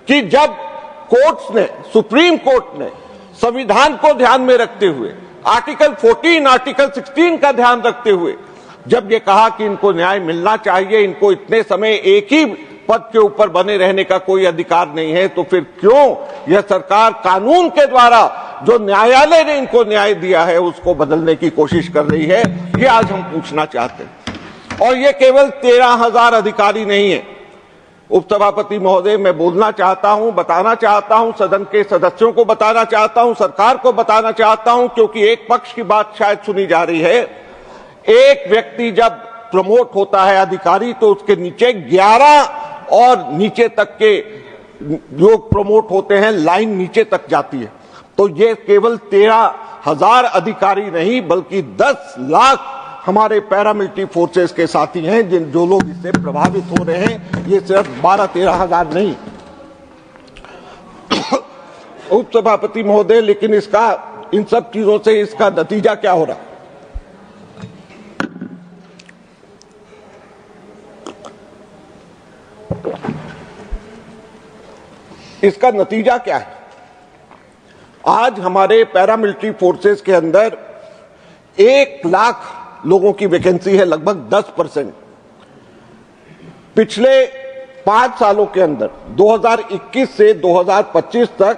कि जब कोर्ट्स ने, सुप्रीम कोर्ट ने संविधान को ध्यान में रखते हुए, आर्टिकल 14, आर्टिकल 16 का ध्यान रखते हुए जब ये कहा कि इनको न्याय मिलना चाहिए, इनको इतने समय एक ही पद के ऊपर बने रहने का कोई अधिकार नहीं है, तो फिर क्यों यह सरकार कानून के द्वारा जो न्यायालय ने इनको न्याय दिया है उसको बदलने की कोशिश कर रही है? ये आज हम पूछना चाहते हैं। और ये केवल 13,000 अधिकारी नहीं है। उपसभापति महोदय, मैं बोलना चाहता हूं, बताना चाहता हूं, सदन के सदस्यों को बताना चाहता हूं, सरकार को बताना चाहता हूं, क्योंकि एक पक्ष की बात शायद सुनी जा रही है। एक व्यक्ति जब प्रमोट होता है अधिकारी, तो उसके नीचे 11 और नीचे तक के लोग प्रमोट होते हैं, लाइन नीचे तक जाती है। तो ये केवल 13,000 अधिकारी नहीं, बल्कि 10 लाख हमारे पैरामिलिट्री फोर्सेस के साथी हैं जो लोग इससे प्रभावित हो रहे हैं। ये सिर्फ 12-13 हजार नहीं। उपसभापति महोदय, लेकिन इसका, इन सब चीजों से इसका नतीजा क्या हो रहा है? इसका नतीजा क्या है? आज हमारे पैरामिलिट्री फोर्सेस के अंदर 1 लाख लोगों की वैकेंसी है, लगभग 10%। पिछले 5 सालों के अंदर 2021 से 2025 तक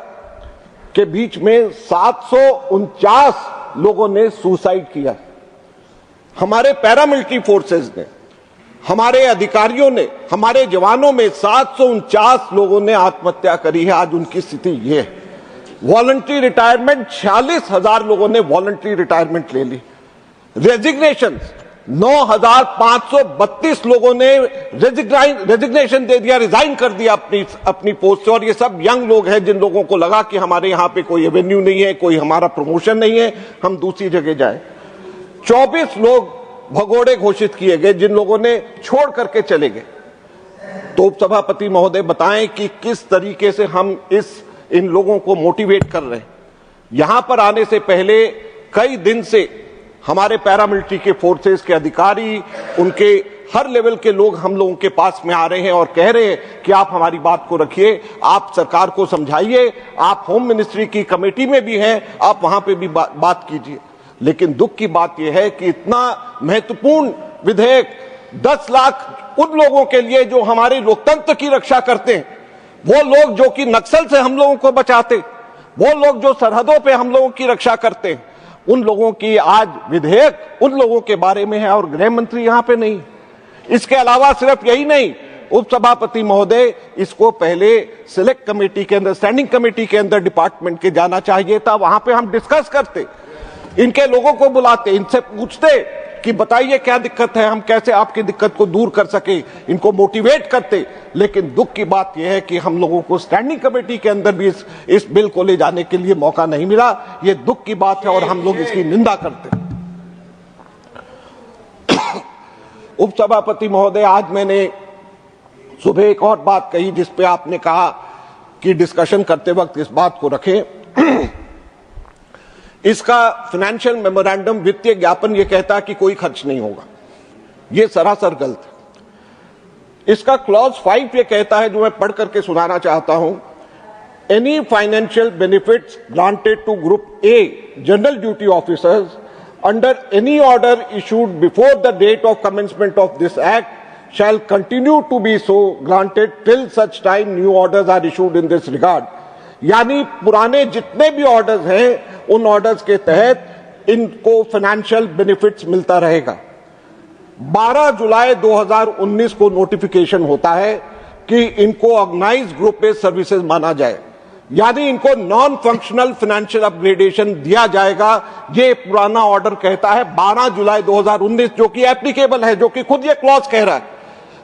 के बीच में 749 लोगों ने सुसाइड किया। हमारे पैरामिलिट्री फोर्सेस ने, हमारे अधिकारियों ने, हमारे जवानों में 749 लोगों ने आत्महत्या करी है। आज उनकी स्थिति ये है। वॉलंटरी रिटायरमेंट 46,000 लोगों ने वॉलंटरी रिटायरमेंट ले ली। रेजिग्नेशन 9,532 लोगों ने रेजिग्नेशन दे दिया, रिजाइन कर दिया अपनी पोस्ट से। और ये सब यंग लोग हैं जिन लोगों को लगा कि हमारे यहां पे कोई एवेन्यू नहीं है, कोई हमारा प्रमोशन नहीं है, हम दूसरी जगह जाए। 24 लोग भगोड़े घोषित किए गए जिन लोगों ने छोड़ करके चले गए। तो उपसभापति महोदय बताएं कि किस तरीके से हम इन लोगों को मोटिवेट कर रहे हैं। यहां पर आने से पहले कई दिन से हमारे पैरामिलिट्री के फोर्सेस के अधिकारी, उनके हर लेवल के लोग हम लोगों के पास में आ रहे हैं और कह रहे हैं कि आप हमारी बात को रखिए, आप सरकार को समझाइए, आप होम मिनिस्ट्री की कमेटी में भी हैं, आप वहां पे भी बात कीजिए। लेकिन दुख की बात यह है कि इतना महत्वपूर्ण विधेयक 10 लाख उन लोगों के लिए जो हमारे लोकतंत्र की रक्षा करते हैं, वो लोग जो कि नक्सल से हम लोगों को बचाते, वो लोग जो सरहदों पे हम लोगों की रक्षा करते हैं, उन लोगों की आज विधेयक उन लोगों के बारे में है और गृह मंत्री यहां पे नहीं। इसके अलावा सिर्फ यही नहीं, उपसभापति महोदय, इसको पहले सिलेक्ट कमेटी के अंदर, स्टैंडिंग कमेटी के अंदर डिपार्टमेंट के जाना चाहिए था। वहां पे हम डिस्कस करते, इनके लोगों को बुलाते, इनसे पूछते कि बताइए क्या दिक्कत है, हम कैसे आपकी दिक्कत को दूर कर सके, इनको मोटिवेट करते। लेकिन दुख की बात यह है कि हम लोगों को स्टैंडिंग कमेटी के अंदर भी इस बिल को ले जाने के लिए मौका नहीं मिला। यह दुख की बात है और हम लोग इसकी निंदा करते। उपसभापति महोदय, आज मैंने सुबह एक और बात कही जिस पे आपने कहा कि डिस्कशन करते वक्त इस बात को रखें। इसका फाइनेंशियल मेमोरेंडम, वित्तीय ज्ञापन, यह कहता है कि कोई खर्च नहीं होगा। यह सरासर गलत है। इसका क्लॉज 5 ये कहता है, जो मैं पढ़ करके सुनाना चाहता हूं, any financial benefits granted to group A general duty officers under any order issued before the date of commencement of this act shall continue to be so granted till such time new orders are issued in this regard. यानी पुराने जितने भी ऑर्डर्स हैं उन ऑर्डर्स के तहत इनको फाइनेंशियल बेनिफिट्स मिलता रहेगा। 12 जुलाई 2019 को नोटिफिकेशन होता है कि इनको ऑर्गेनाइज्ड ग्रुप बेस्ड सर्विसेज माना जाए, यानी इनको नॉन फंक्शनल फाइनेंशियल अपग्रेडेशन दिया जाएगा। ये पुराना ऑर्डर कहता है 12 जुलाई 2019, जो कि एप्लीकेबल है, जो कि खुद ये क्लॉज कह रहा है।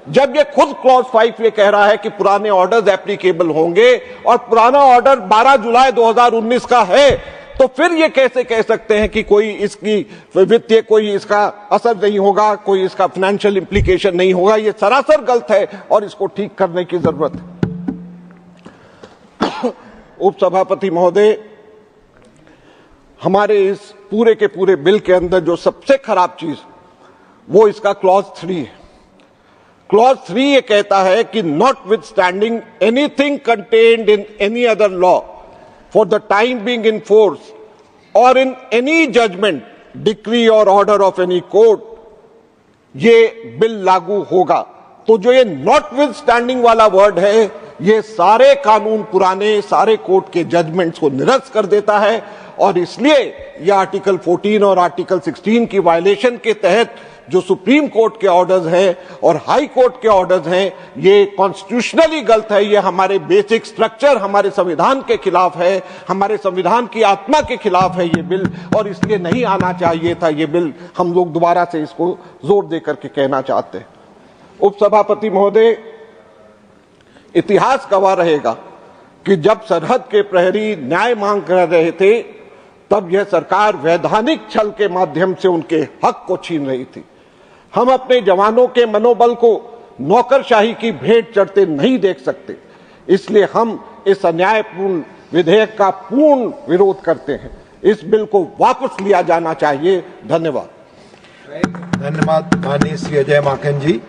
जब ये खुद क्लॉज 5 ये कह रहा है कि पुराने ऑर्डर्स एप्लीकेबल होंगे और पुराना ऑर्डर 12 जुलाई 2019 का है, तो फिर ये कैसे कह सकते हैं कि कोई इसकी वित्तीय कोई इसका असर नहीं होगा, कोई इसका फाइनेंशियल इंप्लीकेशन नहीं होगा। ये सरासर गलत है और इसको ठीक करने की जरूरत है। उपसभापति महोदय, हमारे इस पूरे के पूरे बिल के अंदर जो सबसे खराब चीज वो इसका क्लॉज 3 है। क्लॉज 3 ये कहता है कि not with standing anything contained in any other law for the time being in force और in any judgment, decree or order of any court, ये बिल लागू होगा। तो जो ये नॉट विथ स्टैंडिंग वाला वर्ड है, ये सारे कानून, पुराने सारे कोर्ट के जजमेंट्स को निरस्त कर देता है और इसलिए ये आर्टिकल 14 और आर्टिकल 16 की वायलेशन के तहत जो सुप्रीम कोर्ट के ऑर्डर्स हैं और हाई कोर्ट के ऑर्डर्स हैं, ये कॉन्स्टिट्यूशनली गलत है। ये हमारे बेसिक स्ट्रक्चर, हमारे संविधान के खिलाफ है, हमारे संविधान की आत्मा के खिलाफ है ये बिल, और इसलिए नहीं आना चाहिए था ये बिल। हम लोग दोबारा से इसको जोर देकर के कहना चाहते हैं। उपसभापति महोदय, इतिहास गवाह रहेगा कि जब सरहद के प्रहरी न्याय मांग कर रहे थे, तब यह सरकार वैधानिक छल के माध्यम से उनके हक को छीन रही थी। हम अपने जवानों के मनोबल को नौकरशाही की भेंट चढ़ते नहीं देख सकते, इसलिए हम इस अन्यायपूर्ण विधेयक का पूर्ण विरोध करते हैं। इस बिल को वापस लिया जाना चाहिए। धन्यवाद। धन्यवाद माननीय श्री अजय माकन जी।